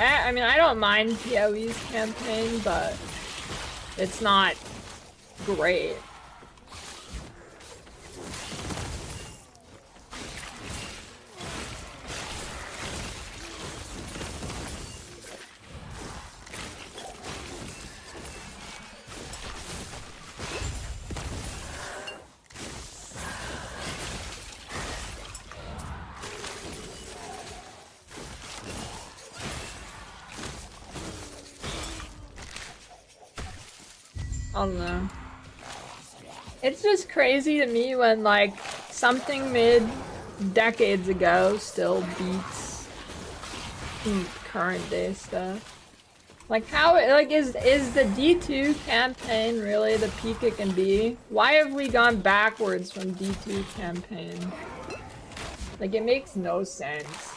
I mean, I don't mind PoE's campaign, but it's not great. I don't know. It's just crazy to me when like something made decades ago still beats current day stuff. Like how is the D2 campaign really the peak it can be? Why have we gone backwards from D2 campaign? Like it makes no sense.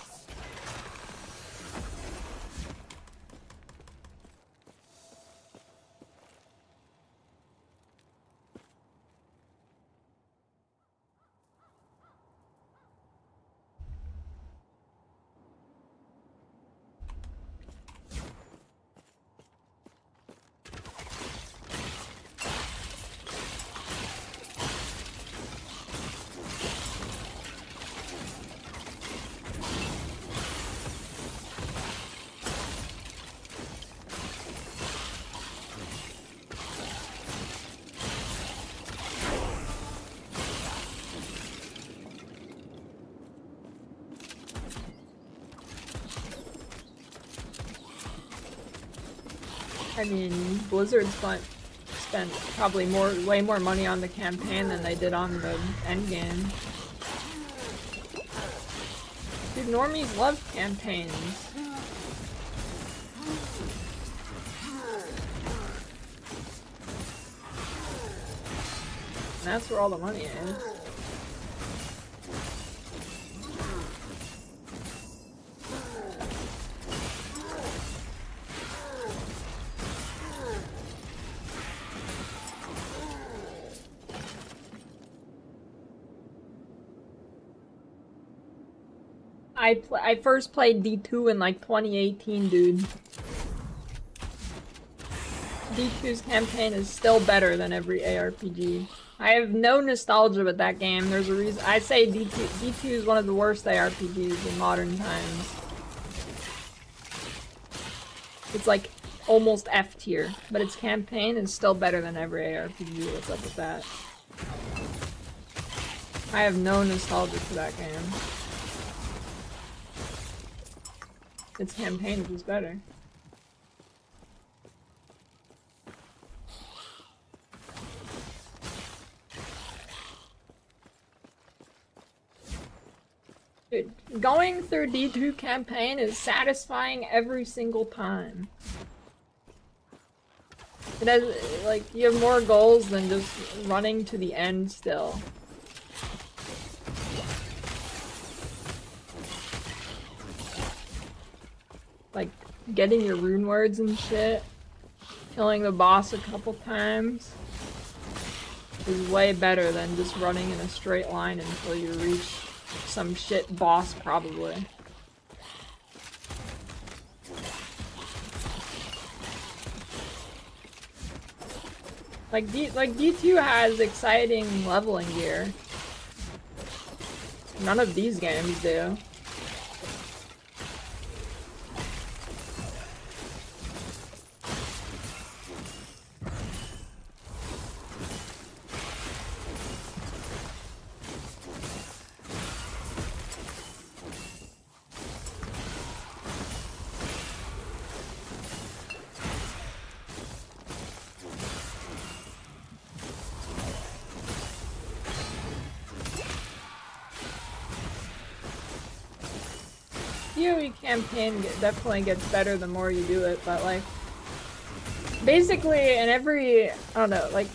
I mean, Blizzard spent probably way more money on the campaign than they did on the endgame. Dude, normies love campaigns. And that's where all the money is. I first played D2 in like 2018, dude. D2's campaign is still better than every ARPG. I have no nostalgia with that game. There's a reason I say D2 is one of the worst ARPGs in modern times. It's like almost F tier, but its campaign is still better than every ARPG. What's up with that? I have no nostalgia for that game. Its campaign is just better. Dude, going through D2 campaign is satisfying every single time. It has, like, you have more goals than just running to the end still. Like, getting your rune words and shit, killing the boss a couple times is way better than just running in a straight line until you reach some shit boss, probably. Like D2 has exciting leveling gear. None of these games do. PoE campaign definitely gets better the more you do it, but like, basically in every, I don't know, like,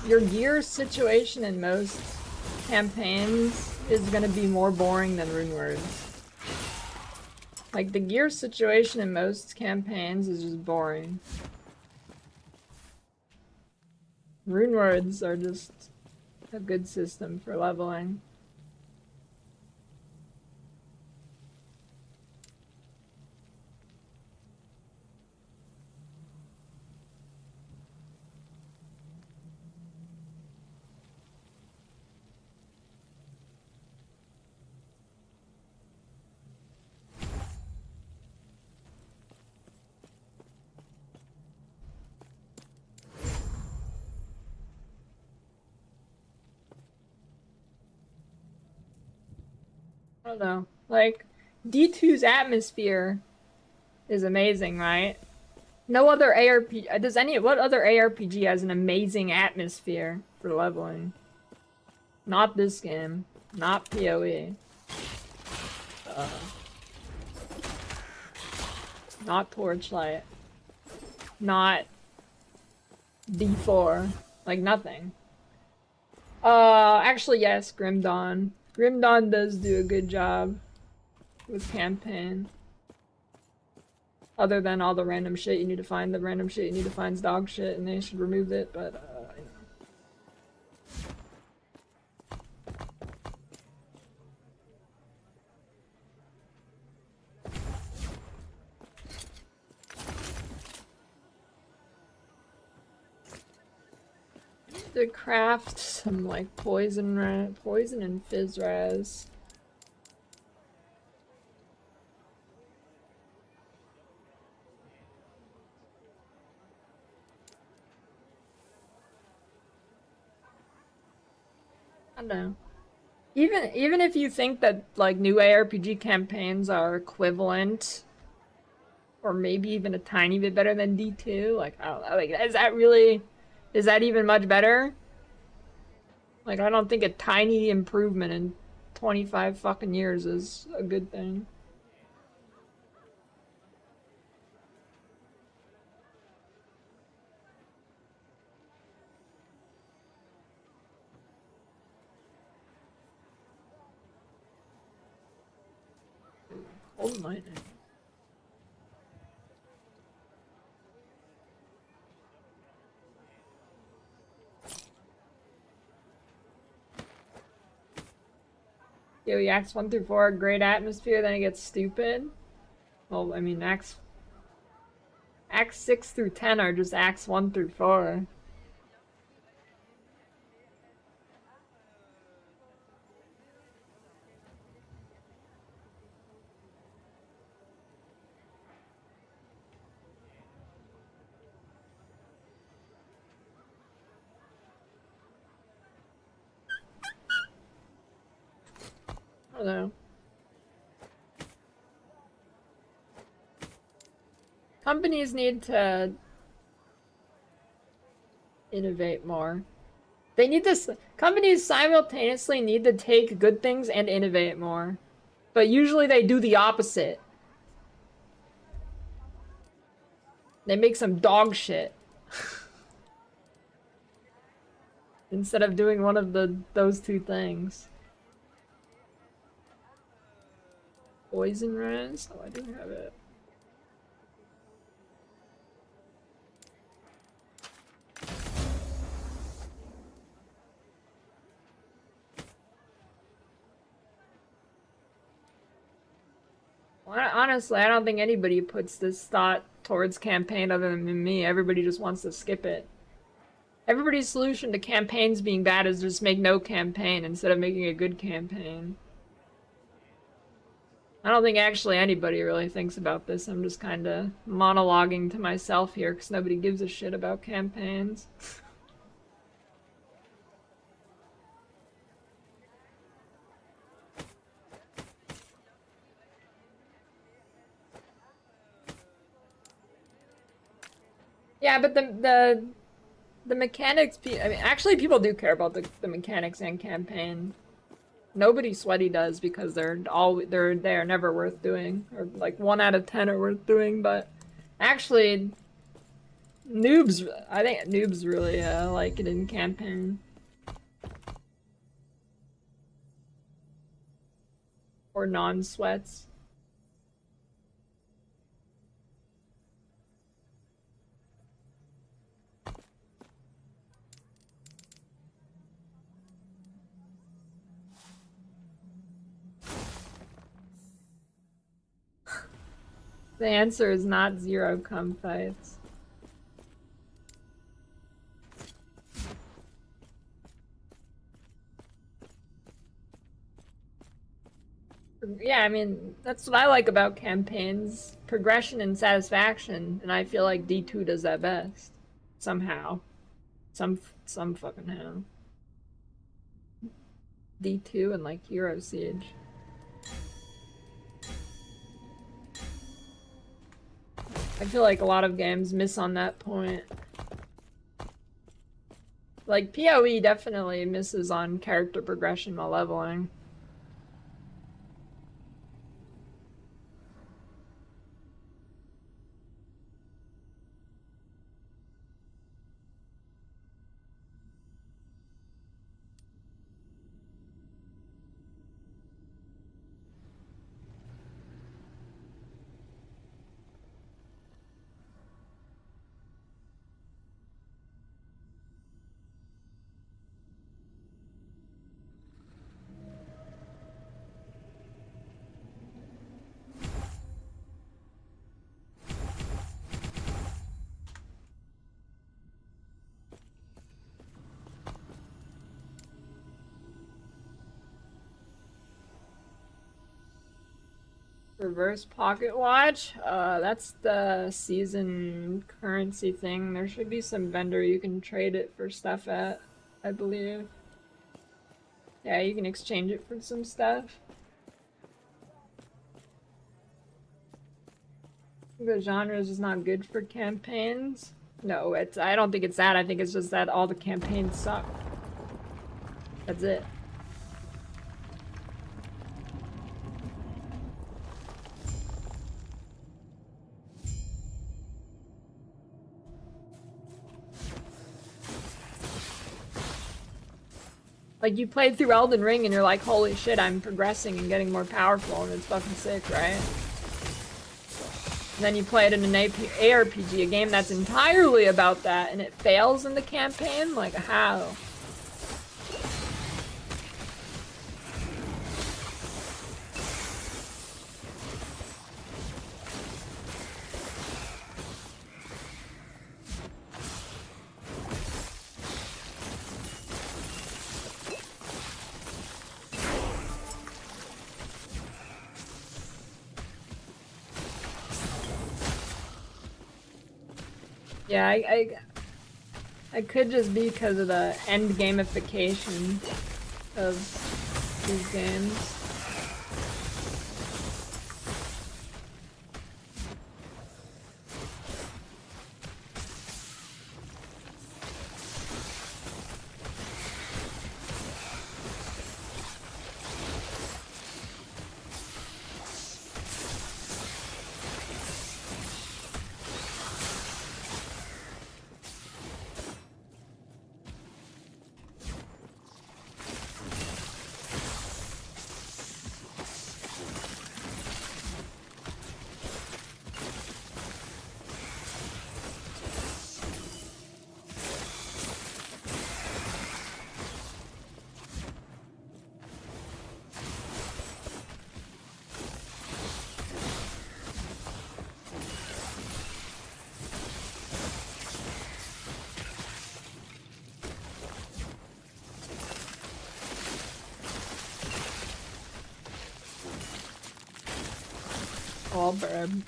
your gear situation in most campaigns is gonna be more boring than rune words. Like, the gear situation in most campaigns is just boring. Rune words are just a good system for leveling. I don't know. Like, D2's atmosphere is amazing, right? No other ARPG, what other ARPG has an amazing atmosphere for leveling? Not this game. Not PoE. Not Torchlight. Not D4. Like, nothing. Actually, yes, Grim Dawn. Grim Dawn does do a good job with campaign. Other than all the random shit you need to find. The random shit you need to find is dog shit, and they should remove it, but, you know. To craft some like poison and fizz raz. I don't know. Even if you think that like new ARPG campaigns are equivalent, or maybe even a tiny bit better than D2, like I don't know, like is that even much better? Like, I don't think a tiny improvement in 25 fucking years is a good thing. Hold my name. Yo, Acts 1 through 4 are great atmosphere, then it gets stupid. Well, I mean, Acts 6 through 10 are just Acts 1 through 4. I don't know. Companies need to innovate more. They need this. Companies simultaneously need to take good things and innovate more. But usually they do the opposite. They make some dog shit. Instead of doing one of those two things. Poison rants? Oh, I do have it. Well, honestly, I don't think anybody puts this thought towards campaign other than me. Everybody just wants to skip it. Everybody's solution to campaigns being bad is just make no campaign instead of making a good campaign. I don't think actually anybody really thinks about this. I'm just kind of monologuing to myself here because nobody gives a shit about campaigns. Yeah, but the mechanics, I mean, actually people do care about the mechanics and campaign. Nobody sweaty does because they are never worth doing, or like 1 out of 10 are worth doing. But actually, noobs, I think noobs really like it in campaign or non-sweats. The answer is not 0 cum fights. Yeah, I mean, that's what I like about campaigns. Progression and satisfaction, and I feel like D2 does that best. Somehow. Some fucking how. D2 and like Hero Siege. I feel like a lot of games miss on that point. Like, PoE definitely misses on character progression while leveling. Reverse pocket watch? That's the season currency thing. There should be some vendor you can trade it for stuff at, I believe. Yeah, you can exchange it for some stuff. The genre is just not good for campaigns. No, I don't think it's that. I think it's just that all the campaigns suck. That's it. Like, you played through Elden Ring and you're like, holy shit, I'm progressing and getting more powerful, and it's fucking sick, right? And then you play it in an ARPG, a game that's entirely about that, and it fails in the campaign? Like, how? Yeah, I could just be because of the end gamification of these games. Oh, babe.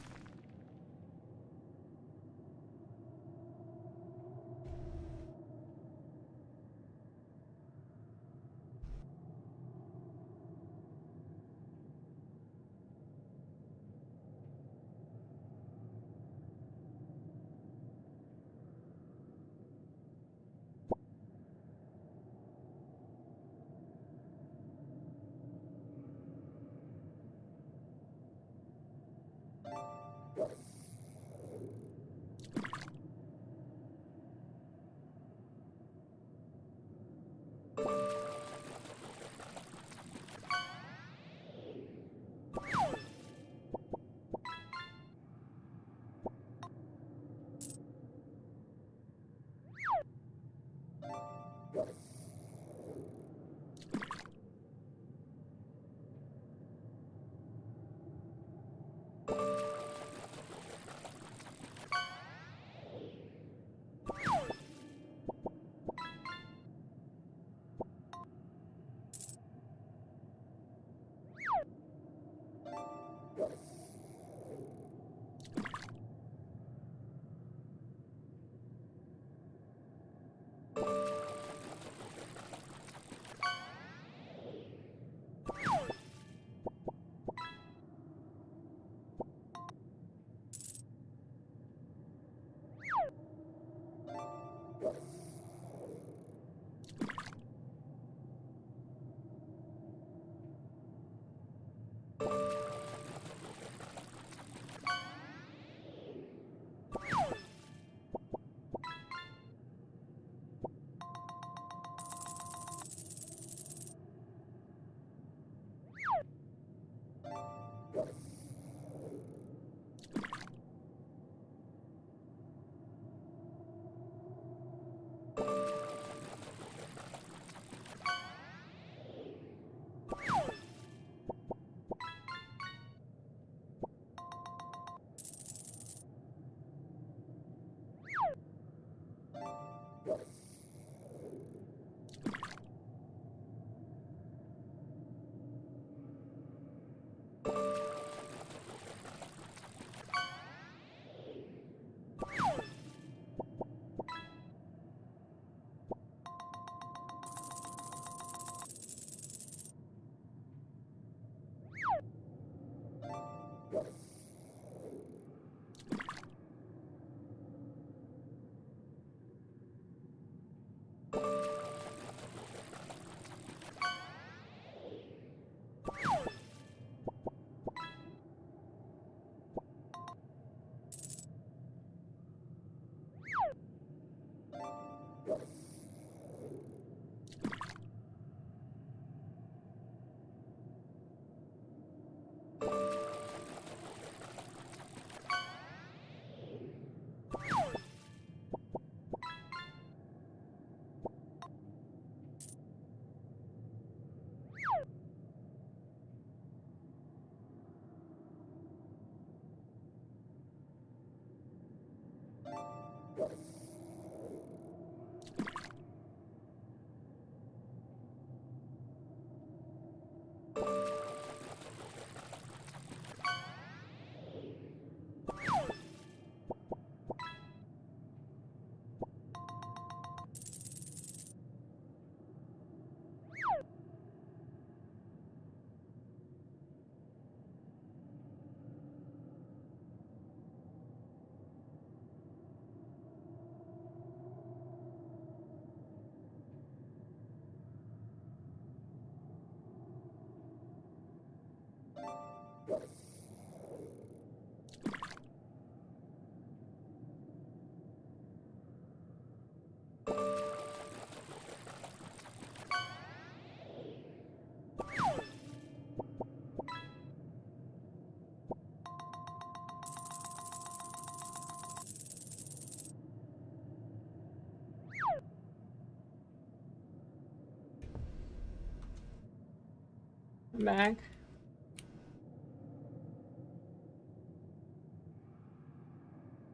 Back.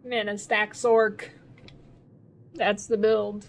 Man, a stack sork. That's the build.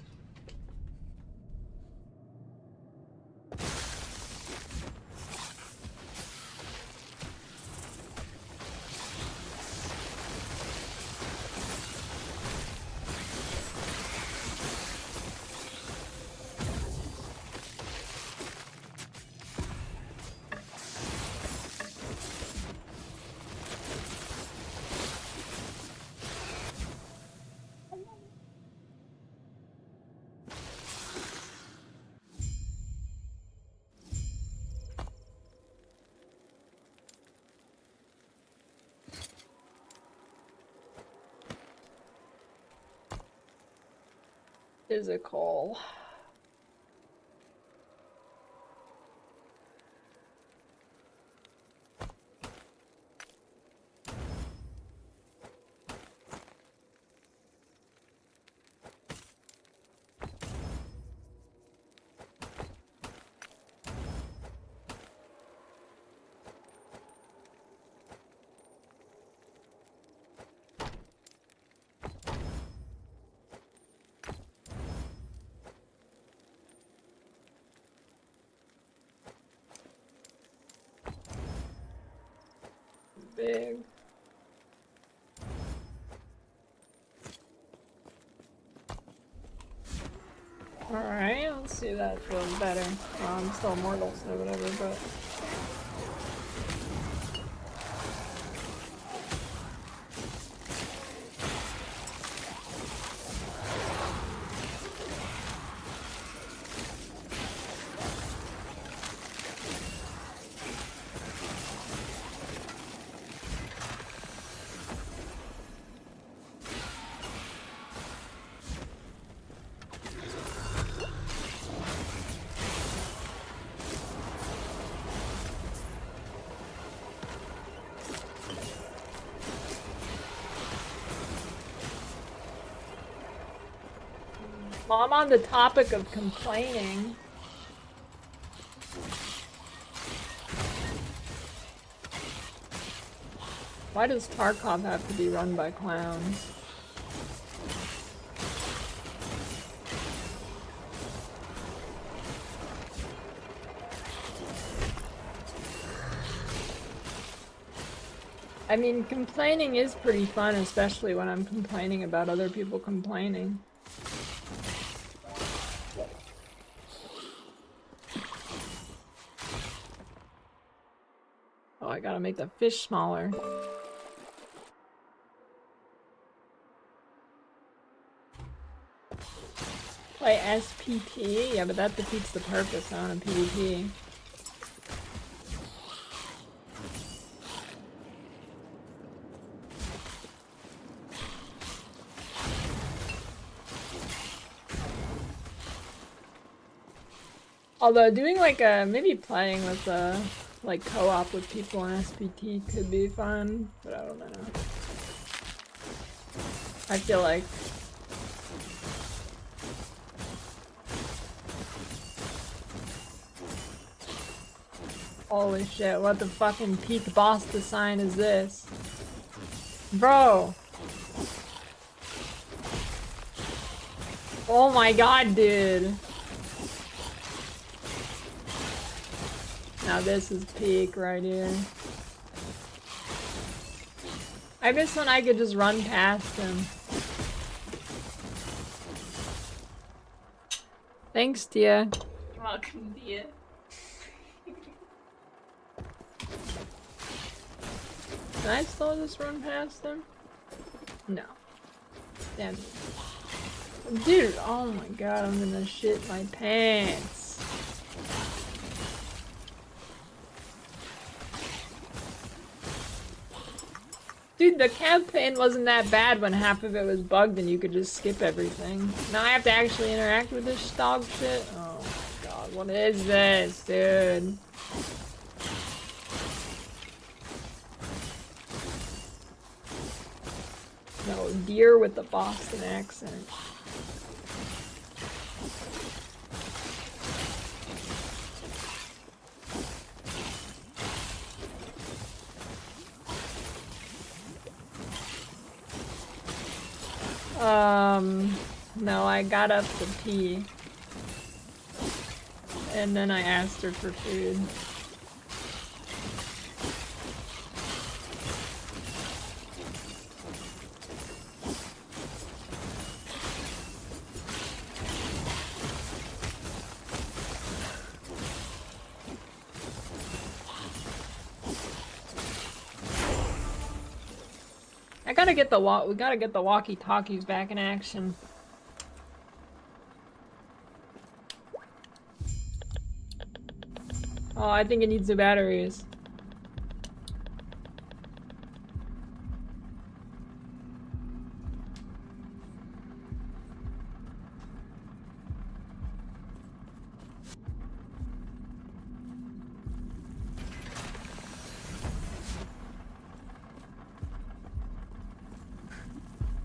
Physical. Big. Alright, let's see if that feels better. Well, I'm still immortal, so whatever, but... Well, I'm on the topic of complaining. Why does Tarkov have to be run by clowns? I mean, complaining is pretty fun, especially when I'm complaining about other people complaining. Oh, I gotta make the fish smaller. Play SPT? Yeah, but that defeats the purpose on a PvP. Although doing like maybe playing with like co-op with people in SPT could be fun, but I don't know. I feel like holy shit, what the fucking peak boss design is this? Bro! Oh my god, dude! Now this is peak right here. I miss when I could just run past him. Thanks, Tia. You're welcome, dear. Can I still just run past him? No. Damn it. Dude, oh my god, I'm gonna shit my pants. Dude, the campaign wasn't that bad when half of it was bugged and you could just skip everything. Now I have to actually interact with this dog shit? Oh my god, what is this, dude? No, deer with the Boston accent. No, I got up to pee. And then I asked her for food. I gotta get the we gotta get the walkie-talkies back in action. Oh, I think it needs the batteries.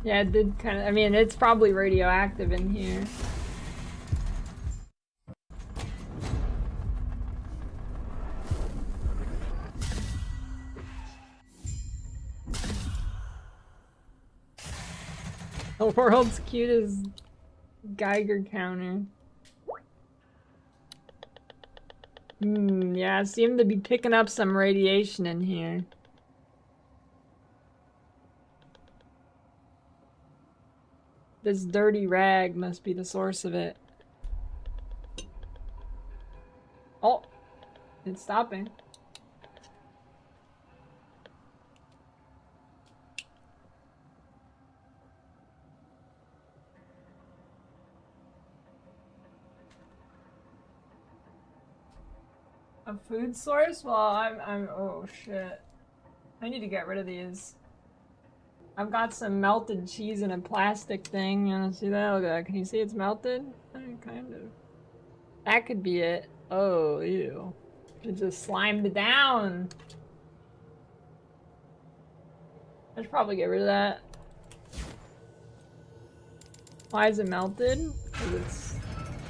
Yeah, it did kind of. I mean, it's probably radioactive in here. The world's cutest Geiger counter. Yeah, I seem to be picking up some radiation in here. This dirty rag must be the source of it. Oh, it's stopping. A food source? Well, oh shit. I need to get rid of these. I've got some melted cheese in a plastic thing. You wanna see that? Look at that. Can you see it's melted? Kind of. That could be it. Oh, ew. It just slimed down. I should probably get rid of that. Why is it melted? Because it's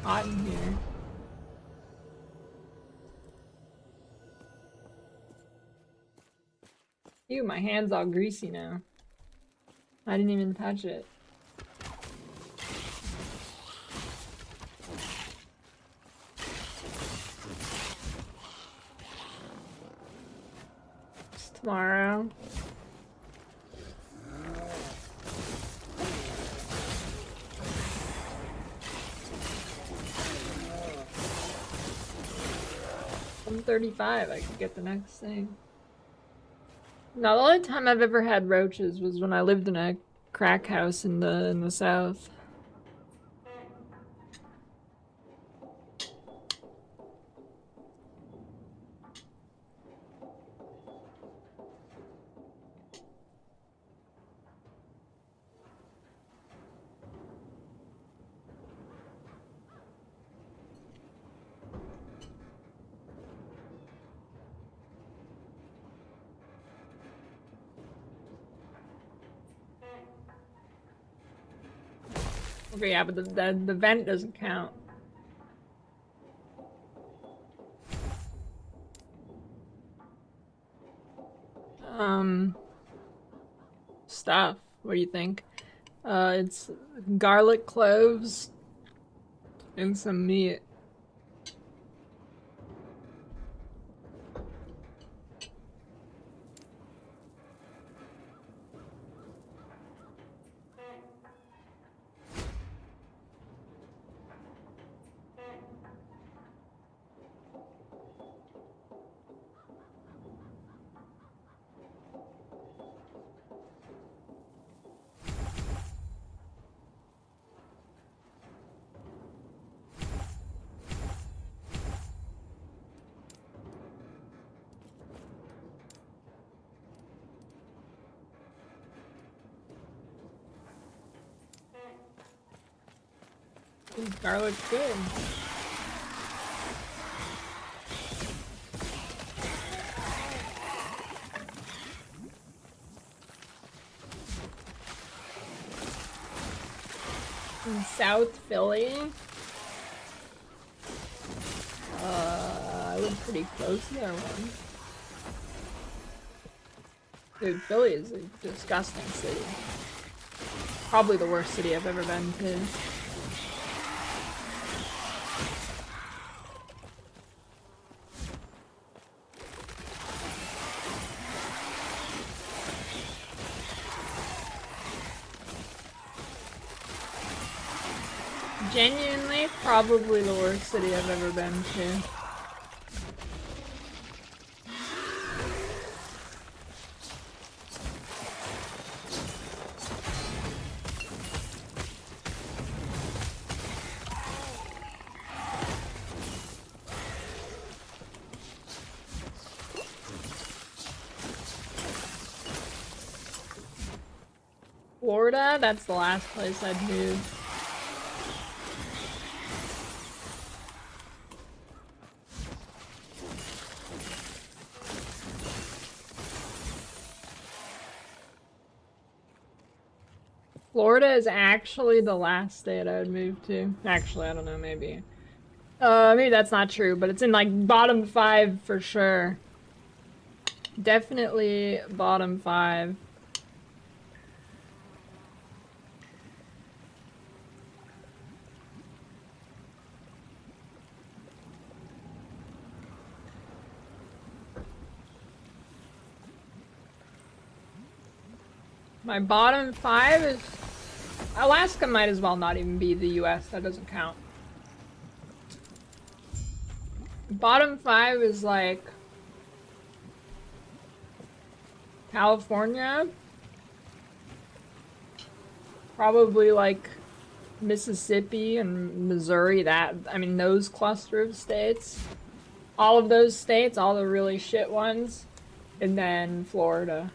hot in here. Ew, my hand's all greasy now. I didn't even touch it. It's tomorrow. I'm 35, I could get the next thing. No, the only time I've ever had roaches was when I lived in a crack house in the south. Okay, yeah, but the vent doesn't count. Stuff. What do you think? It's garlic cloves and some meat. Garlic's good. In South Philly? I live pretty close to there once. Dude, Philly is a disgusting city. Probably the worst city I've ever been to. Genuinely, probably the worst city I've ever been to. Florida? That's the last place I'd move. Florida is actually the last state I would move to. Actually, I don't know, maybe. Maybe that's not true, but it's in like bottom 5 for sure. Definitely bottom 5. My bottom 5 is... Alaska might as well not even be the US, that doesn't count. Bottom 5 is like... California. Probably like Mississippi and Missouri, those cluster of states. All of those states, all the really shit ones. And then Florida.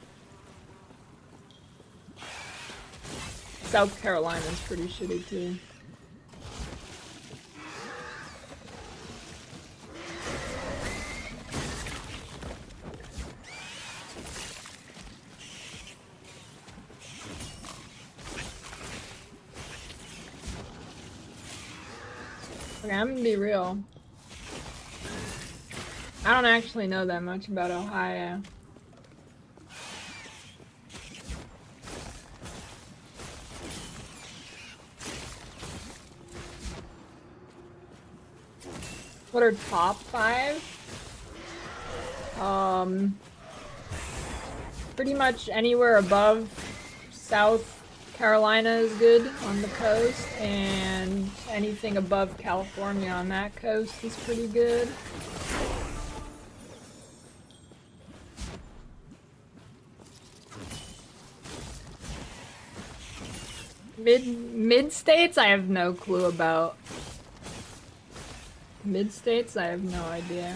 South Carolina's pretty shitty too. Okay, I'm gonna be real. I don't actually know that much about Ohio. What are top 5? Pretty much anywhere above South Carolina is good on the coast, and anything above California on that coast is pretty good. Mid states I have no clue about. Mid states I have no idea.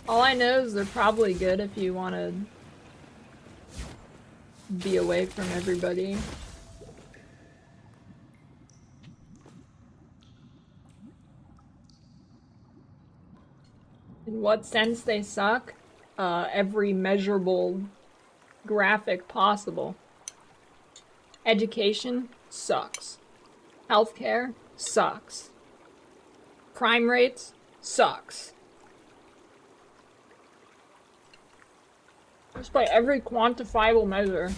All I know is they're probably good if you want to be away from everybody. In what sense they suck? Every measurable graphic possible. Education sucks. Healthcare sucks. Crime rates sucks. Just by every quantifiable measure.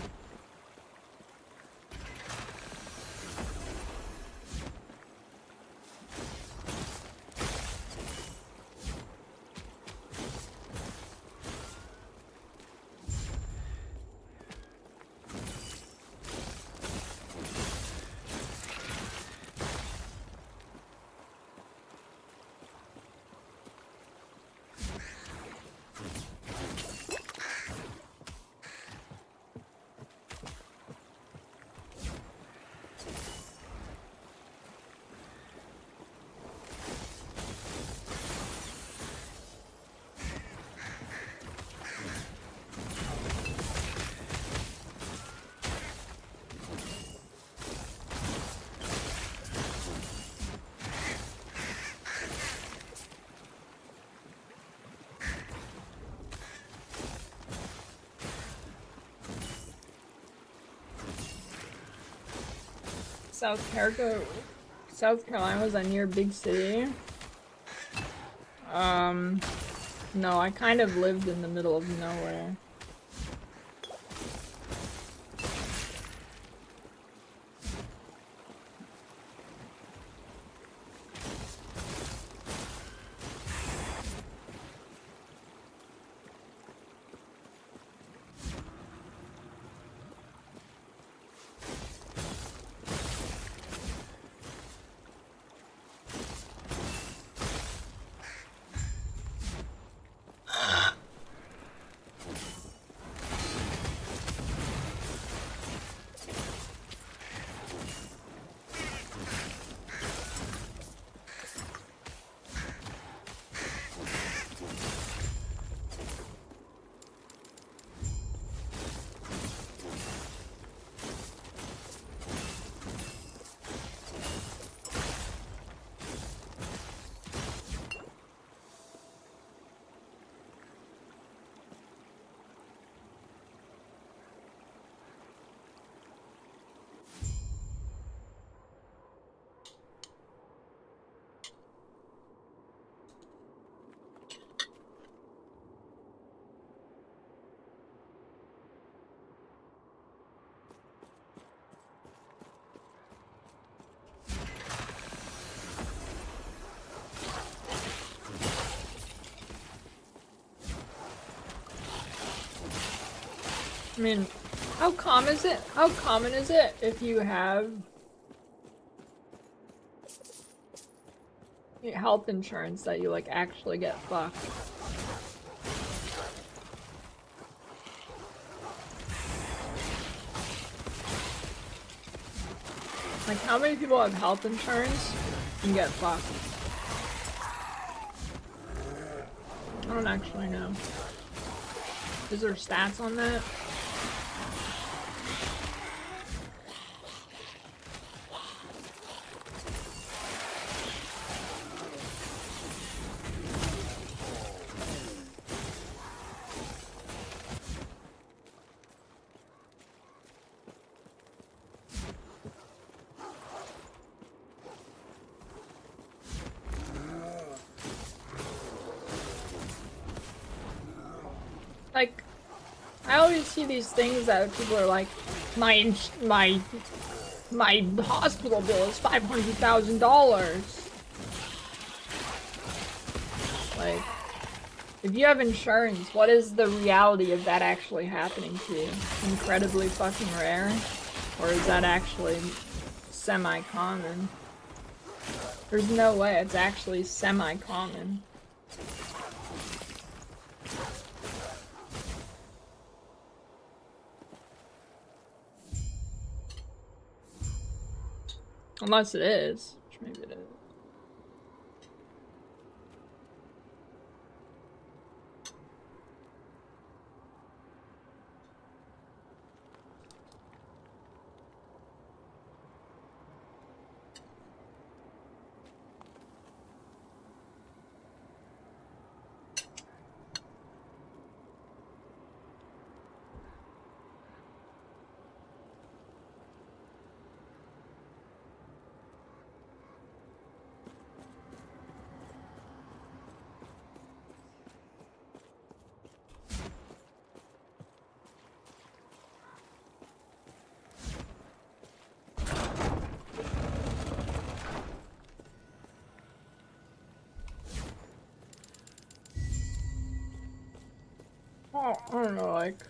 South Carolina was a near big city. No, I kind of lived in the middle of nowhere. I mean, how common is it? How common is it if you have health insurance that you like actually get fucked? Like, how many people have health insurance and get fucked? I don't actually know. Is there stats on that? Like, I always see these things that people are like, my hospital bill is $500,000. Like, if you have insurance, what is the reality of that actually happening to you? Incredibly fucking rare? Or is that actually semi-common? There's no way it's actually semi-common. Unless it is, which maybe it is. Oh, I don't know, like...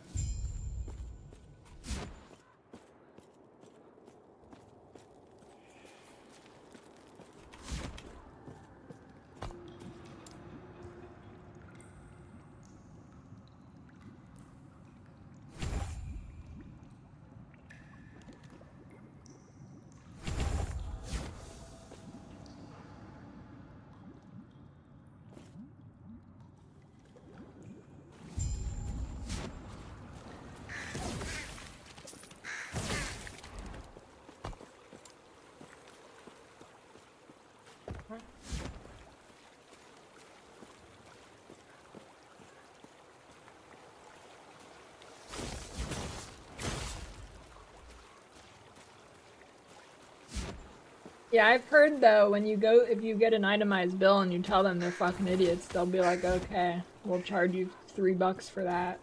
Yeah, I've heard though, when you go, if you get an itemized bill and you tell them they're fucking idiots, they'll be like, okay, we'll charge you $3 for that.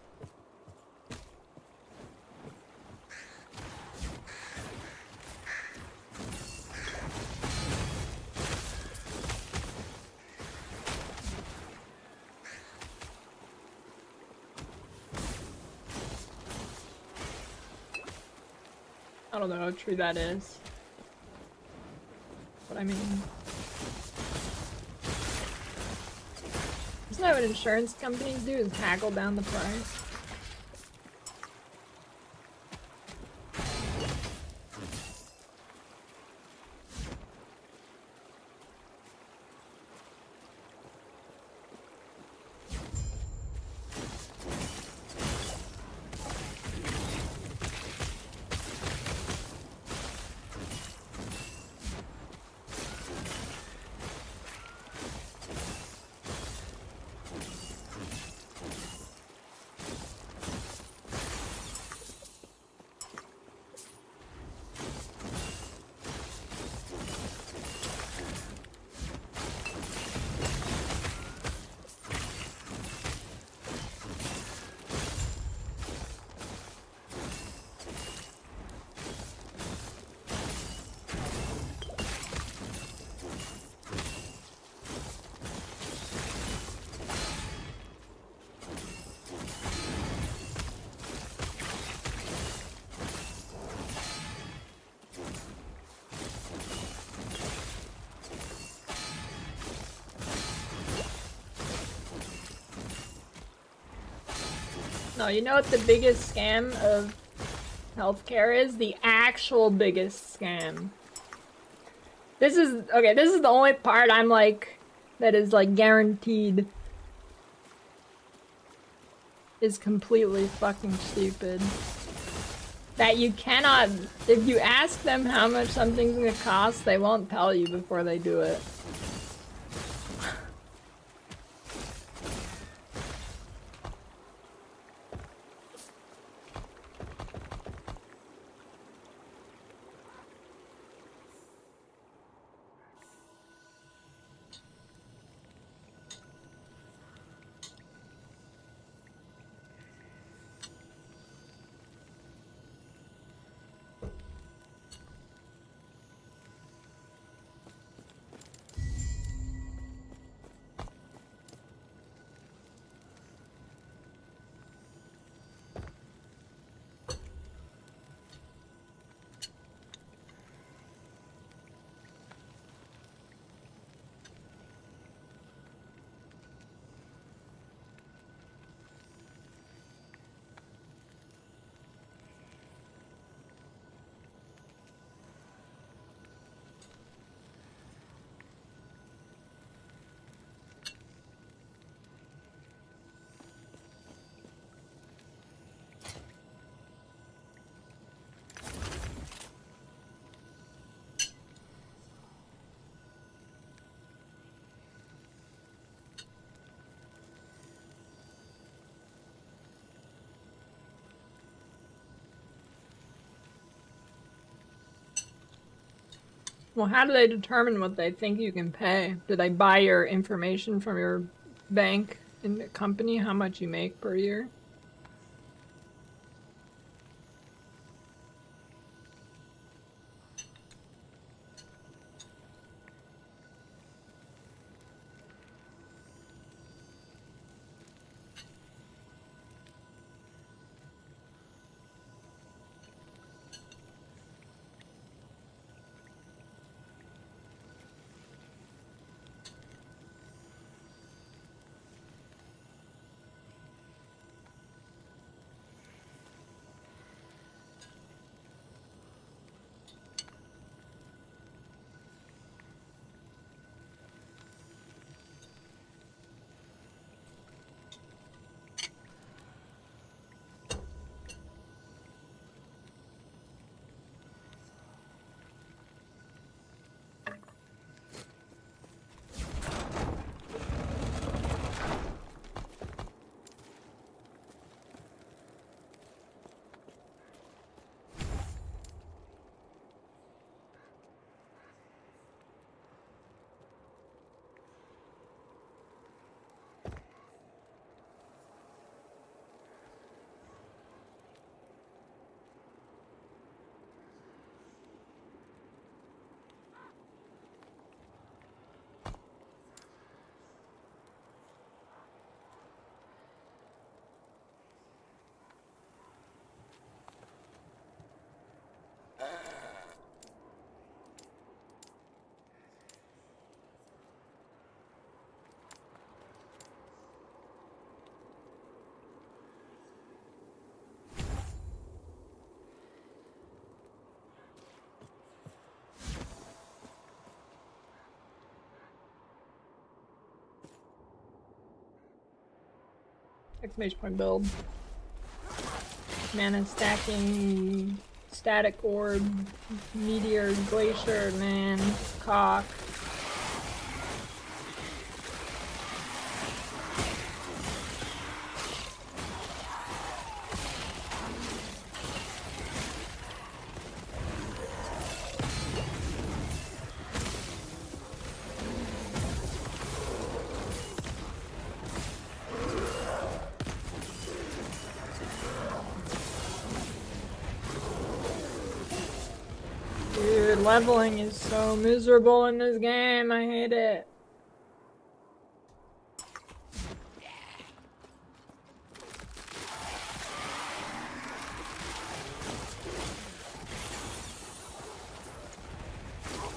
I don't know how true that is. But I mean... Isn't that what insurance companies do, is haggle down the price? No, you know what the biggest scam of healthcare is? The actual biggest scam. This is the only part I'm like, that is like guaranteed is completely fucking stupid. That you cannot, if you ask them how much something's gonna cost, they won't tell you before they do it. Well, how do they determine what they think you can pay? Do they buy your information from your bank in the company, how much you make per year? Exclamation point build. Mana stacking, static orb, meteor, glacier, man, cock. Dude, leveling is so miserable in this game. I hate it.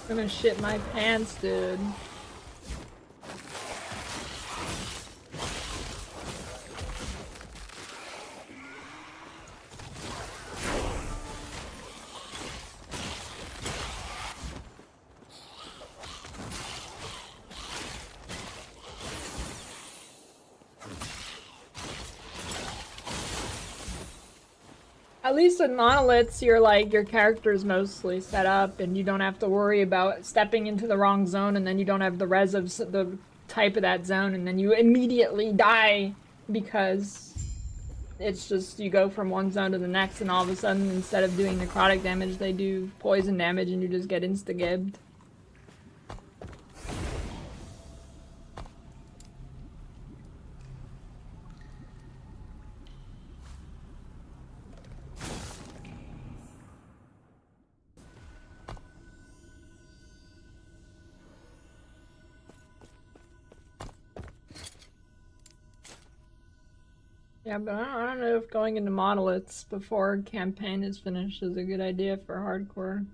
I'm gonna shit my pants, dude. At least with monoliths, you're like, your character's mostly set up and you don't have to worry about stepping into the wrong zone and then you don't have the res of the type of that zone and then you immediately die because it's just, you go from one zone to the next and all of a sudden, instead of doing necrotic damage, they do poison damage and you just get insta-gibbed. Yeah, but I don't know if going into monoliths before campaign is finished is a good idea for hardcore.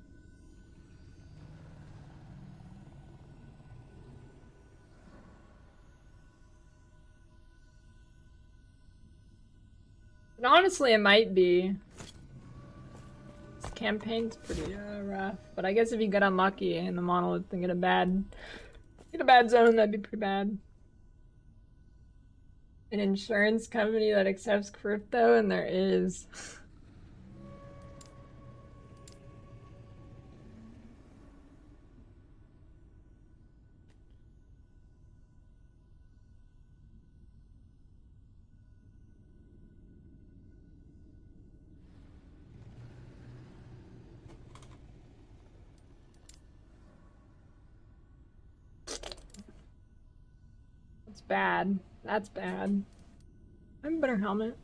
But honestly, it might be. This campaign's pretty rough. But I guess if you get unlucky in the monolith and get a bad zone, that'd be pretty bad. An insurance company that accepts crypto, and there is. That's bad. That's bad. I have a better helmet.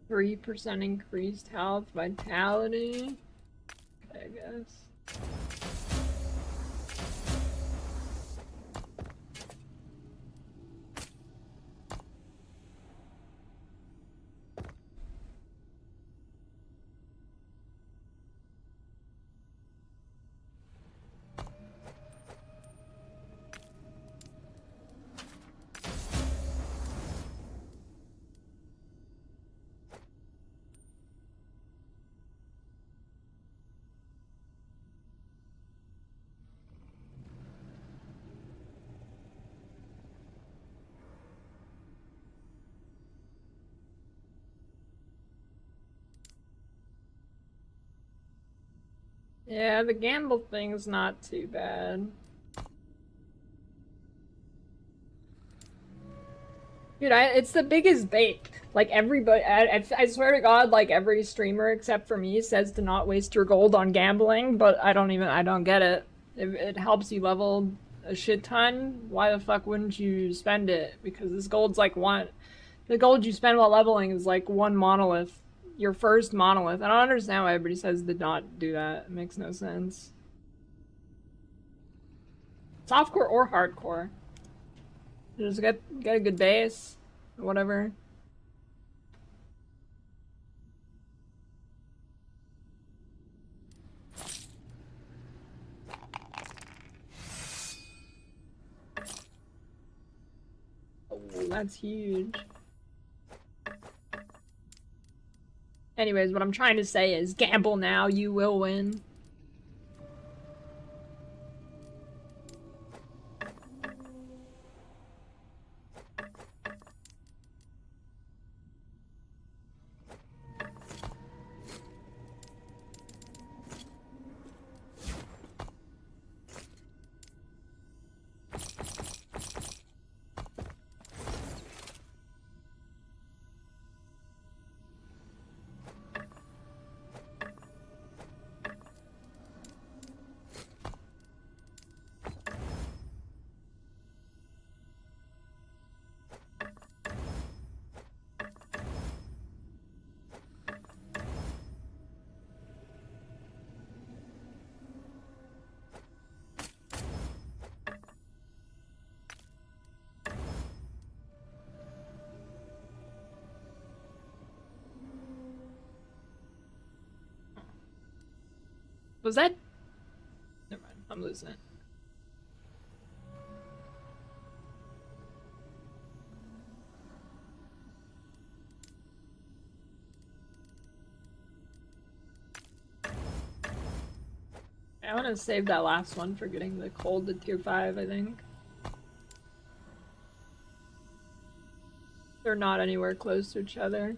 %3 increased health, vitality. Okay, I guess. Yeah, the gamble thing's not too bad. Dude, it's the biggest bait. Like, everybody, I swear to God, like, every streamer except for me says to not waste your gold on gambling, but I don't get it. If it helps you level a shit ton, why the fuck wouldn't you spend it? Because this gold's like the gold you spend while leveling is like one monolith. Your first monolith. I don't understand why everybody says to not do that. It makes no sense. Softcore or hardcore. Just get a good base, or whatever. Oh, that's huge. Anyways, what I'm trying to say is gamble now, you will win. Was that? Never mind, I'm losing it. want to save that last one for getting the cold to tier 5, I think. They're not anywhere close to each other.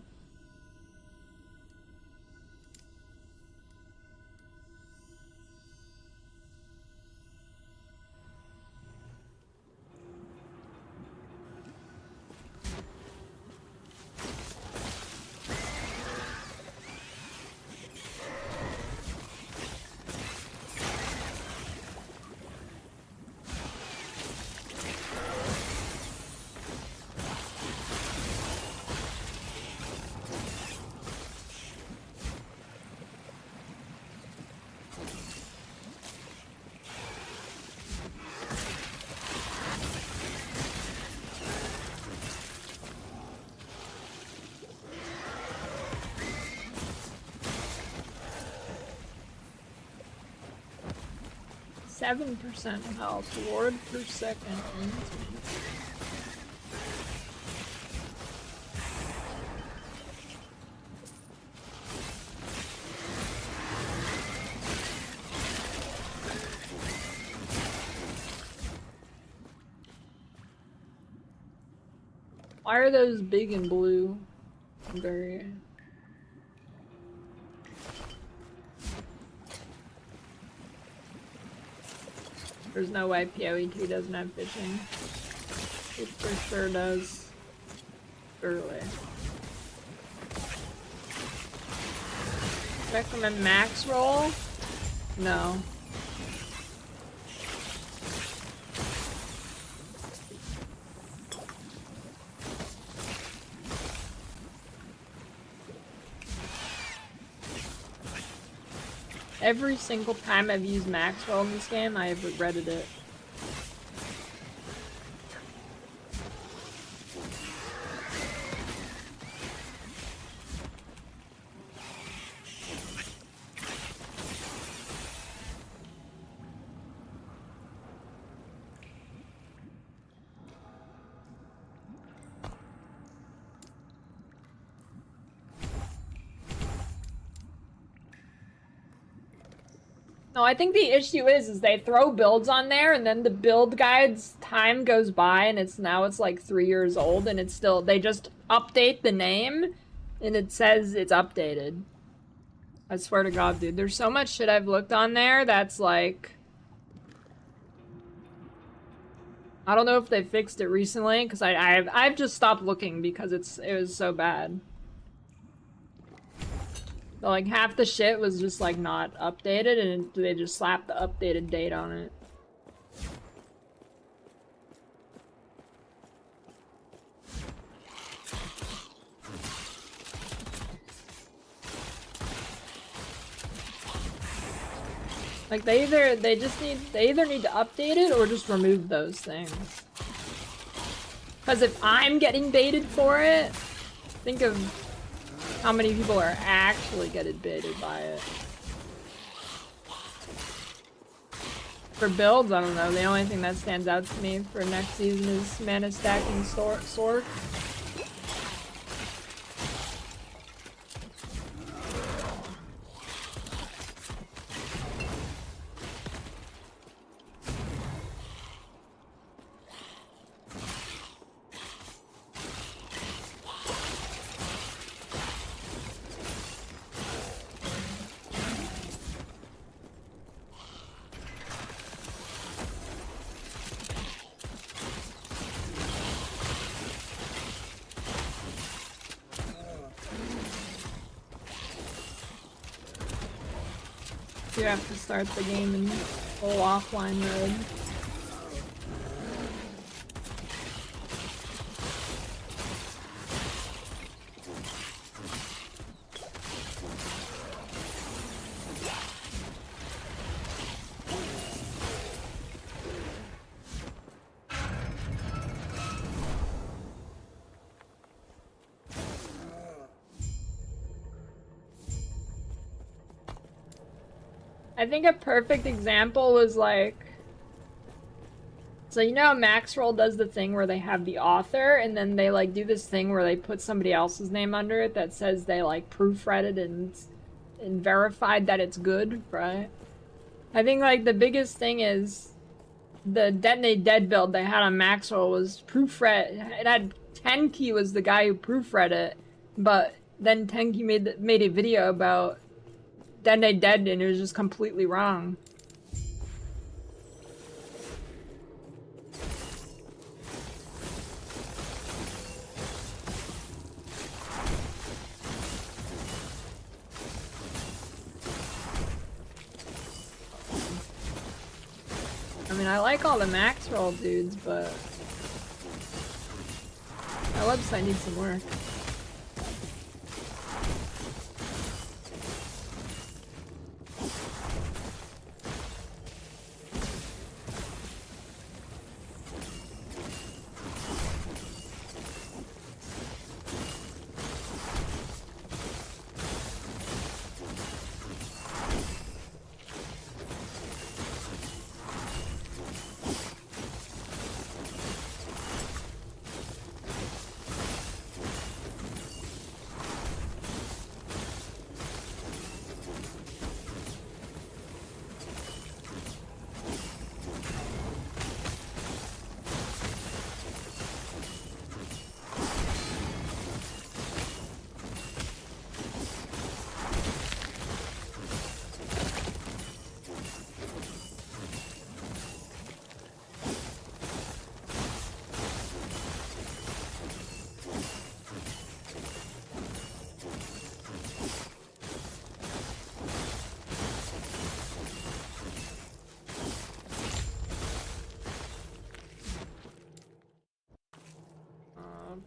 Seven percent health, ward per second. Why are those big and blue? Very. There's no way PoE2 doesn't have fishing. It for sure does. Surely. Recommend max roll? No. Every single time I've used max roll in this game, I have regretted it. No, I think the issue is they throw builds on there and then the build guide's time goes by and it's like 3 years old and it's still, they just update the name and it says it's updated. I swear to God, dude, there's so much shit I've looked on there that's like, I don't know if they fixed it recently because I've just stopped looking because it was so bad. But like half the shit was just like not updated and they just slapped the updated date on it. Like they either need to update it or just remove those things. Cause if I'm getting baited for it, think of how many people are actually getting baited by it. For builds, I don't know. The only thing that stands out to me for next season is mana stacking sword. You have to start the game in full offline mode. I think a perfect example was like, so you know how Max Roll does the thing where they have the author and then they like do this thing where they put somebody else's name under it that says they like proofread it and verified that it's good, right? I think like the biggest thing is the Detonate Dead build they had on Maxwell was proofread. It had Tenki was the guy who proofread it, but then Tenki made a video about Detonate Dead and it was just completely wrong. I mean, I like all the max roll dudes, but my website needs some work.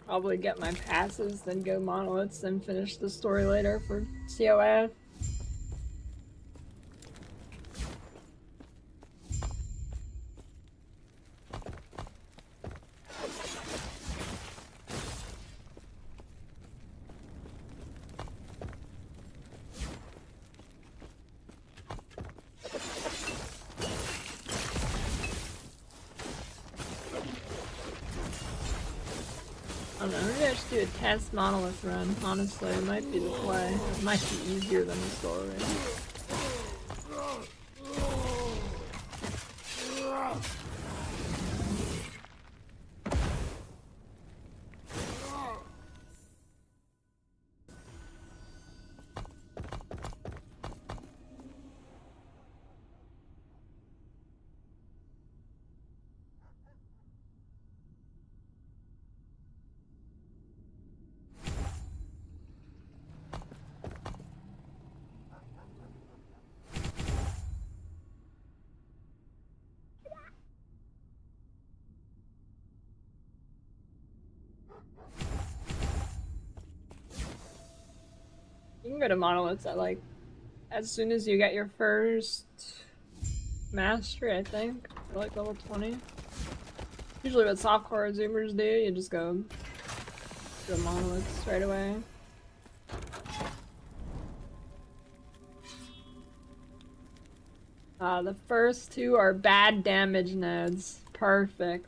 Probably get my passes, then go monoliths, then finish the story later for COA. I don't know, maybe I should do a test monolith run, honestly. It might be the play. It might be easier than the story. You can go to monoliths at like as soon as you get your first mastery, I think, or like level 20. Usually what softcore zoomers do, you just go to monoliths right away. The first two are bad damage nodes. Perfect.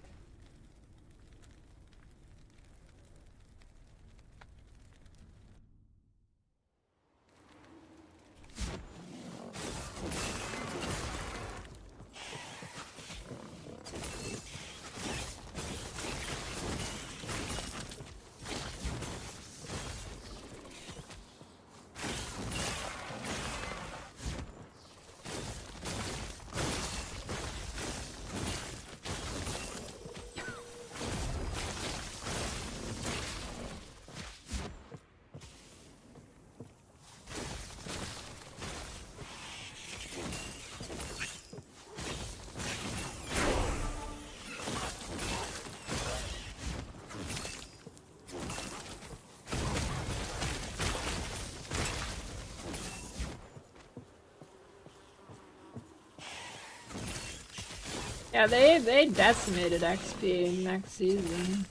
Yeah, they decimated XP next season.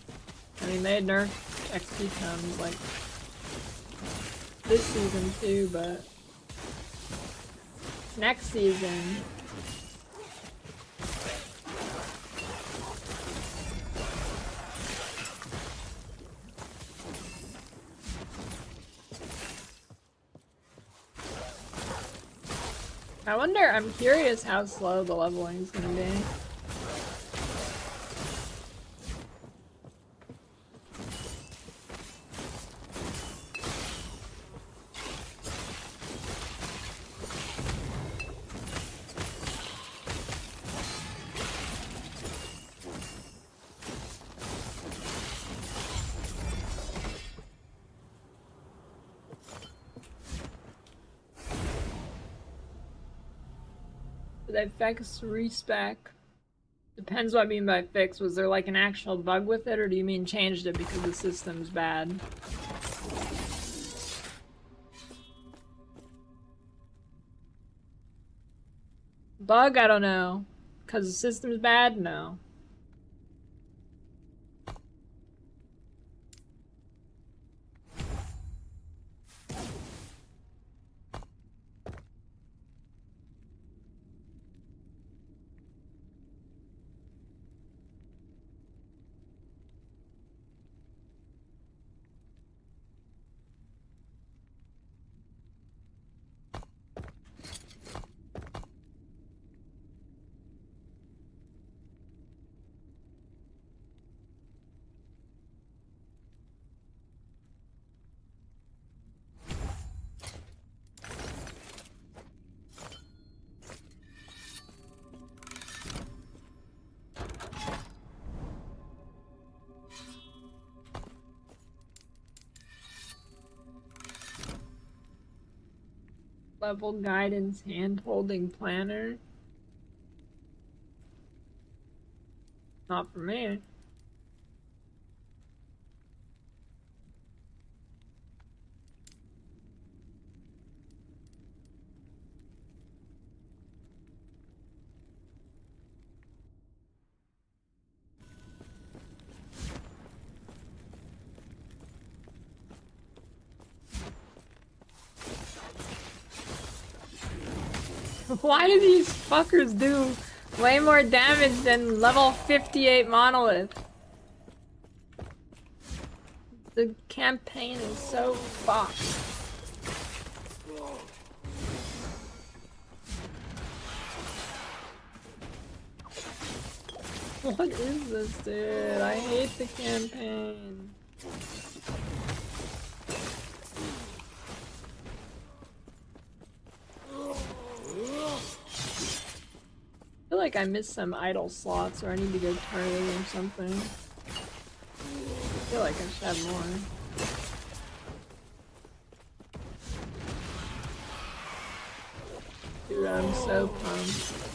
I mean, they nerfed XP tons like this season too, but next season. I wonder, I'm curious how slow the leveling is gonna be. Did I fix respec? Depends what I mean by fix. Was there like an actual bug with it, or do you mean changed it because the system's bad? Bug? I don't know. Because the system's bad? No. Level guidance hand-holding planner. Not for me. Why do these fuckers do way more damage than level 58 monolith? The campaign is so fucked. What is this, dude? I hate the campaign. I feel like I missed some idle slots, or I need to go Tarly or something. I feel like I should have more. Dude, I'm so pumped.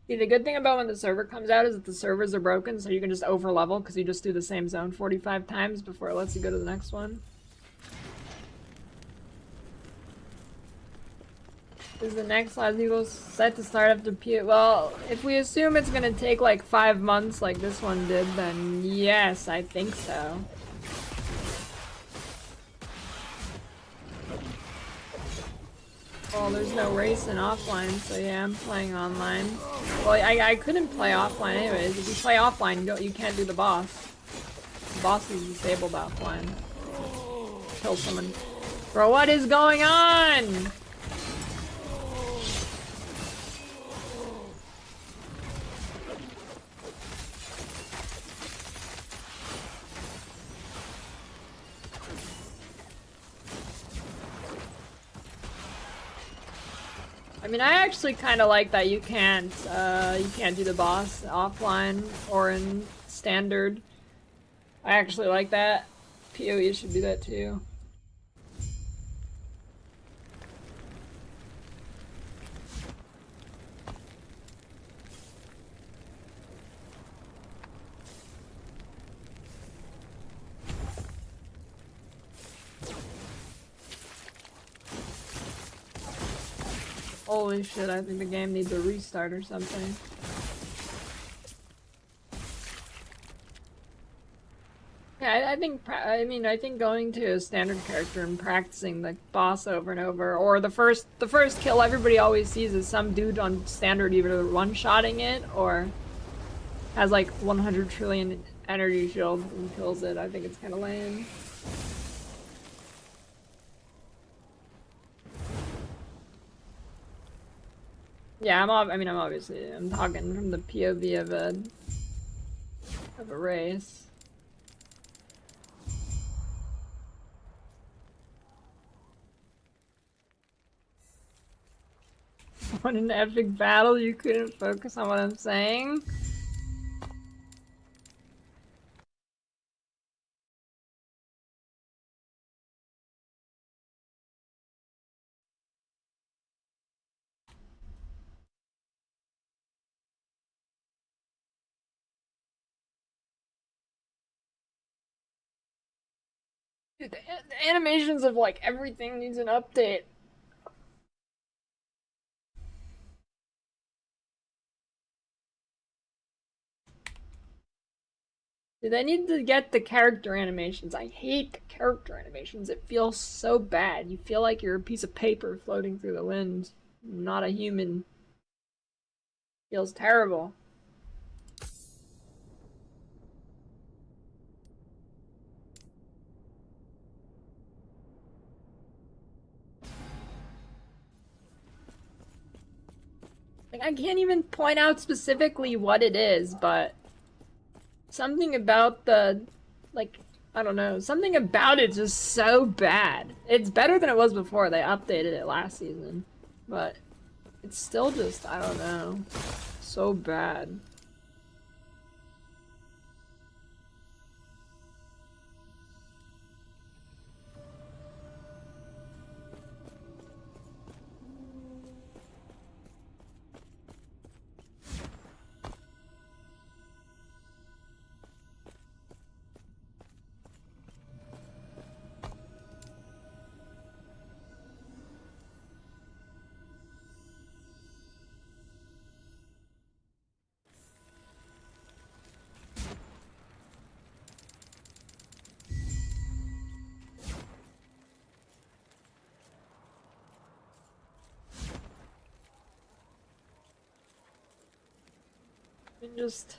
See, the good thing about when the server comes out is that the servers are broken, so you can just overlevel because you just do the same zone 45 times before it lets you go to the next one. Is the next Last Eagle set to start after P? Well, if we assume it's gonna take like 5 months like this one did, then yes, I think so. Well, there's no racing offline, so yeah, I'm playing online. Well, I couldn't play offline anyways. If you play offline, you can't do the boss. The boss is disabled offline. Kill someone. Bro, what is going on? I mean, I actually kind of like that you can't do the boss offline or in standard. I actually like that. PoE should do that too. Holy shit, I think the game needs a restart or something. Yeah, I think going to a standard character and practicing the boss over and over, or the first kill everybody always sees is some dude on standard either one-shotting it, or has like 100 trillion energy shield and kills it. I think it's kind of lame. Yeah, I'm obviously talking from the POV of a race. What an epic battle, you couldn't focus on what I'm saying? Dude, the animations of like everything needs an update. Dude, I need to get the character animations. I hate the character animations. It feels so bad. You feel like you're a piece of paper floating through the wind. Not a human. Feels terrible. Like, I can't even point out specifically what it is, but something about the, like, I don't know, something about it's just so bad. It's better than it was before. They updated it last season, but it's still just, I don't know, so bad. And just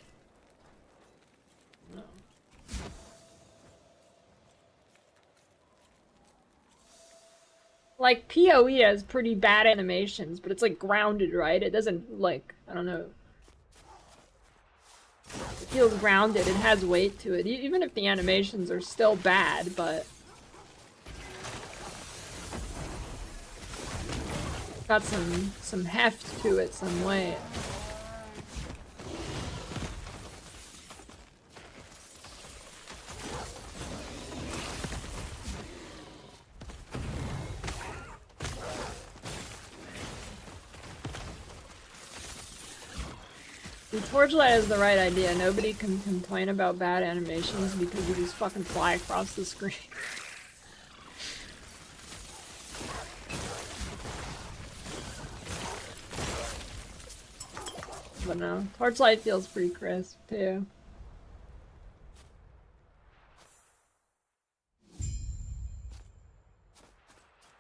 no. Like PoE has pretty bad animations, but it's like grounded, right? It doesn't like, I don't know. It feels grounded, it has weight to it, even if the animations are still bad, but got some heft to it, some weight. The torchlight is the right idea. Nobody can complain about bad animations because you just fucking fly across the screen. But no, torchlight feels pretty crisp too.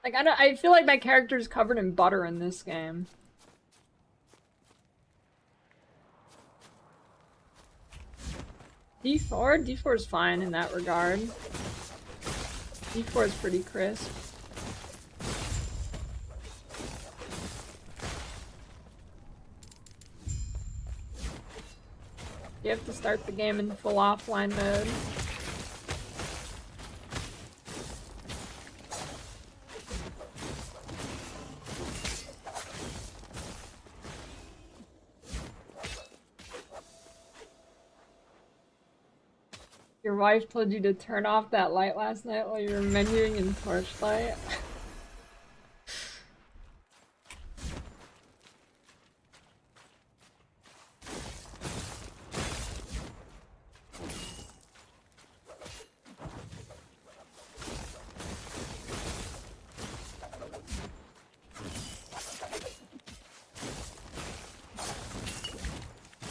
Like I feel like my character's covered in butter in this game. D4? D4 is fine in that regard. D4 is pretty crisp. You have to start the game in full offline mode. Your wife told you to turn off that light last night while you were menuing in Torchlight.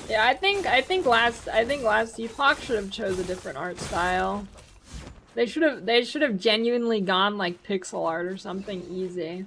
Yeah, I think last Epoch should have chose a different art style. They should have genuinely gone like pixel art or something easy.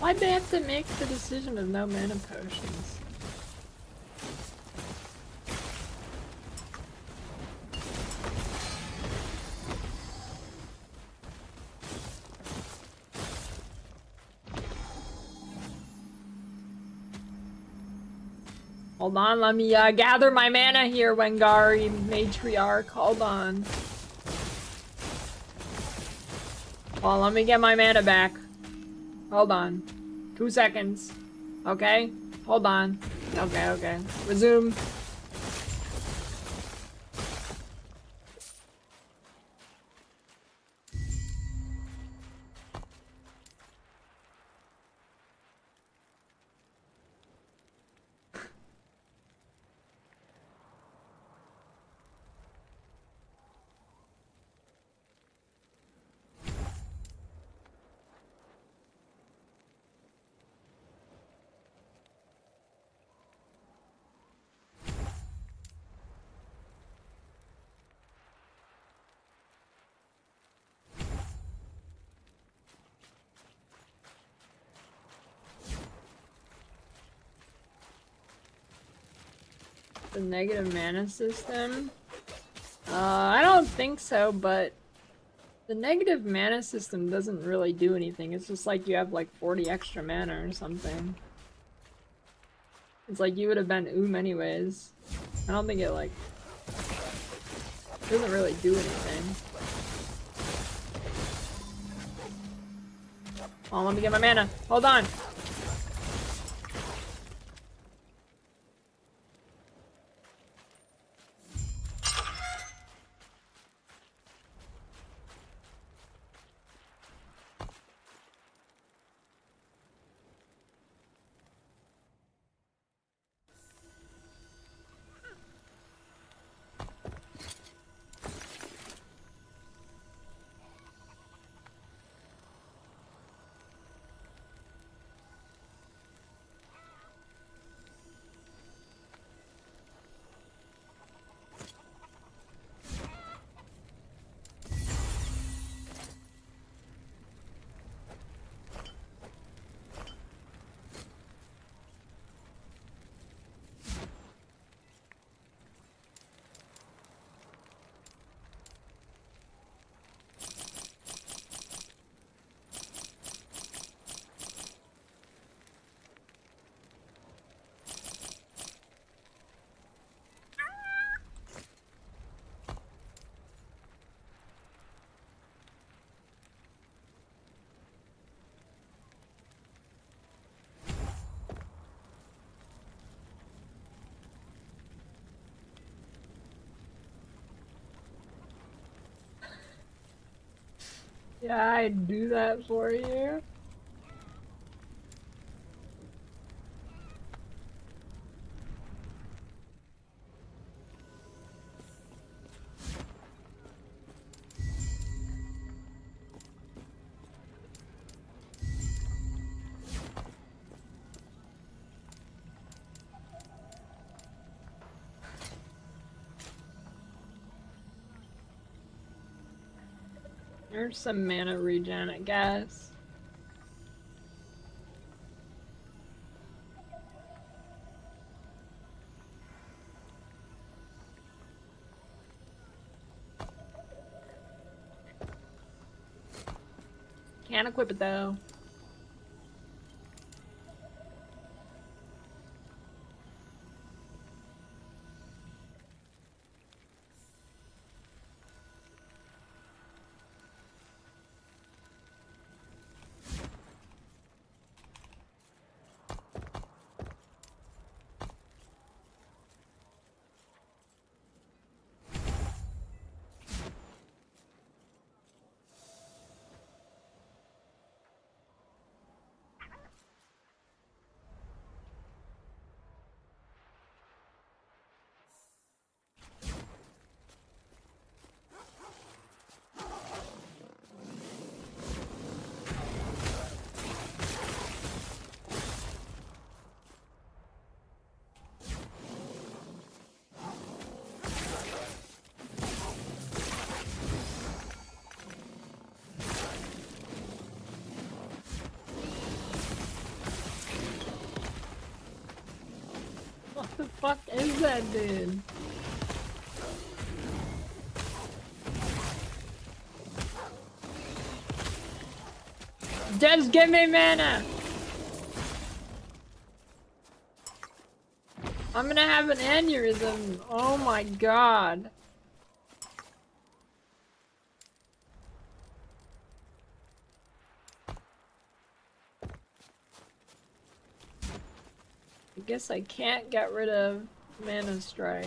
Why'd they have to make the decision of no mana potions? Hold on, let me gather my mana here, Wengari Matriarch. Hold on. Well, let me get my mana back. Hold on. 2 seconds. Okay? Hold on. Okay, okay. Resume. The negative mana system? I don't think so, but the negative mana system doesn't really do anything. It's just like you have like 40 extra mana or something. It's like you would have been anyways. I don't think it like doesn't really do anything. Oh, let me get my mana. Hold on. Yeah, I'd do that for you. There's some mana regen, I guess. Can't equip it though. fuck is that dude? Just give me mana! I'm gonna have an aneurysm. Oh my god. I guess I can't get rid of Mana Strike.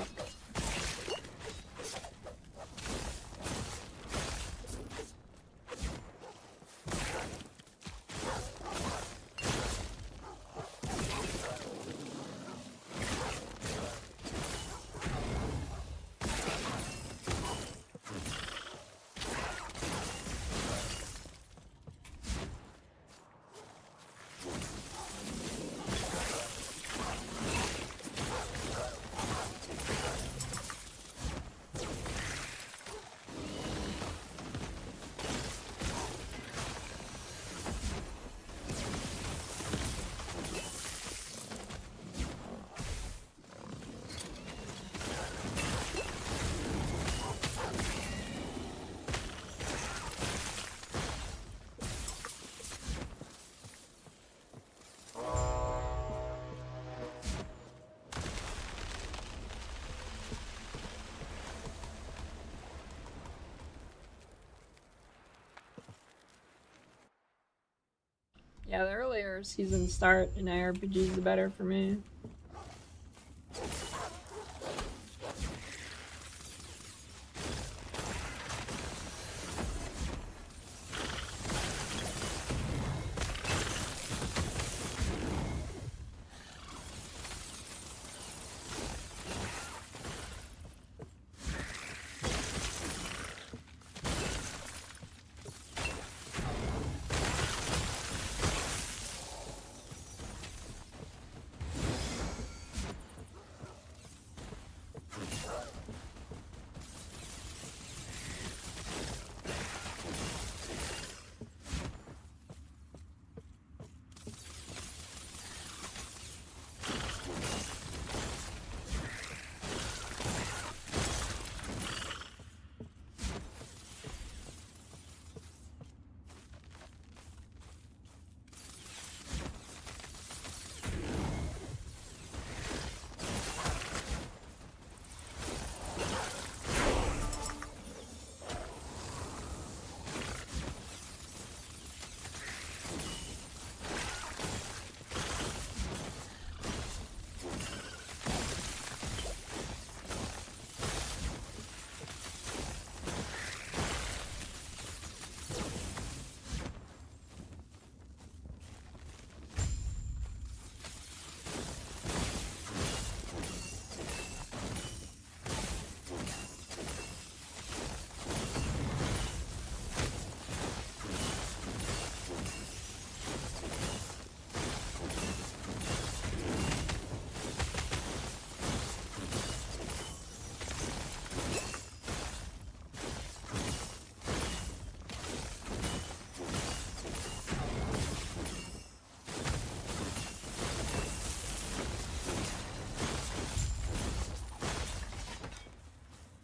Yeah, the earlier season start in ARPGs, the better for me.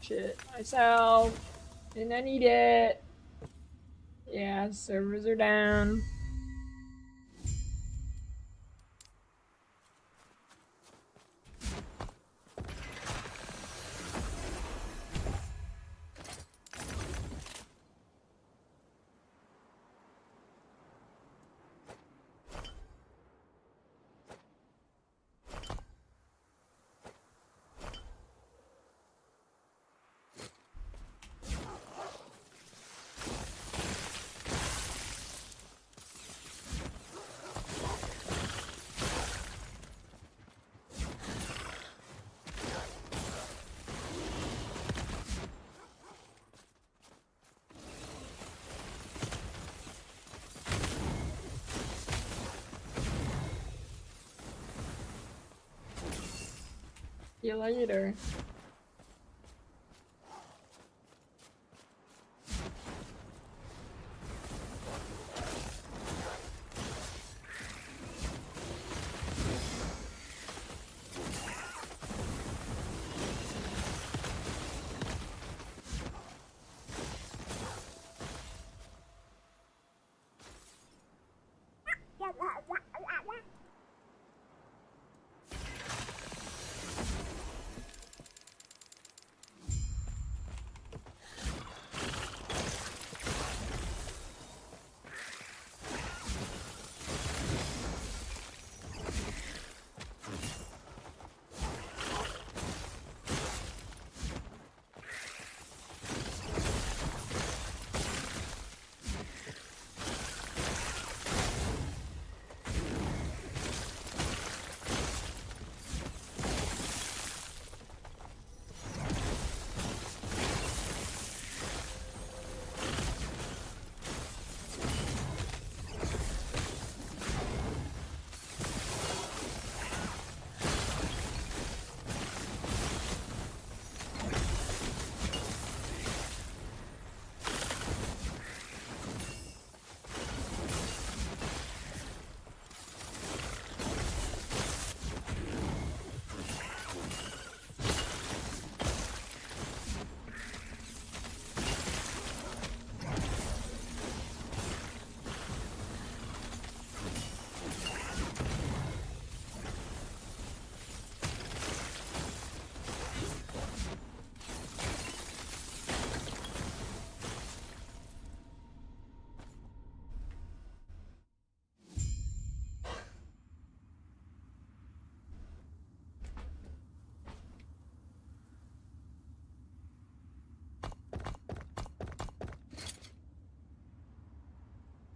Shit myself. And I need it. Yeah, servers are down. See you later.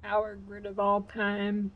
power grid of all time.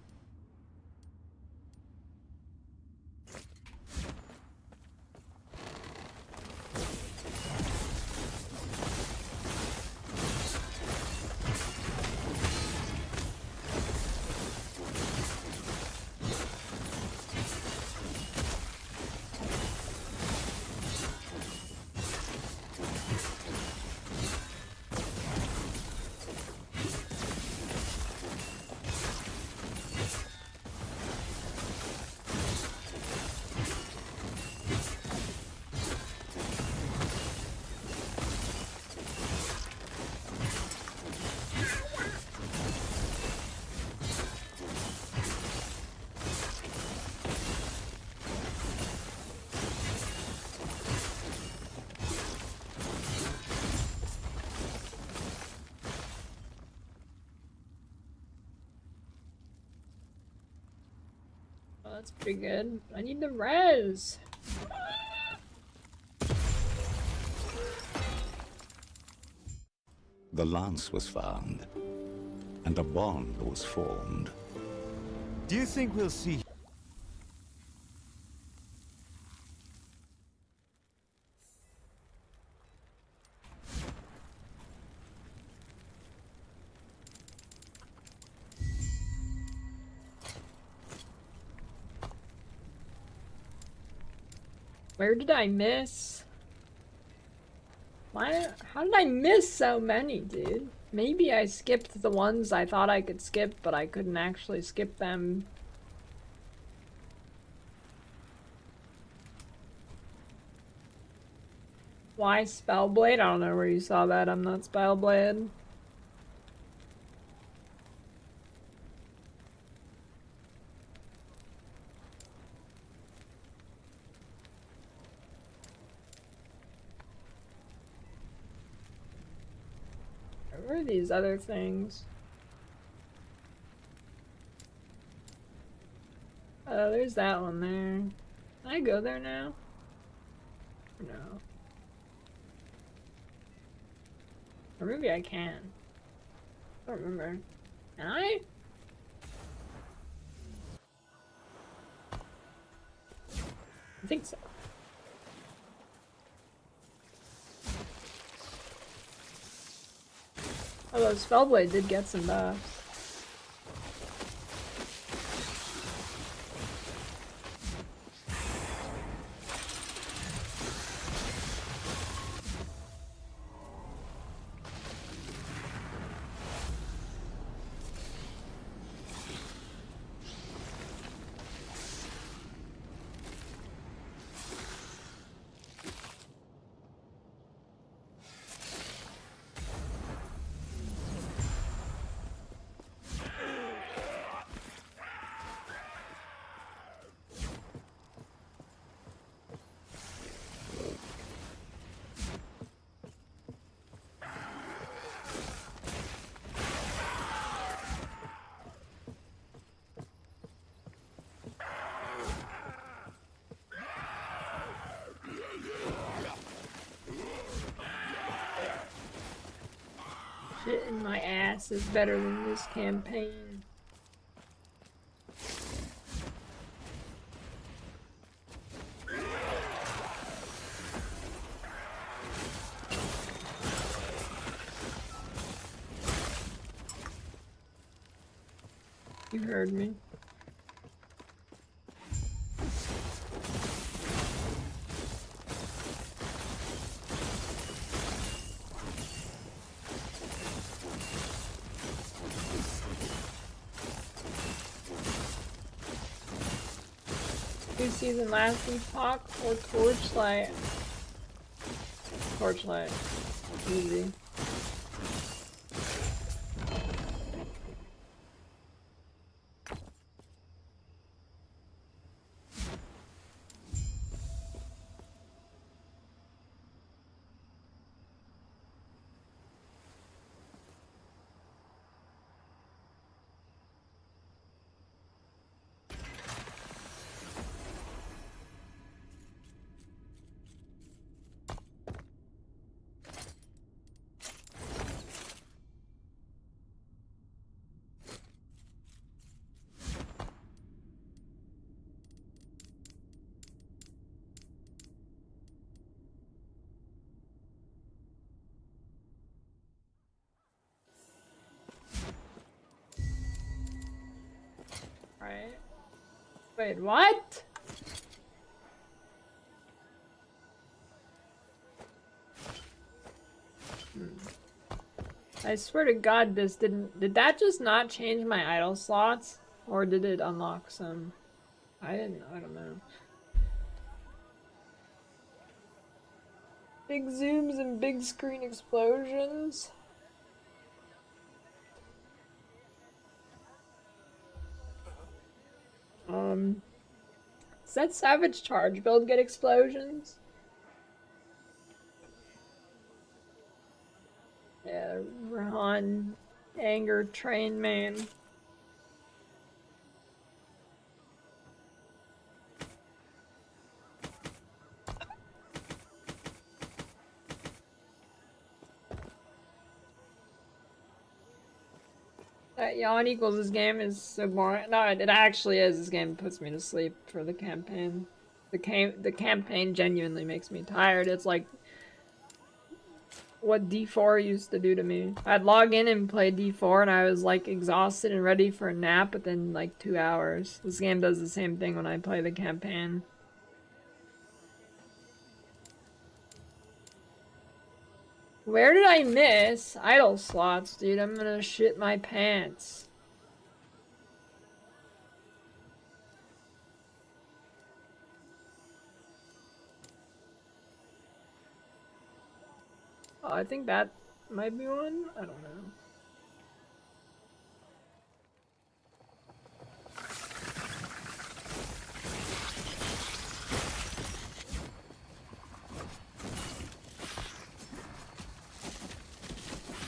Oh, that's pretty good. I need the res. The lance was found, and a bond was formed. Do you think we'll see? Where did I miss? Why? How did I miss so many, dude? Maybe I skipped the ones I thought I could skip, but I couldn't actually skip them. Why Spellblade? I don't know where you saw that. I'm not Spellblade. Where are these other things? Oh, there's that one there. Can I go there now? No. Or maybe I can. I don't remember. Can I? I think so. Although Spellblade did get some buffs. Shit in my ass is better than this campaign. You heard me. New season last Epoch or Torchlight? Torchlight. Easy. Wait, what? I swear to God, this did that just not change my idle slots? Or did it unlock some? I don't know. Big zooms and big screen explosions. Does that Savage Charge build get explosions? Yeah, Ron, Anger Train Man. That yawn equals this game is so boring. No, it actually is. This game puts me to sleep for the campaign. The campaign genuinely makes me tired. It's like what D4 used to do to me. I'd log in and play D4 and I was like exhausted and ready for a nap within like 2 hours. This game does the same thing when I play the campaign. Where did I miss idle slots, dude? I'm gonna shit my pants. Oh, I think that might be one. I don't know.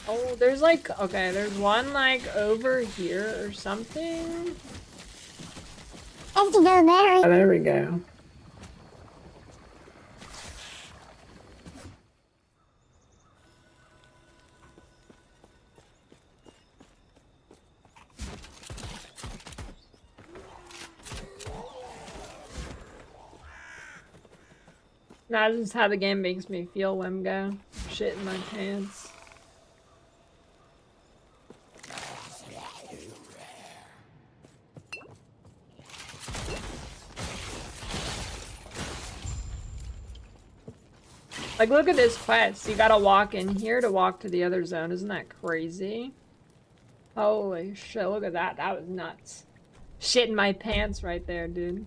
Oh, there's like, okay, there's one like over here or something. Oh, there we go. That's just how the game makes me feel, Wimgo. Shit in my pants. Like, look at this quest. You gotta walk in here to walk to the other zone. Isn't that crazy? Holy shit, look at that. That was nuts. Shit in my pants right there, dude.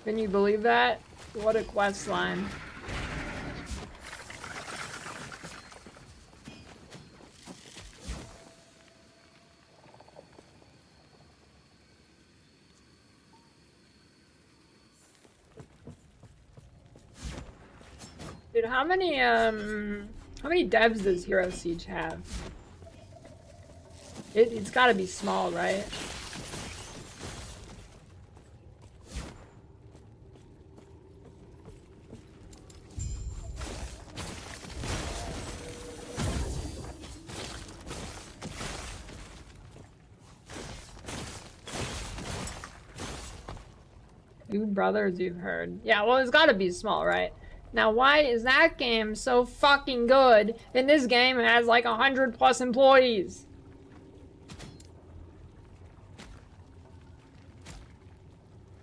Can you believe that? What a quest line. Dude, how many devs does Hero Siege have? It's gotta be small, right? Two brothers you've heard. Yeah, well, it's gotta be small, right? Now, why is that game so fucking good and this game has like 100+ employees?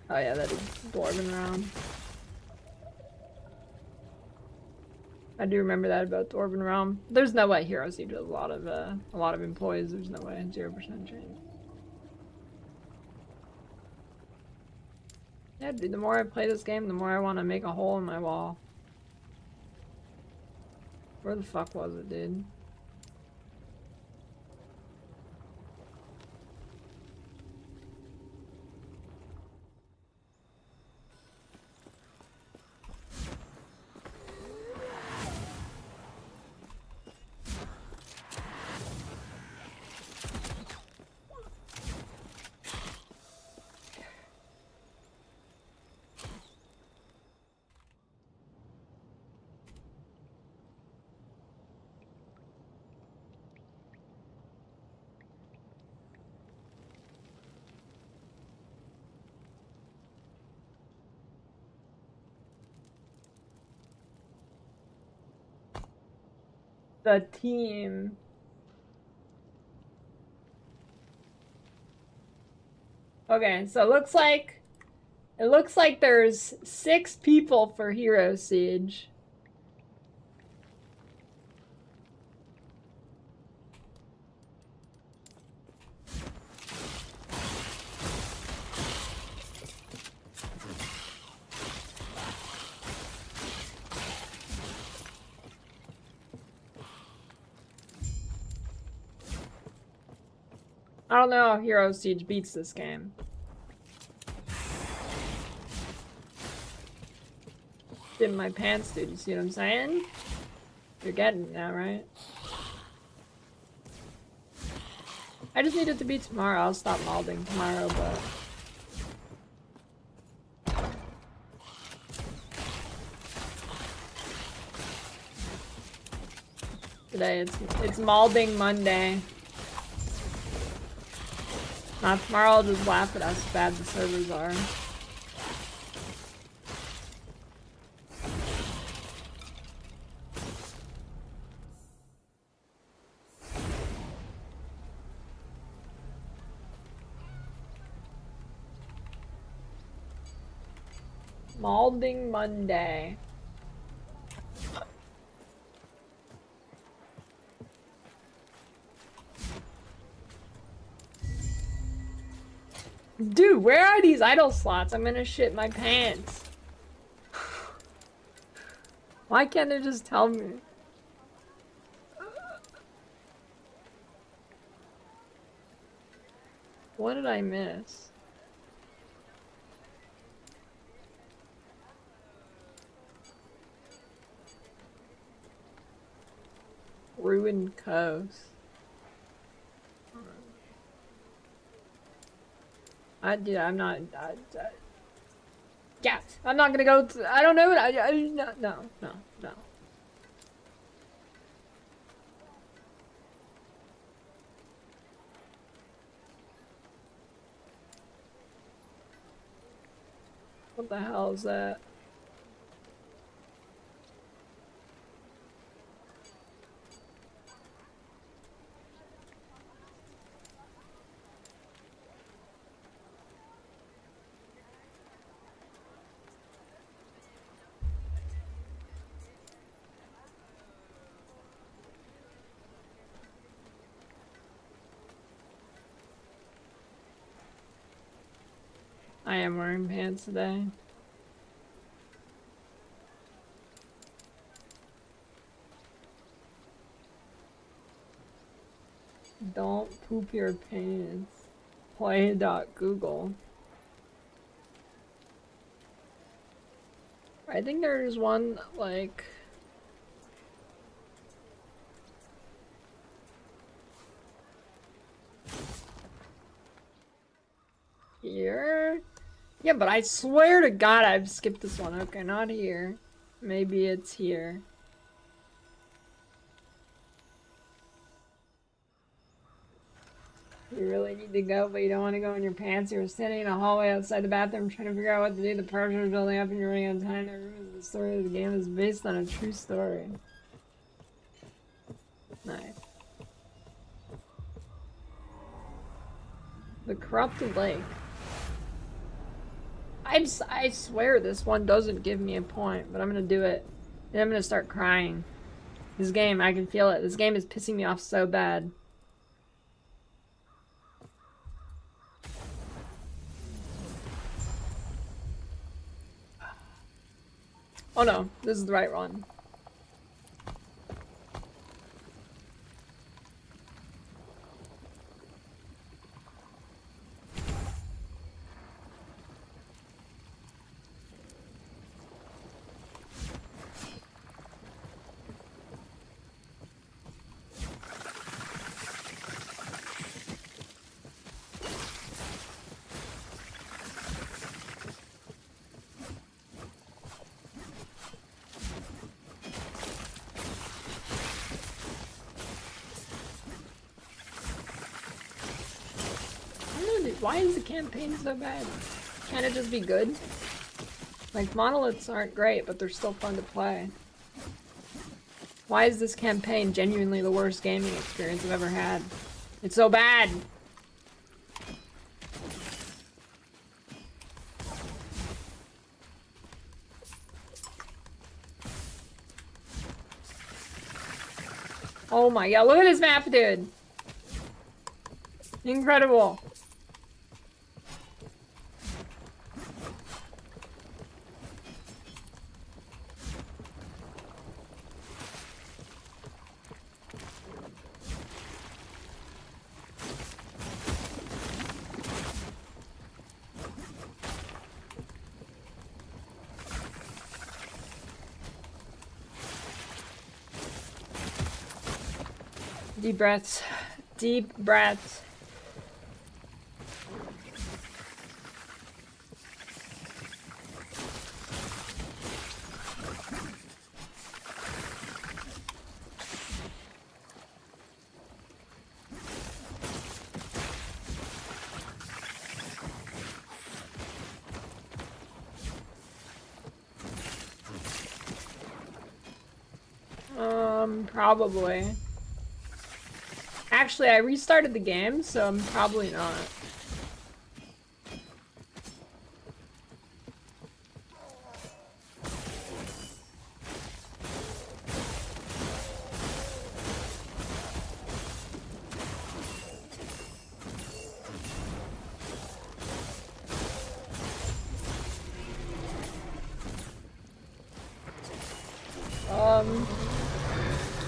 Oh yeah, that is Dwarven Realm. I do remember that about Dwarven Realm. There's no way Hero Siege has a lot of employees. There's no way. 0% change. Yeah, dude, the more I play this game, the more I want to make a hole in my wall. Where the fuck was it, dude? the team. Okay, so it looks like there's 6 people for Hero Siege. I don't know how Hero Siege beats this game. In my pants, dude. You see what I'm saying? You're getting it now, right? I just need it to be tomorrow. I'll stop molding tomorrow, but... Today, it's molding Monday. Not tomorrow, I'll just laugh at how bad the servers are. Molding Monday. Dude, where are these idle slots? I'm gonna shit my pants. Why can't they just tell me? What did I miss? Ruined Coast. I'm not. Yeah, I'm not gonna go. I don't know. No. What the hell is that? I am wearing pants today. Don't poop your pants. Play.google. I think there's one, like... Here? Yeah, but I swear to God I've skipped this one. Okay, not here. Maybe it's here. You really need to go, but you don't want to go in your pants. You were standing in a hallway outside the bathroom trying to figure out what to do. The pressure is building up and you're running out of time. The story of the game is based on a true story. Nice. The Corrupted Lake. I swear this one doesn't give me a point, but I'm gonna do it. And I'm gonna start crying. This game, I can feel it. This game is pissing me off so bad. Oh no, this is the right one. Why is the campaign so bad? Can't it just be good? Like, monoliths aren't great, but they're still fun to play. Why is this campaign genuinely the worst gaming experience I've ever had? It's so bad! Oh my god, look at this map, dude! Incredible! Deep breaths. Deep breaths. Probably. Actually, I restarted the game, so I'm probably not.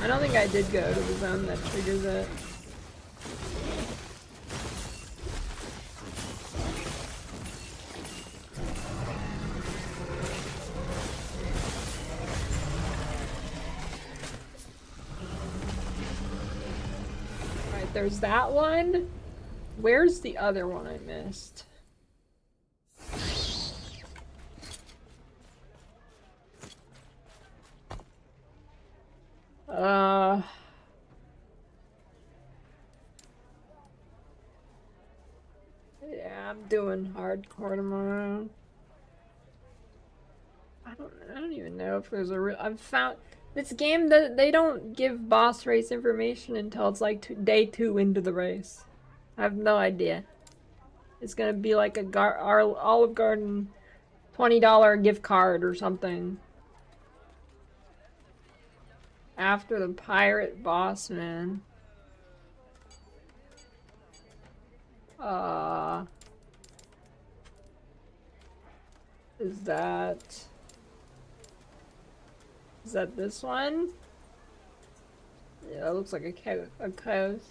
I don't think I did go to the zone that triggers it. Alright, there's that one. Where's the other one I missed? Yeah, I'm doing hardcore tomorrow. I don't even know if there's a real. I've found this game that they don't give boss race information until it's like day 2 into the race. I have no idea. It's gonna be like a Olive Garden $20 gift card or something. After the pirate boss, man. Is that this one? Yeah, it looks like a coast.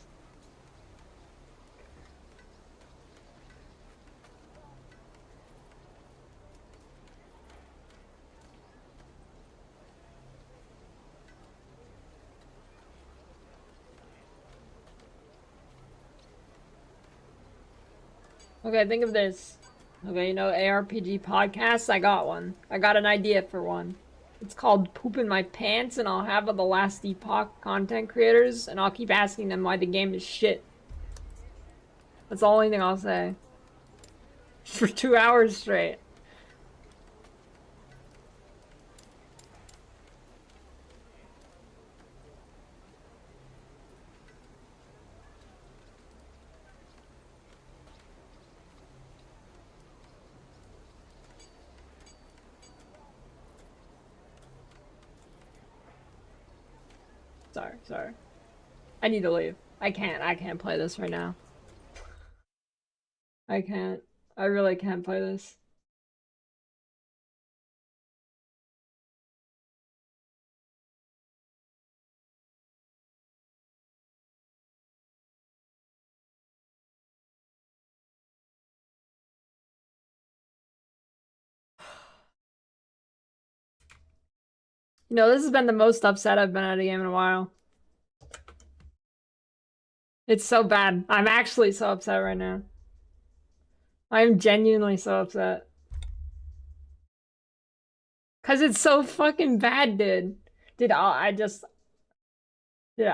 Okay, think of this. Okay, you know ARPG podcasts? I got one. I got an idea for one. It's called Poop in My Pants, and I'll have the last Epoch content creators, and I'll keep asking them why the game is shit. That's the only thing I'll say. For 2 hours straight. Sorry. I need to leave. I can't play this right now. I can't. I really can't play this. You know, this has been the most upset I've been at a game in a while. It's so bad. I'm actually so upset right now. I'm genuinely so upset. Cause it's so fucking bad, dude. Dude, yeah,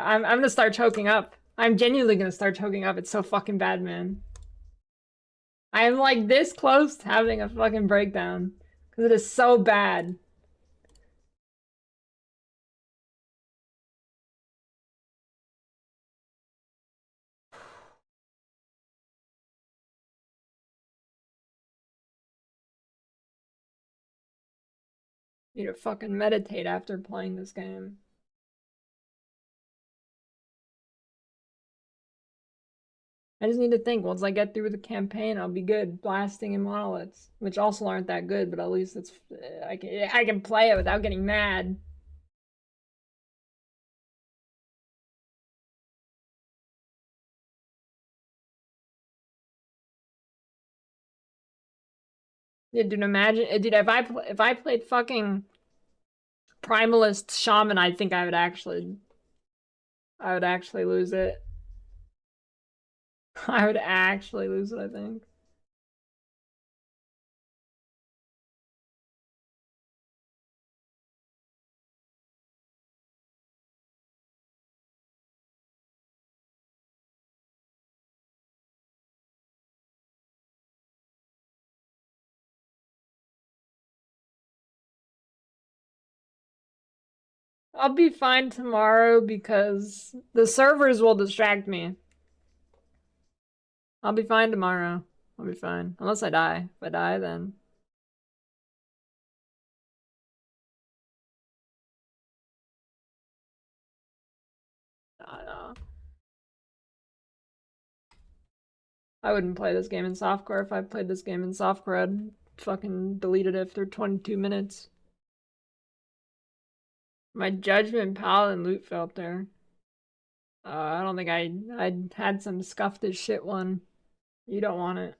I'm gonna start choking up. I'm genuinely gonna start choking up. It's so fucking bad, man. I'm like this close to having a fucking breakdown. Cause it is so bad. Need to fucking meditate after playing this game. I just need to think, once I get through the campaign, I'll be good blasting in monoliths, which also aren't that good, but at least it's I can play it without getting mad. Yeah, dude, imagine, dude, if I played fucking Primalist Shaman, I think I would actually lose it. I would actually lose it, I think. I'll be fine tomorrow because the servers will distract me. I'll be fine tomorrow. I'll be fine. Unless I die. If I die, then... I don't know. I wouldn't play this game in softcore. If I played this game in softcore, I'd fucking delete it after 22 minutes. My Judgment Paladin loot filter. I don't think I had some scuffed as shit one. You don't want it.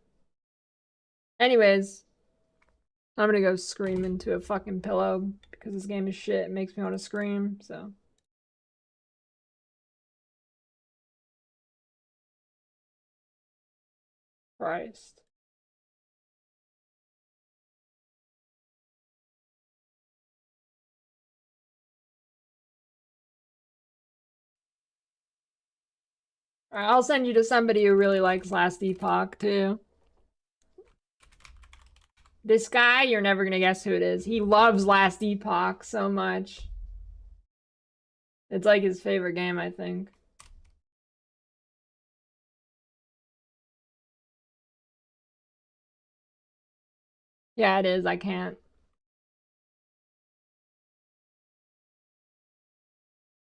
Anyways, I'm gonna go scream into a fucking pillow because this game is shit. It makes me want to scream, so. Christ. Alright, I'll send you to somebody who really likes Last Epoch, too. This guy, you're never gonna guess who it is. He loves Last Epoch so much. It's like his favorite game, I think. Yeah, it is. I can't.